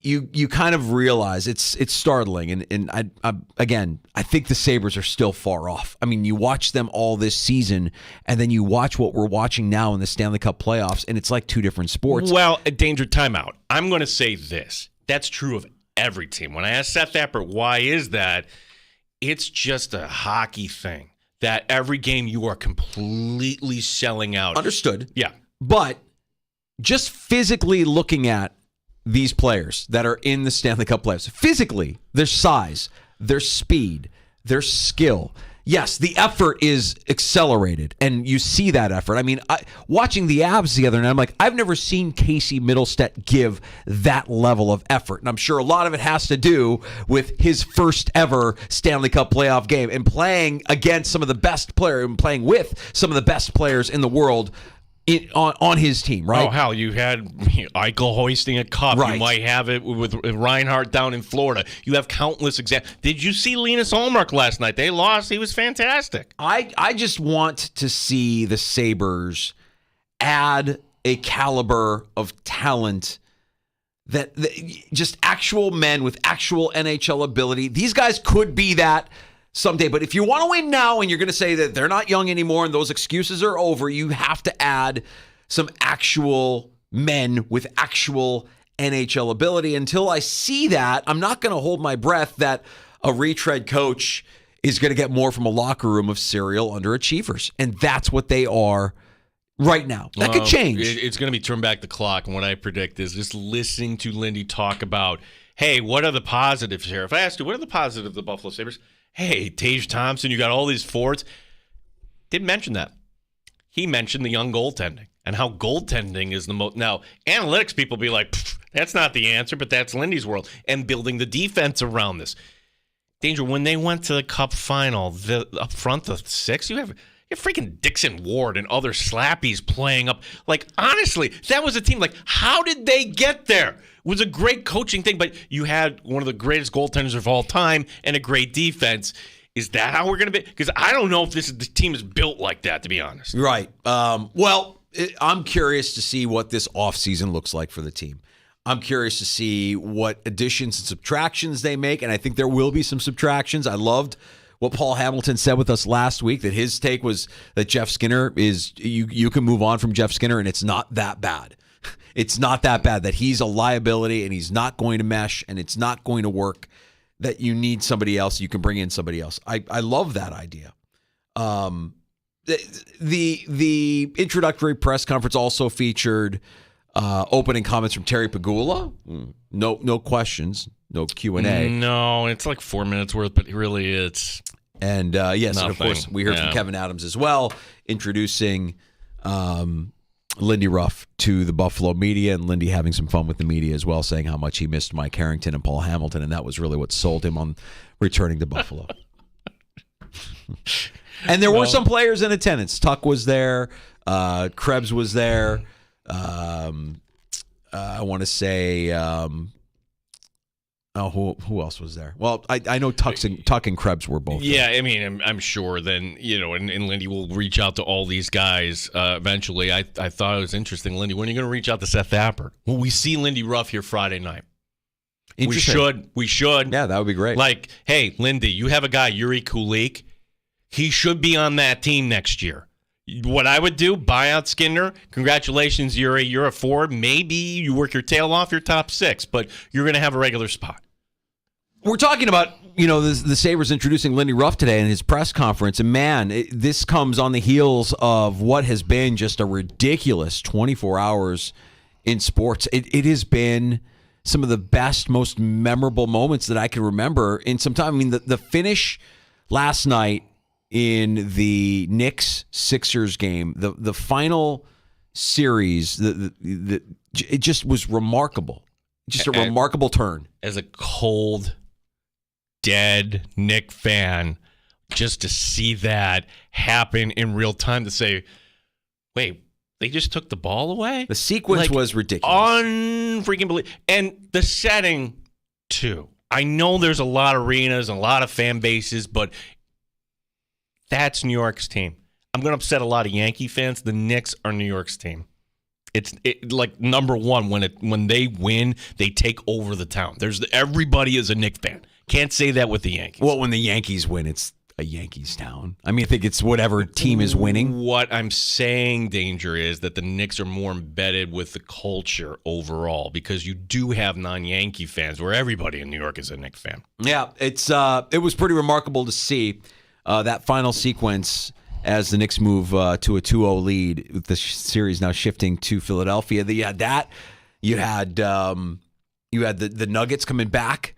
you kind of realize it's startling, and I think the Sabres are still far off. I mean, you watch them all this season, and then you watch what we're watching now in the Stanley Cup playoffs, and it's like two different sports. Well, a danger timeout. I'm going to say this. That's true of every team. When I asked Seth Appert, why is that? It's just a hockey thing that every game you are completely selling out. Understood. Yeah. But just physically looking at these players that are in the Stanley Cup playoffs, physically, their size, their speed, their skill. Yes, the effort is accelerated, and you see that effort. I mean, watching the Avs the other night, I'm like, I've never seen Casey Middlestat give that level of effort, and I'm sure a lot of it has to do with his first ever Stanley Cup playoff game and playing against some of the best players and playing with some of the best players in the world on his team, right? Oh, hell, you had Eichel hoisting a cup. Right. You might have it with Reinhart down in Florida. You have countless examples. Did you see Linus Ullmark last night? They lost. He was fantastic. I just want to see the Sabres add a caliber of talent that just actual men with actual NHL ability. These guys could be that someday, but if you want to win now and you're going to say that they're not young anymore and those excuses are over, you have to add some actual men with actual NHL ability. Until I see that, I'm not going to hold my breath that a retread coach is going to get more from a locker room of serial underachievers. And that's what they are right now. That could change. It's going to be turn back the clock. And what I predict is just listening to Lindy talk about, hey, what are the positives here? If I asked you, what are the positives of the Buffalo Sabres? Hey, Tage Thompson, you got all these forwards. Didn't mention that. He mentioned the young goaltending and how goaltending is the most. Now, analytics people be like, that's not the answer, but that's Lindy's world. And building the defense around this. Danger, when they went to the Cup final, up front, the 6, you have freaking Dixon Ward and other slappies playing up. Like, honestly, that was a team. Like, how did they get there? It was a great coaching thing, but you had one of the greatest goaltenders of all time and a great defense. Is that how we're going to be? Because I don't know if the team is built like that, to be honest. Right. I'm curious to see what this offseason looks like for the team. I'm curious to see what additions and subtractions they make, and I think there will be some subtractions. I loved what Paul Hamilton said with us last week, that his take was that Jeff Skinner is, you can move on from Jeff Skinner, and it's not that bad. It's not that bad, that he's a liability and he's not going to mesh and it's not going to work, that you need somebody else. You can bring in somebody else. I love that idea. The introductory press conference also featured opening comments from Terry Pegula. No questions, no Q&A. No, it's like 4 minutes worth, but really it's and yes, and of course we heard from Kevin Adams as well, introducing Lindy Ruff to the Buffalo media, and Lindy having some fun with the media as well, saying how much he missed Mike Harrington and Paul Hamilton, and that was really what sold him on returning to Buffalo. And there were some players in attendance. Tuck was there. Krebs was there. I want to say, who else was there? Well, I know Tuck and Krebs were both there. Yeah, I mean, I'm sure then, and Lindy will reach out to all these guys eventually. I thought it was interesting. Lindy, when are you going to reach out to Seth Appert? Will we see Lindy Ruff here Friday night? We should. Yeah, that would be great. Like, hey, Lindy, you have a guy, Yuri Kulik. He should be on that team next year. What I would do, buy out Skinner. Congratulations, you're a 4. Maybe you work your tail off your top 6, but you're going to have a regular spot. We're talking about, the Sabres introducing Lindy Ruff today in his press conference. And, man, this comes on the heels of what has been just a ridiculous 24 hours in sports. It has been some of the best, most memorable moments that I can remember in some time. I mean, the finish last night in the Knicks-Sixers game, the final series, it just was remarkable. Just a remarkable turn. As a cold, dead Knick fan, just to see that happen in real time, to say, wait, they just took the ball away? The sequence was ridiculous. Unfreaking believable. And the setting, too. I know there's a lot of arenas and a lot of fan bases, but that's New York's team. I'm going to upset a lot of Yankee fans. The Knicks are New York's team. It's like number one. When they win, they take over the town. Everybody is a Knicks fan. Can't say that with the Yankees. Well, when the Yankees win, it's a Yankees town. I mean, I think it's whatever team is winning. What I'm saying, Danger, is that the Knicks are more embedded with the culture overall, because you do have non-Yankee fans where everybody in New York is a Knicks fan. Yeah, it was pretty remarkable to see that final sequence as the Knicks move to a 2-0 lead, with the series now shifting to Philadelphia. You had that. You had the Nuggets coming back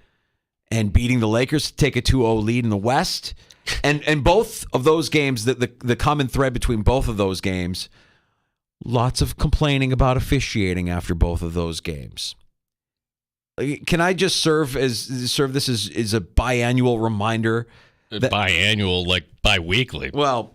and beating the Lakers to take a 2-0 lead in the West. And both of those games, the common thread between both of those games, lots of complaining about officiating after both of those games. Can I just serve this as a biannual reminder? Biannual, like bi-weekly. Well,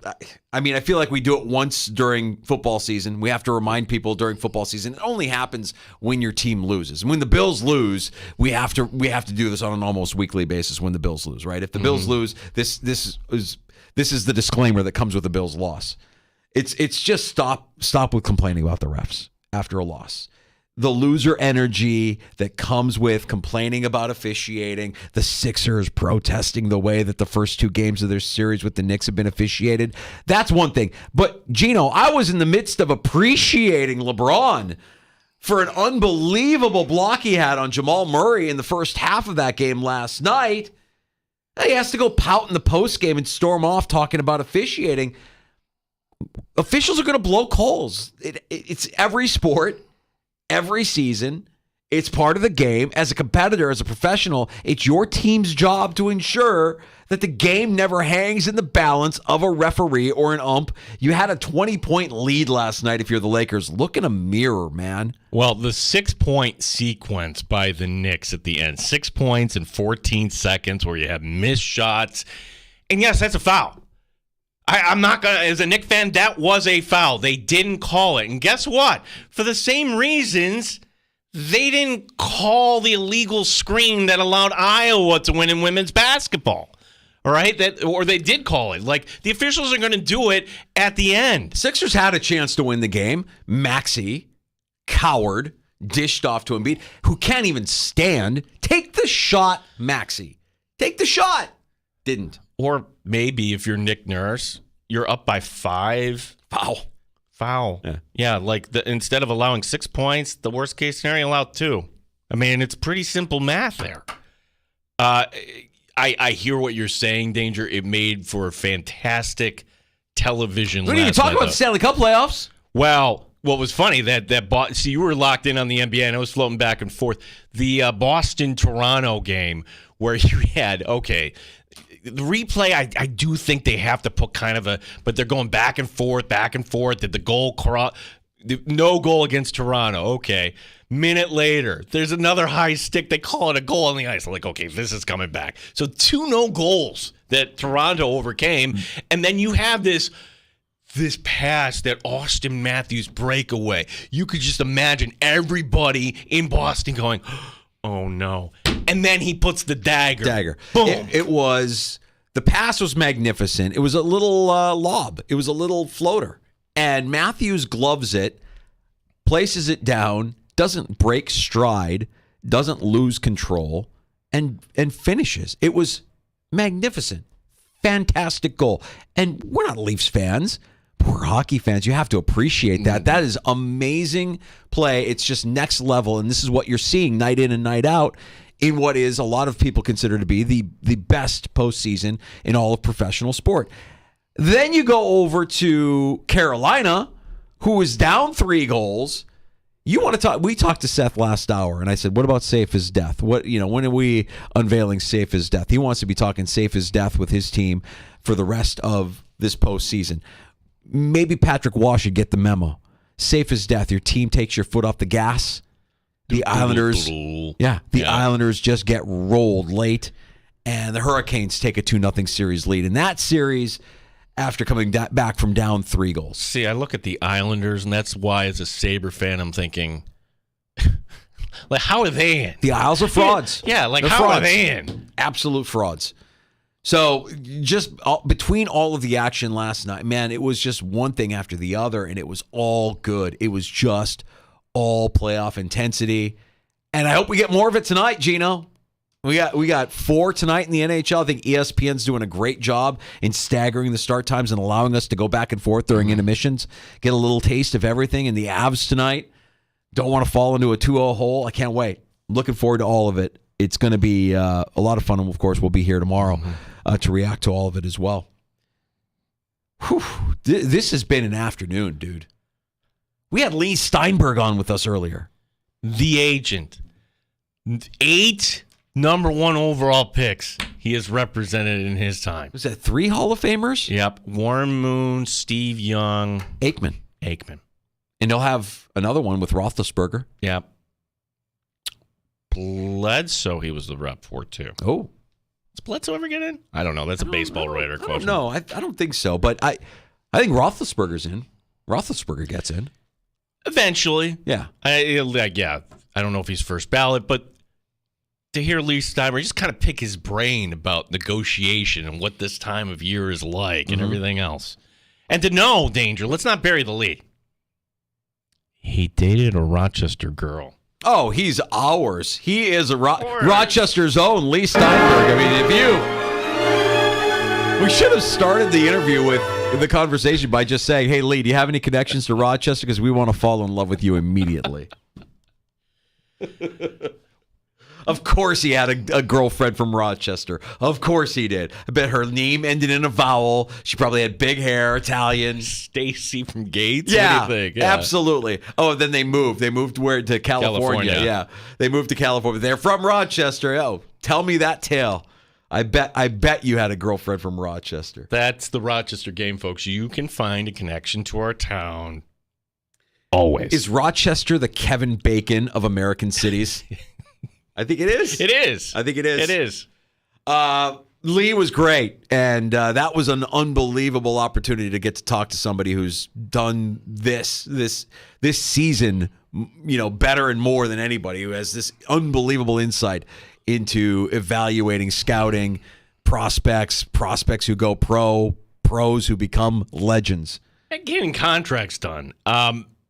I mean, I feel like we do it once during football season. We have to remind people during football season. It only happens when your team loses. And when the Bills lose, we have to do this on an almost weekly basis when the Bills lose, right? If the Bills lose, this is the disclaimer that comes with the Bills loss. It's just stop with complaining about the refs after a loss. The loser energy that comes with complaining about officiating, the Sixers protesting the way that the first 2 games of their series with the Knicks have been officiated. That's one thing. But, Gino, I was in the midst of appreciating LeBron for an unbelievable block he had on Jamal Murray in the first half of that game last night. He has to go pout in the postgame and storm off talking about officiating. Officials are going to blow calls. It's every sport. Every season, it's part of the game. As a competitor, as a professional, it's your team's job to ensure that the game never hangs in the balance of a referee or an ump. You had a 20-point lead last night if you're the Lakers. Look in a mirror, man. Well, the 6-point sequence by the Knicks at the end, 6 points in 14 seconds where you have missed shots. And yes, that's a foul. I'm not going to, as a Knicks fan, that was a foul. They didn't call it. And guess what? For the same reasons, they didn't call the illegal screen that allowed Iowa to win in women's basketball. All right? Or they did call it. Like, the officials are going to do it at the end. Sixers had a chance to win the game. Maxey, coward, dished off to Embiid, who can't even stand. Take the shot, Maxey. Take the shot. Didn't. Or maybe if you're Nick Nurse, you're up by 5. Foul. Yeah, like instead of allowing 6 points, the worst case scenario, allow 2. I mean, it's pretty simple math there. I hear what you're saying, Danger. It made for fantastic television. We didn't even talk about the Stanley Cup playoffs. Well, what was funny see, you were locked in on the NBA, and I was floating back and forth. The Boston-Toronto game where you had the replay, I do think they have to put but they're going back and forth. Did the goal no goal against Toronto? Okay. Minute later, there's another high stick. They call it a goal on the ice. I'm like, okay, this is coming back. So 2 no goals that Toronto overcame, and then you have this pass, that Austin Matthews breakaway. You could just imagine everybody in Boston going, oh no. And then he puts the dagger. Boom. The pass was magnificent. It was a little lob. It was a little floater. And Matthews gloves it, places it down, doesn't break stride, doesn't lose control, and finishes. It was magnificent. Fantastic goal. And we're not Leafs fans, Poor hockey fans. You have to appreciate that. That is amazing play. It's just next level, and this is what you're seeing night in and night out in what is a lot of people consider to be the best postseason in all of professional sport. Then you go over to Carolina, who is down 3 goals. You want to talk? We talked to Seth last hour, and I said, "What about safe as death? When are we unveiling safe as death?" He wants to be talking safe as death with his team for the rest of this postseason. Maybe Patrick Waugh should get the memo. Safe as death. Your team takes your foot off the gas. The Islanders, Islanders just get rolled late, and the Hurricanes take a 2-0 series lead in that series after coming back from down 3 goals. See, I look at the Islanders, and that's why, as a Sabre fan, I'm thinking, like, how are they in? The Isles are frauds. Yeah, like, They're how frauds. are they in? Absolute frauds. So just between all of the action last night, man, it was just one thing after the other, and it was all good. It was just all playoff intensity, and I hope we get more of it tonight, Gino. We got 4 tonight in the NHL. I think ESPN's doing a great job in staggering the start times and allowing us to go back and forth during intermissions, get a little taste of everything. And the Avs tonight, don't want to fall into a 2-0 hole. I can't wait. Looking forward to all of it. It's going to be a lot of fun, and of course, we'll be here tomorrow to react to all of it as well. Whew. This has been an afternoon, dude. We had Lee Steinberg on with us earlier. The agent. 8 number 1 overall picks he has represented in his time. Was that 3 Hall of Famers? Yep. Warren Moon, Steve Young. Aikman. And he'll have another one with Roethlisberger. Yep. Bledsoe he was the rep for, too. Oh. Does Bledsoe ever get in? I don't know. That's a baseball writer question. No, I don't think so. But I think Roethlisberger's in. Roethlisberger gets in. Eventually. Yeah. I don't know if he's first ballot, but to hear Lee Steinberg just kind of pick his brain about negotiation and what this time of year is like and everything else. And to know, Danger, let's not bury the lead. He dated a Rochester girl. Oh, he's ours. He is Rochester's own Lee Steinberg. I mean, we should have started the interview with the conversation by just saying, "Hey, Lee, do you have any connections to Rochester? Because we want to fall in love with you immediately." Of course he had a girlfriend from Rochester. Of course he did. I bet her name ended in a vowel. She probably had big hair, Italian. Stacy from Gates? Yeah, what do you think? Yeah, absolutely. Oh, then they moved. They moved where? To California. Yeah, they moved to California. They're from Rochester. Oh, tell me that tale. I bet you had a girlfriend from Rochester. That's the Rochester game, folks. You can find a connection to our town. Always. Is Rochester the Kevin Bacon of American cities? I think it is. It is. I think it is. It is. Lee was great, and that was an unbelievable opportunity to get to talk to somebody who's done this season, better and more than anybody, who has this unbelievable insight into evaluating, scouting, prospects who go pro, pros who become legends. And getting contracts done.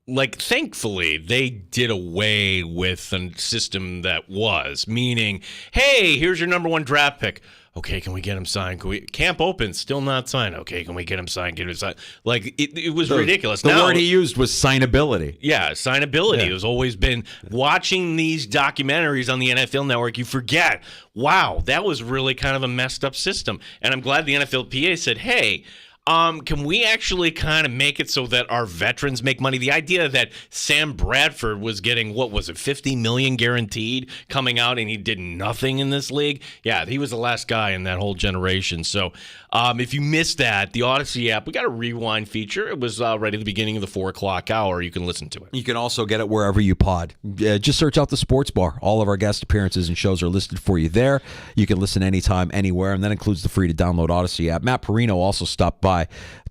Thankfully, they did away with a system that was, meaning, hey, here's your number 1 draft pick. Okay, can we get him signed? Camp opens, still not signed. Okay, can we get him signed? Get him signed. It was ridiculous. The word he used was signability. Yeah, signability. It has always been watching these documentaries on the NFL Network. You forget, wow, that was really kind of a messed up system. And I'm glad the NFLPA said, hey, can we actually kind of make it so that our veterans make money? The idea that Sam Bradford was getting, $50 million guaranteed coming out, and he did nothing in this league. Yeah, he was the last guy in that whole generation. So if you missed that, the Odyssey app, we got a rewind feature. It was right at the beginning of the 4 o'clock hour. You can listen to it. You can also get it wherever you pod. Just search out the Sports Bar. All of our guest appearances and shows are listed for you there. You can listen anytime, anywhere, and that includes the free-to-download Odyssey app. Matt Perino also stopped by.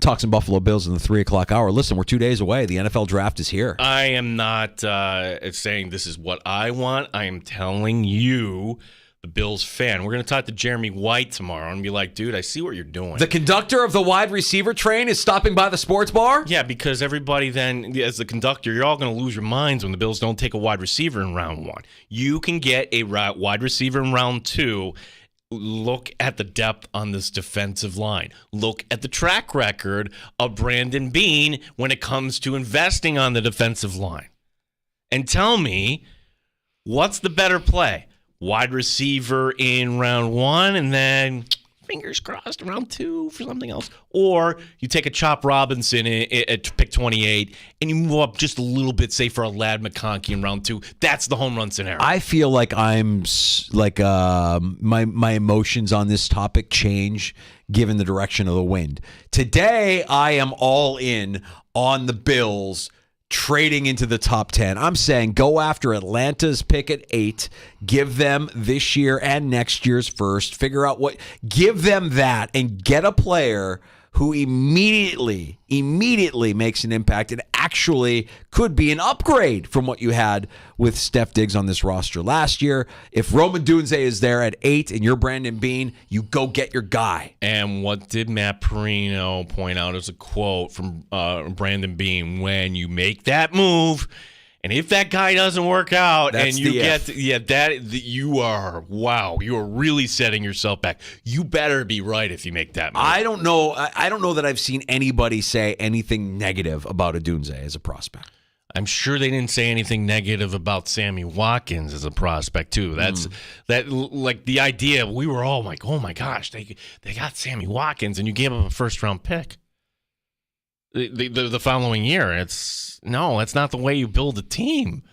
Talks some Buffalo Bills in the 3 o'clock hour. Listen, we're 2 days away. The NFL draft is here. I am not saying this is what I want. I am telling you, the Bills fan. We're going to talk to Jeremy White tomorrow and be like, dude, I see what you're doing. The conductor of the wide receiver train is stopping by the Sports Bar? Yeah, because everybody then, as the conductor, you're all going to lose your minds when the Bills don't take a wide receiver in round 1. You can get a wide receiver in round 2 look at the depth on this defensive line. Look at the track record of Brandon Beane when it comes to investing on the defensive line. And tell me, what's the better play? Wide receiver in round 1 and then fingers crossed round 2 for something else. Or you take a Chop Robinson at pick 28 and you move up just a little bit, say for a Ladd McConkey in round 2. That's the home run scenario. I feel like I'm like my emotions on this topic change given the direction of the wind. Today, I am all in on the Bills trading into the top 10. I'm saying go after Atlanta's pick at 8. Give them this year and next year's first. Figure out give them that and get a player who immediately makes an impact and actually could be an upgrade from what you had with Steph Diggs on this roster last year. If Roman Dunze is there at 8 and you're Brandon Beane, you go get your guy. And what did Matt Perino point out as a quote from Brandon Beane? When you make that move, and if that guy doesn't work out, That's and you the get you are really setting yourself back. You better be right if you make that move. I don't know that I've seen anybody say anything negative about Odunze as a prospect. I'm sure they didn't say anything negative about Sammy Watkins as a prospect too. That's like the idea. We were all like, oh my gosh, they got Sammy Watkins, and you gave him a first-round pick the following year. It's not the way you build a team.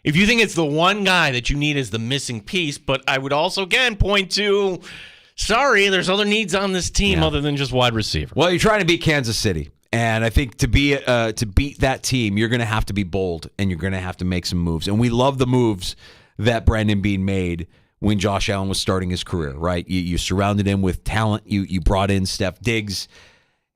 If you think it's the one guy that you need as the missing piece, but I would also again point to, sorry, there's other needs on this team other than just wide receiver. Well, you're trying to beat Kansas City, and I think to beat that team, you're going to have to be bold and you're going to have to make some moves. And we love the moves that Brandon Beane made when Josh Allen was starting his career. Right, you surrounded him with talent. You brought in Steph Diggs.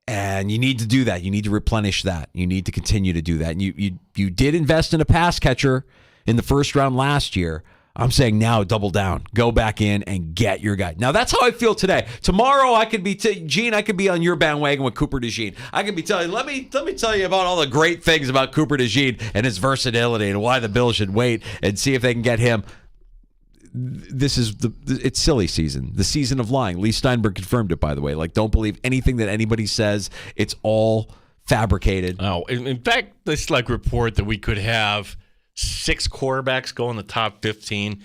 And you need to do that. You need to replenish that. You need to continue to do that. And you did invest in a pass catcher in the first round last year. I'm saying now double down. Go back in and get your guy. Now, that's how I feel today. Tomorrow, I could be, Gene, I could be on your bandwagon with Cooper DeJean. I could be telling you, let me tell you about all the great things about Cooper DeJean and his versatility and why the Bills should wait and see if they can get him. This is it's silly season, the season of lying. Lee Steinberg confirmed it, by the way. Like, don't believe anything that anybody says. It's all fabricated. Oh, in fact, this report that we could have 6 quarterbacks go in the top 15.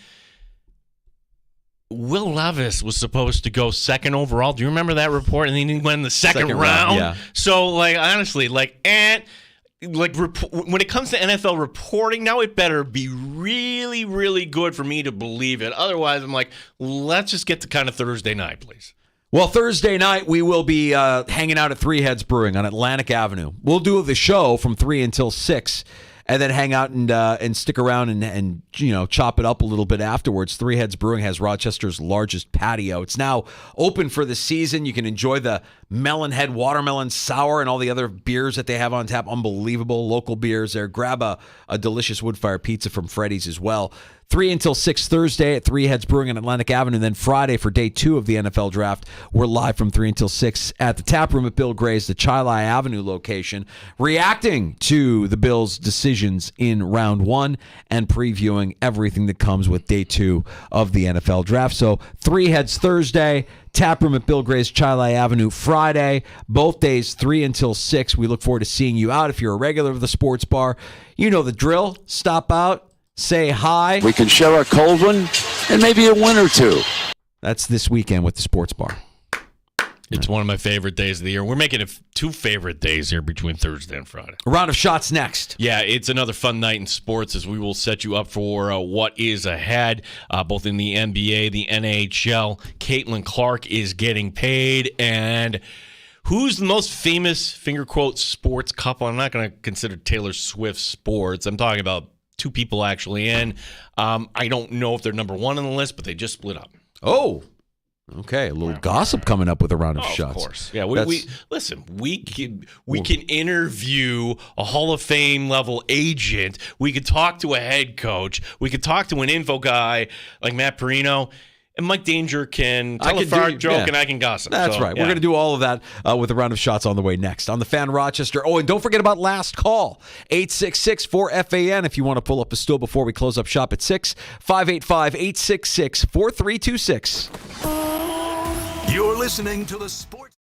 Will Levis was supposed to go 2nd overall. Do you remember that report? And then he went in the second round. Yeah. So, honestly, when it comes to NFL reporting, now it better be really, really good for me to believe it. Otherwise, I'm like, let's just get to kind of Thursday night, please. Well, Thursday night, we will be hanging out at Three Heads Brewing on Atlantic Avenue. We'll do the show from 3 until 6. And then hang out and stick around and chop it up a little bit afterwards. Three Heads Brewing has Rochester's largest patio. It's now open for the season. You can enjoy the Melon Head Watermelon Sour and all the other beers that they have on tap. Unbelievable local beers there. Grab a delicious wood-fire pizza from Freddy's as well. 3 until 6 Thursday at Three Heads Brewing on Atlantic Avenue. Then Friday for day 2 of the NFL Draft, we're live from 3 until 6 at the Tap Room at Bill Gray's, the Chilai Avenue location, reacting to the Bills' decisions in round 1 and previewing everything that comes with day 2 of the NFL Draft. So 3 Heads Thursday, Tap Room at Bill Gray's, Chilai Avenue Friday, both days 3 until 6. We look forward to seeing you out. If you're a regular of the sports bar, you know the drill. Stop out. Say hi. We can share a cold one and maybe a win or two. That's this weekend with the sports bar. It's one of my favorite days of the year. We're making it 2 favorite days here between Thursday and Friday. A round of shots next. Yeah, it's another fun night in sports as we will set you up for what is ahead, both in the NBA, the NHL. Caitlin Clark is getting paid, and who's the most famous, finger quote, sports couple? I'm not going to consider Taylor Swift sports. I'm talking about 2 people actually in. I don't know if they're number 1 on the list, but they just split up. Oh, okay. A little gossip coming up with a round of shots. Of course. Yeah, we can interview a Hall of Fame level agent. We could talk to a head coach. We could talk to an info guy like Matt Perino. And Mike Danger can tell a fart joke, and I can gossip. That's right. Yeah. We're going to do all of that with a round of shots on the way next on the Fan Rochester. Oh, and don't forget about Last Call, 866-4FAN if you want to pull up a stool before we close up shop at 6, 585-866-4326. You're listening to the Sports.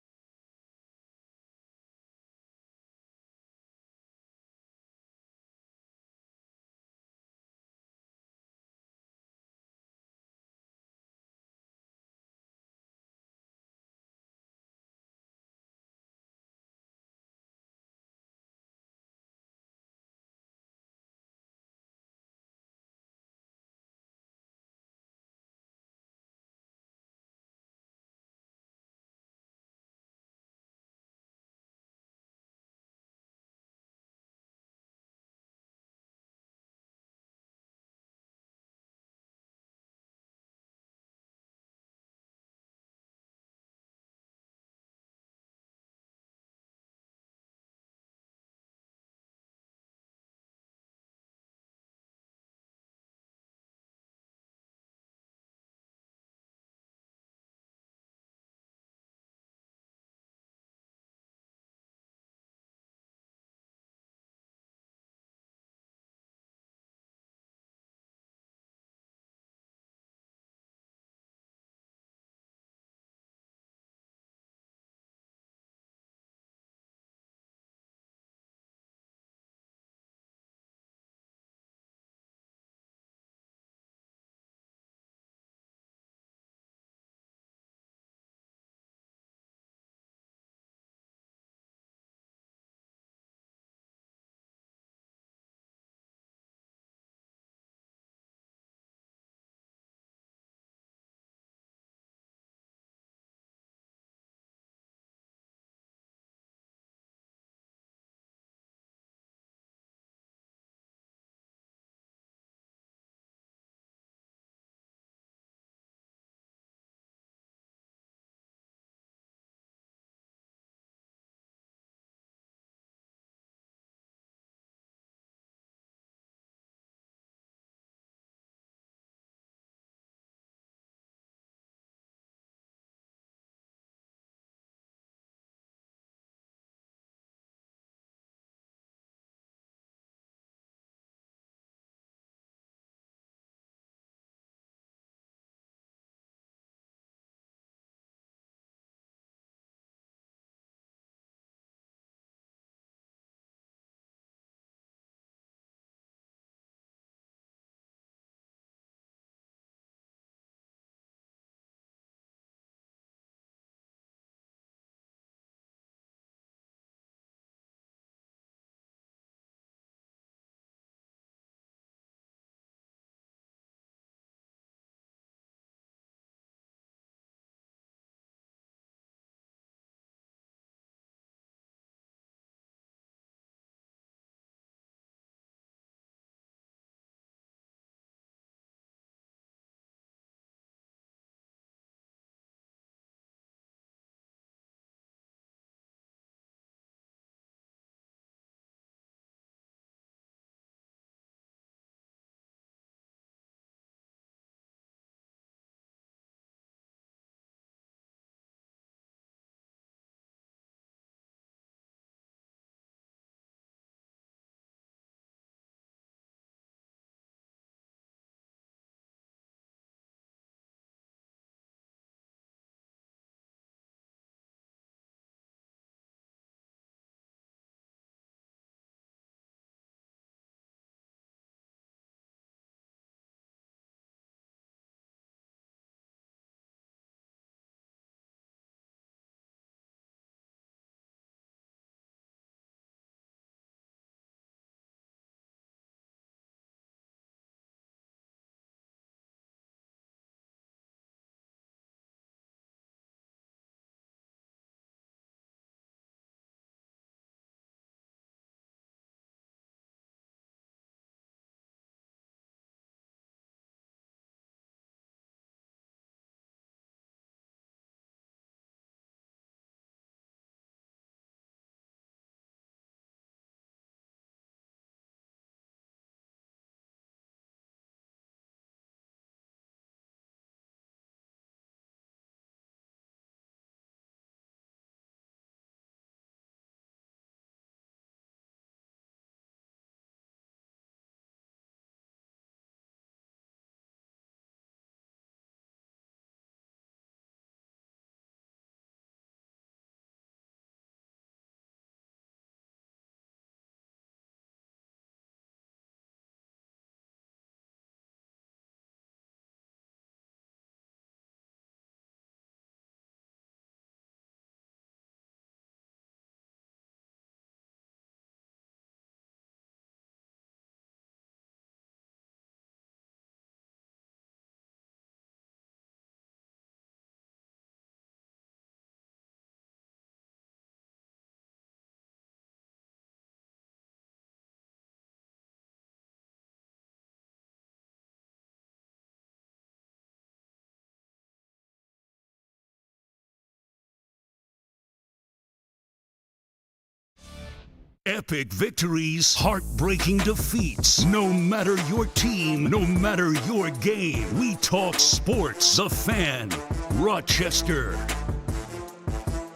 Epic victories, heartbreaking defeats. No matter your team, no matter your game, we talk sports. The Fan, Rochester.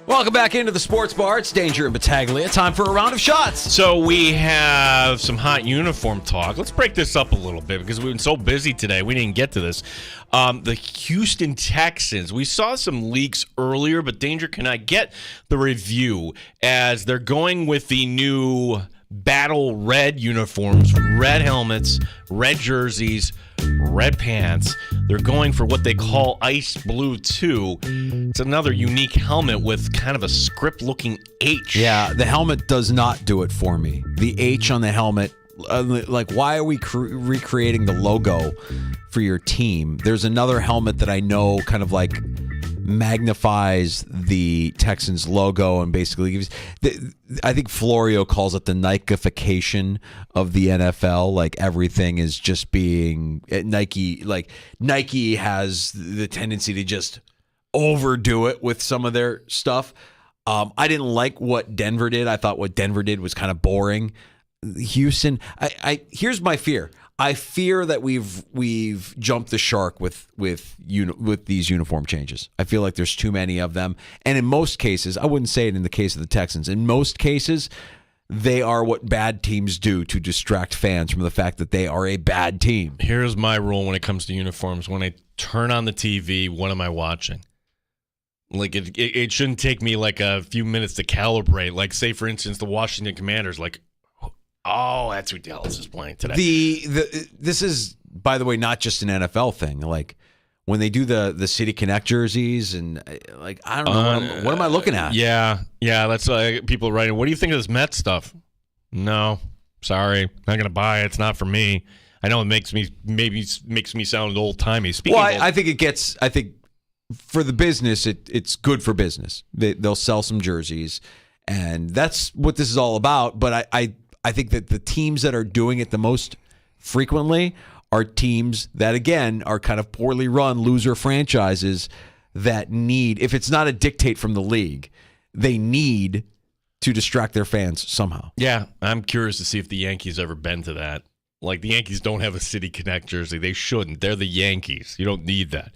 Welcome back into the Sports Bar. It's Danger and Battaglia. Time for a round of shots. So we have some hot uniform talk. Let's break this up a little bit because we've been so busy today. We didn't get to this. The Houston Texans. We saw some leaks earlier, but Danger, can I get the review as they're going with the new battle red uniforms, red helmets, red jerseys, red pants. They're going for what they call Ice Blue 2. It's another unique helmet with kind of a script-looking H. Yeah, the helmet does not do it for me. The H on the helmet, why are we recreating the logo for your team? There's another helmet that I know kind of like magnifies the Texans logo and basically gives. I think Florio calls it the Nike-ification of the NFL. Like everything is just being Nike. Like Nike has the tendency to just overdo it with some of their stuff. I didn't like what Denver did. I thought what Denver did was kind of boring. Houston. Here's my fear. I fear that we've jumped the shark with these uniform changes. I feel like there's too many of them. And in most cases, I wouldn't say it in the case of the Texans. In most cases, they are what bad teams do to distract fans from the fact that they are a bad team. Here's my rule when it comes to uniforms. When I turn on the TV, what am I watching? Like it shouldn't take me like a few minutes to calibrate. Like say, for instance, the Washington Commanders, like, oh, that's who Dallas is playing today. This is, by the way, not just an NFL thing. Like when they do the City Connect jerseys and like I don't know what am I looking at? Yeah, that's people writing. What do you think of this Mets stuff? No, sorry, not gonna buy it. It's not for me. I know it makes me sound old timey. I think for the business, it's good for business. They'll sell some jerseys, and that's what this is all about. But I think that the teams that are doing it the most frequently are teams that, again, are kind of poorly run loser franchises that need, if it's not a dictate from the league, they need to distract their fans somehow. Yeah, I'm curious to see if the Yankees ever been to that. Like, the Yankees don't have a City Connect jersey. They shouldn't. They're the Yankees. You don't need that.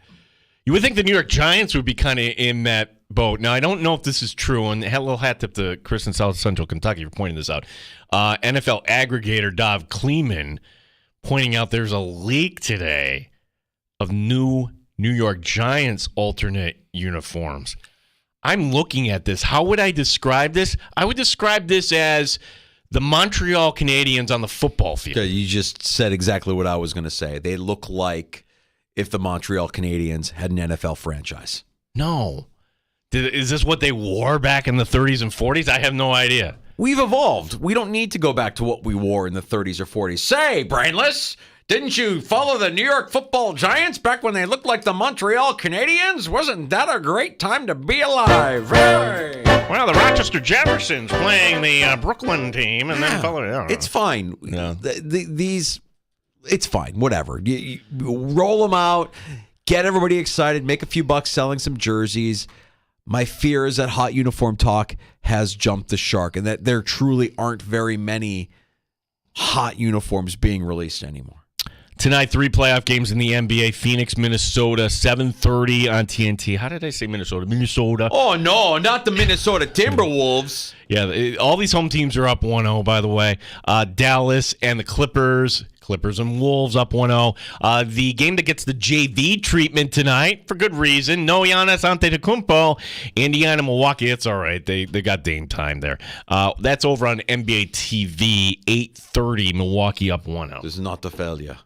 You would think the New York Giants would be kind of in that boat. Now, I don't know if this is true, and a little hat tip to Chris in South Central Kentucky for pointing this out. NFL aggregator Dov Kleeman pointing out there's a leak today of new New York Giants alternate uniforms. I'm looking at this. How would I describe this? I would describe this as the Montreal Canadiens on the football field. Okay, you just said exactly what I was going to say. They look like if the Montreal Canadiens had an NFL franchise. No. Is this what they wore back in the 30s and 40s? I have no idea. We've evolved. We don't need to go back to what we wore in the 30s or 40s. Say, brainless, didn't you follow the New York Football Giants back when they looked like the Montreal Canadiens? Wasn't that a great time to be alive? Hey! Well, the Rochester Jeffersons playing the Brooklyn team, and then followed. It's fine. Yeah. It's fine. Whatever. You roll them out, get everybody excited, make a few bucks selling some jerseys. My fear is that hot uniform talk has jumped the shark and that there truly aren't very many hot uniforms being released anymore. Tonight, 3 playoff games in the NBA. Phoenix, Minnesota, 7:30 on TNT. How did I say Minnesota? Minnesota. Oh, no, not the Minnesota Timberwolves. Yeah, all these home teams are up 1-0, by the way. Dallas and the Clippers and Wolves up 1-0. The game that gets the JV treatment tonight, for good reason, no Giannis Antetokounmpo. Indiana, Milwaukee, it's all right. They got Dame time there. That's over on NBA TV, 8:30, Milwaukee up 1-0. This is not a failure.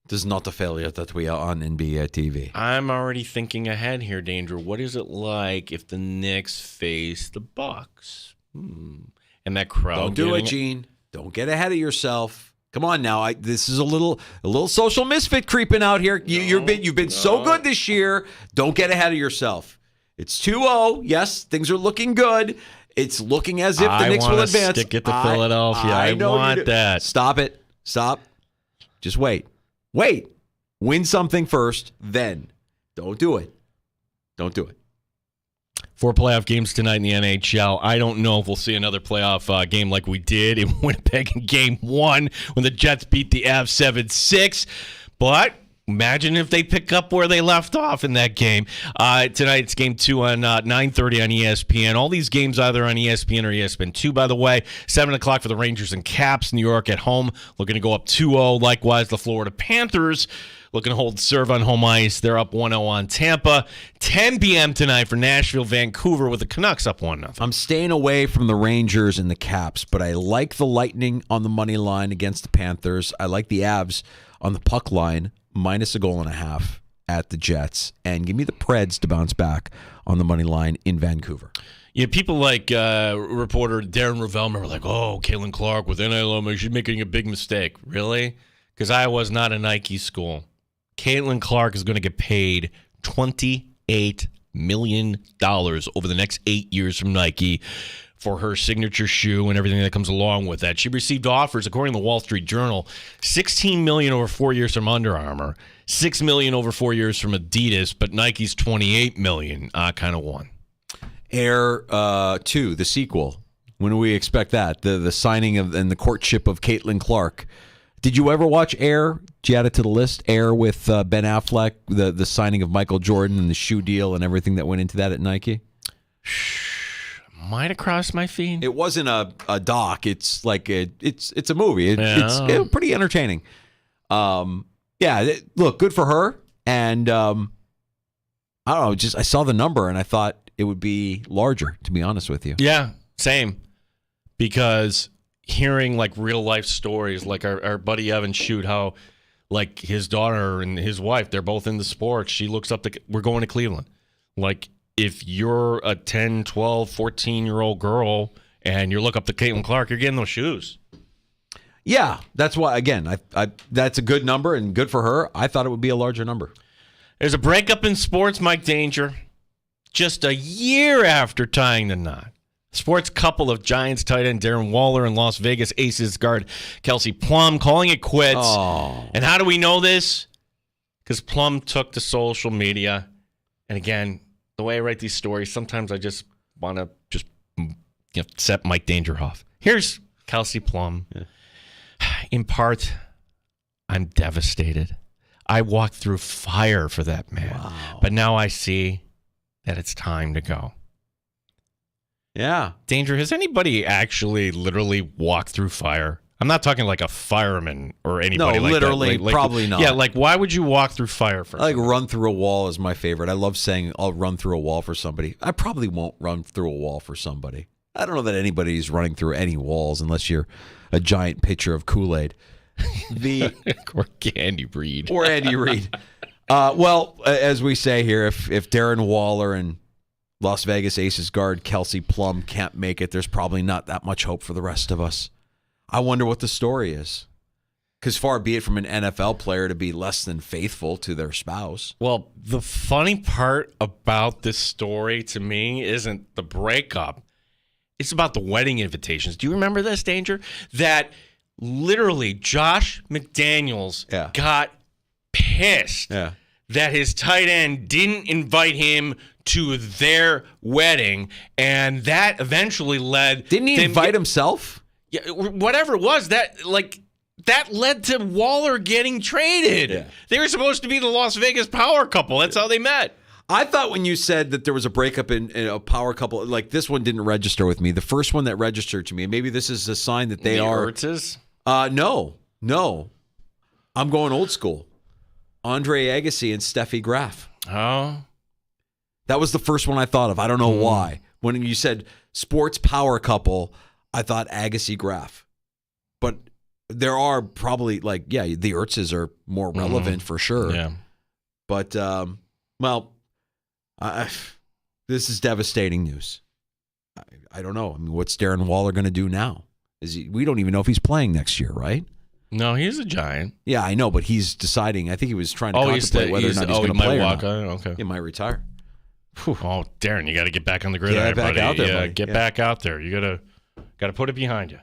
This is not a failure that we are on NBA TV. I'm already thinking ahead here, Danger. What is it like if the Knicks face the Bucks? And that crowd. Don't do it, Gene. Don't get ahead of yourself. Come on now. This is a little social misfit creeping out here. You've been so good this year. Don't get ahead of yourself. It's 2-0. Yes, things are looking good. It's looking as if the Knicks will advance. Stick it to Philadelphia. I want that. Stop it. Stop. Just wait. Wait. Win something first, then. Don't do it. Don't do it. 4 playoff games tonight in the NHL. I don't know if we'll see another playoff game like we did in Winnipeg in Game 1 when the Jets beat the Avs 7-6. But imagine if they pick up where they left off in that game. Tonight it's Game 2 on 9:30 on ESPN. All these games either on ESPN or ESPN2, by the way. 7 o'clock for the Rangers and Caps. New York at home, looking to go up 2-0. Likewise, the Florida Panthers looking to hold serve on home ice. They're up 1-0 on Tampa. 10 p.m. tonight for Nashville, Vancouver with the Canucks up 1-0. I'm staying away from the Rangers and the Caps, but I like the Lightning on the money line against the Panthers. I like the Avs on the puck line, minus a goal and a half at the Jets. And give me the Preds to bounce back on the money line in Vancouver. Yeah, people like reporter Darren Ravelmer were like, oh, Caitlin Clark with NIL, she's making a big mistake. Really? Because Iowa's not a Nike school. Caitlin Clark is going to get paid $28 million over the next 8 years from Nike for her signature shoe and everything that comes along with that. She received offers, according to the Wall Street Journal, $16 million over 4 years from Under Armour, $6 million over 4 years from Adidas, but Nike's $28 million kind of won. Air 2, the sequel. When do we expect that? The signing of and the courtship of Caitlin Clark. Did you ever watch Air? Did you add it to the list? Air with Ben Affleck, the signing of Michael Jordan and the shoe deal and everything that went into that at Nike? Might have crossed my feed. It wasn't a doc. It's like it's a movie. It's pretty entertaining. Look, good for her. And I don't know. Just I saw the number and I thought it would be larger. To be honest with you. Yeah, same. Because hearing like real life stories, like our buddy Evan shoot how like his daughter and his wife, they're both in the sports. She looks up we're going to Cleveland. Like if you're a 10, 12, 14-year-old girl and you look up to Caitlin Clark, you're getting those shoes. Yeah, that's why, again, I that's a good number and good for her. I thought it would be a larger number. There's a breakup in sports, Mike Danger, just a year after tying the knot. Sports couple of Giants tight end Darren Waller and Las Vegas Aces guard Kelsey Plum calling it quits. Oh. And how do we know this? Because Plum took to social media. And again, the way I write these stories, sometimes I just want to just set Mike Danger off. Here's Kelsey Plum. Yeah. In part, I'm devastated. I walked through fire for that man. Wow. But now I see that it's time to go. Yeah. Danger, has anybody actually literally walked through fire? I'm not talking like a fireman or anybody like literally, that. Like, probably not. Yeah, like why would you walk through fire for like run through a wall is my favorite. I love saying I'll run through a wall for somebody. I probably won't run through a wall for somebody. I don't know that anybody's running through any walls unless you're a giant pitcher of Kool-Aid. Or Andy Reid. Or Andy Reid. Well, as we say here, if Darren Waller and Las Vegas Aces guard Kelsey Plum can't make it, there's probably not that much hope for the rest of us. I wonder what the story is. Because far be it from an NFL player to be less than faithful to their spouse. Well, the funny part about this story to me isn't the breakup. It's about the wedding invitations. Do you remember this, Danger? That literally Josh McDaniels got pissed that his tight end didn't invite him to their wedding, and that eventually led... Didn't he invite himself? Yeah, whatever it was, that led to Waller getting traded. Yeah. They were supposed to be the Las Vegas power couple. That's how they met. I thought when you said that there was a breakup in a power couple, like this one didn't register with me. The first one that registered to me, and maybe this is a sign that they are... Ertzes? No. I'm going old school. Andre Agassi and Steffi Graf. Oh. That was the first one I thought of. I don't know why. When you said sports power couple, I thought Agassi Graf. But there are probably the Ertzes are more relevant for sure. Yeah. But this is devastating news. I don't know. I mean, what's Darren Waller going to do now? We don't even know if he's playing next year, right? No, he's a Giant. Yeah, I know, but he's deciding. I think he was trying to contemplate whether or not he's going to play or not. Okay. He might retire. Whew. Oh, Darren, you got to get back on the gridiron, buddy. Get back out there. You got to put it behind you.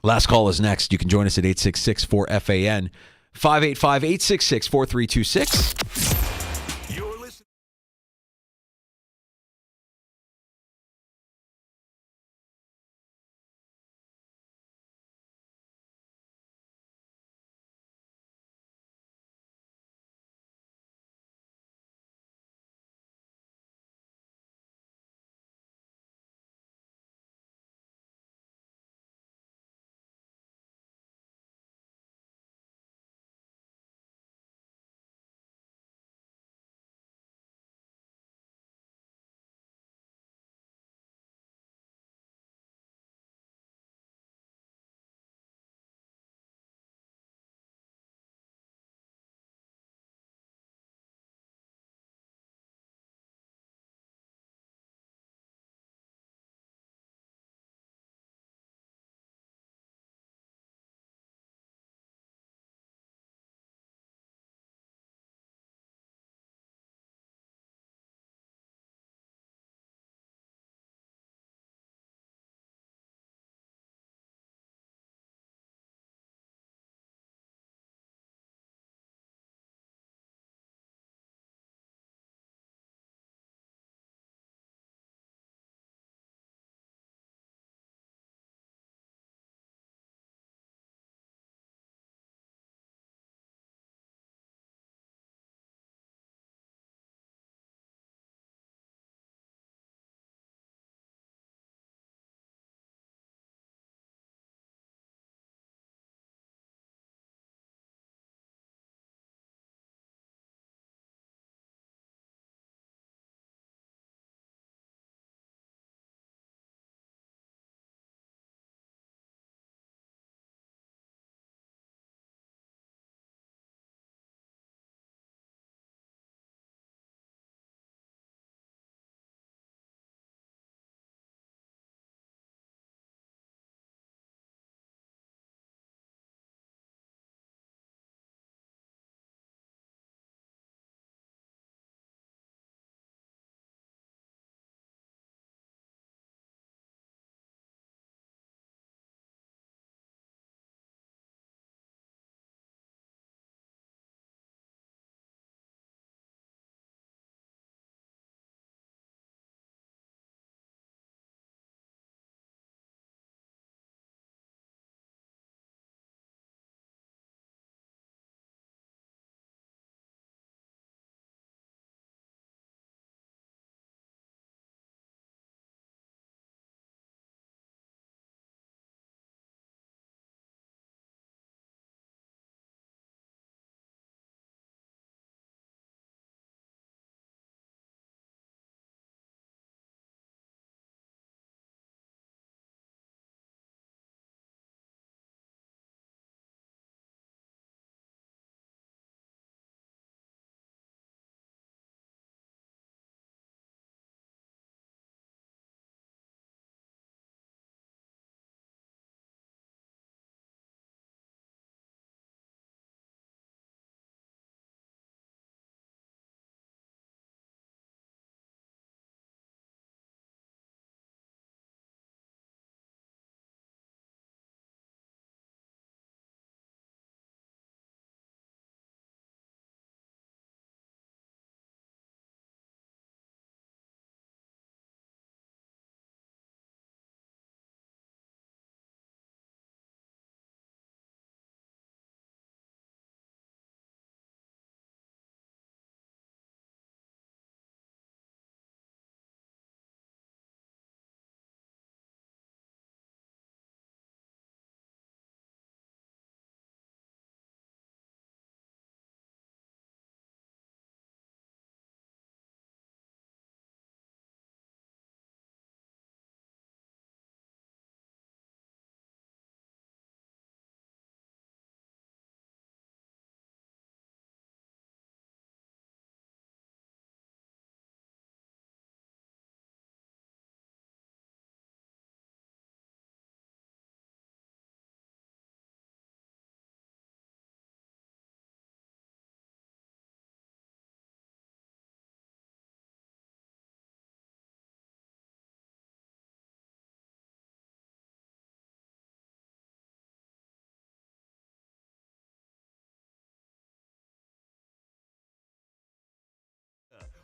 Last call is next. You can join us at 866-4FAN, 585-866-4326.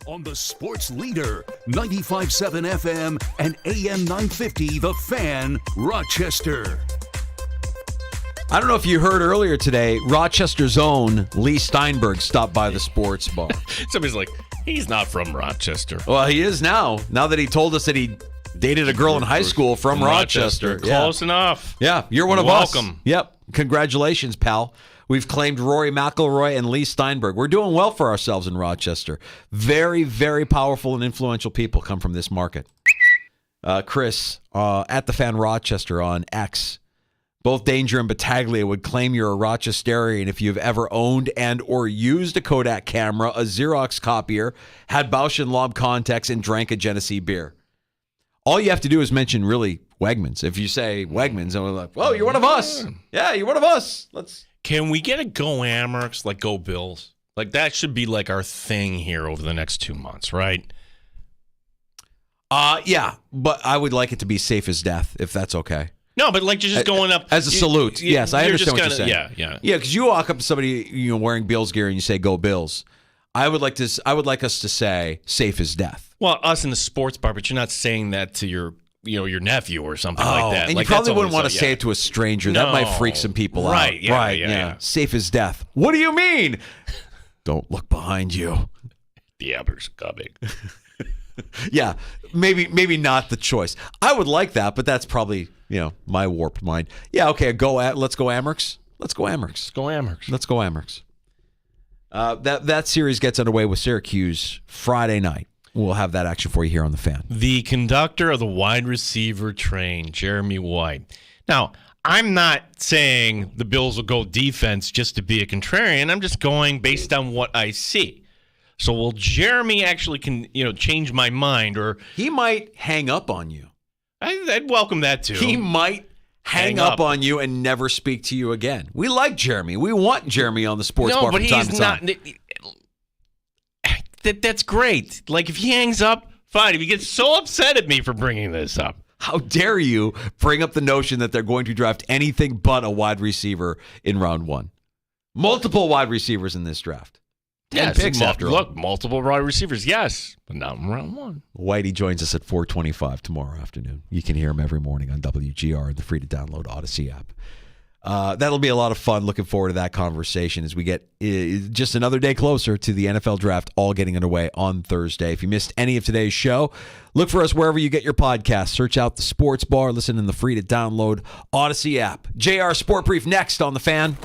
on the Sports Leader, 95.7 FM and AM 950, The Fan, Rochester. I don't know if you heard earlier today, Rochester's own Lee Steinberg stopped by the sports bar. Somebody's like, he's not from Rochester. Well, he is now that he told us that he dated a girl in high school from Rochester. Close enough. Yeah, you're one of us. Welcome. Yep. Congratulations, pal. We've claimed Rory McIlroy and Lee Steinberg. We're doing well for ourselves in Rochester. Very, very powerful and influential people come from this market. Chris, at the Fan Rochester on X. Both Danger and Battaglia would claim you're a Rochesterian if you've ever owned and or used a Kodak camera, a Xerox copier, had Bausch & Lomb contacts, and drank a Genesee beer. All you have to do is mention, really, Wegmans. If you say Wegmans, and we're like, "Whoa, you're one of us." Yeah, you're one of us. Can we get a Go Amerks, like Go Bills? Like, that should be like our thing here over the next 2 months, right? Yeah, but I would like it to be safe as death, if that's okay. No, but like just going up as a salute. Yes, I understand what you're saying. Yeah. Yeah, because you walk up to somebody wearing Bills gear and you say "Go Bills." I would like us to say "safe as death." Well, us in the sports bar, but you're not saying that to your nephew or something like that. And like, you probably wouldn't want to say it to a stranger. That might freak some people out. Yeah. Safe as death. What do you mean? Don't look behind you. The Aber's coming. Yeah, maybe not the choice. I would like that, but that's probably my warped mind. Yeah, okay. Let's go Amerks. Let's go Amerks. That series gets underway with Syracuse Friday night. We'll have that action for you here on The Fan. The conductor of the wide receiver train, Jeremy White. Now, I'm not saying the Bills will go defense just to be a contrarian. I'm just going based on what I see. So will Jeremy actually change my mind, or he might hang up on you? I'd welcome that too. He might hang up on you and never speak to you again. We like Jeremy. We want Jeremy on the sports bar from time to time. That's great. Like, if he hangs up, fine. If he gets so upset at me for bringing this up. How dare you bring up the notion that they're going to draft anything but a wide receiver in round one? Multiple wide receivers in this draft. 10 picks after all. Look, multiple wide receivers, yes, but not in round one. Whitey joins us at 4:25 tomorrow afternoon. You can hear him every morning on WGR and the free-to-download Odyssey app. That'll be a lot of fun. Looking forward to that conversation as we get just another day closer to the NFL draft, all getting underway on Thursday. If you missed any of today's show, look for us wherever you get your podcasts. Search out the Sports Bar. Listen in the free-to-download Odyssey app. JR Sport Brief next on The Fan.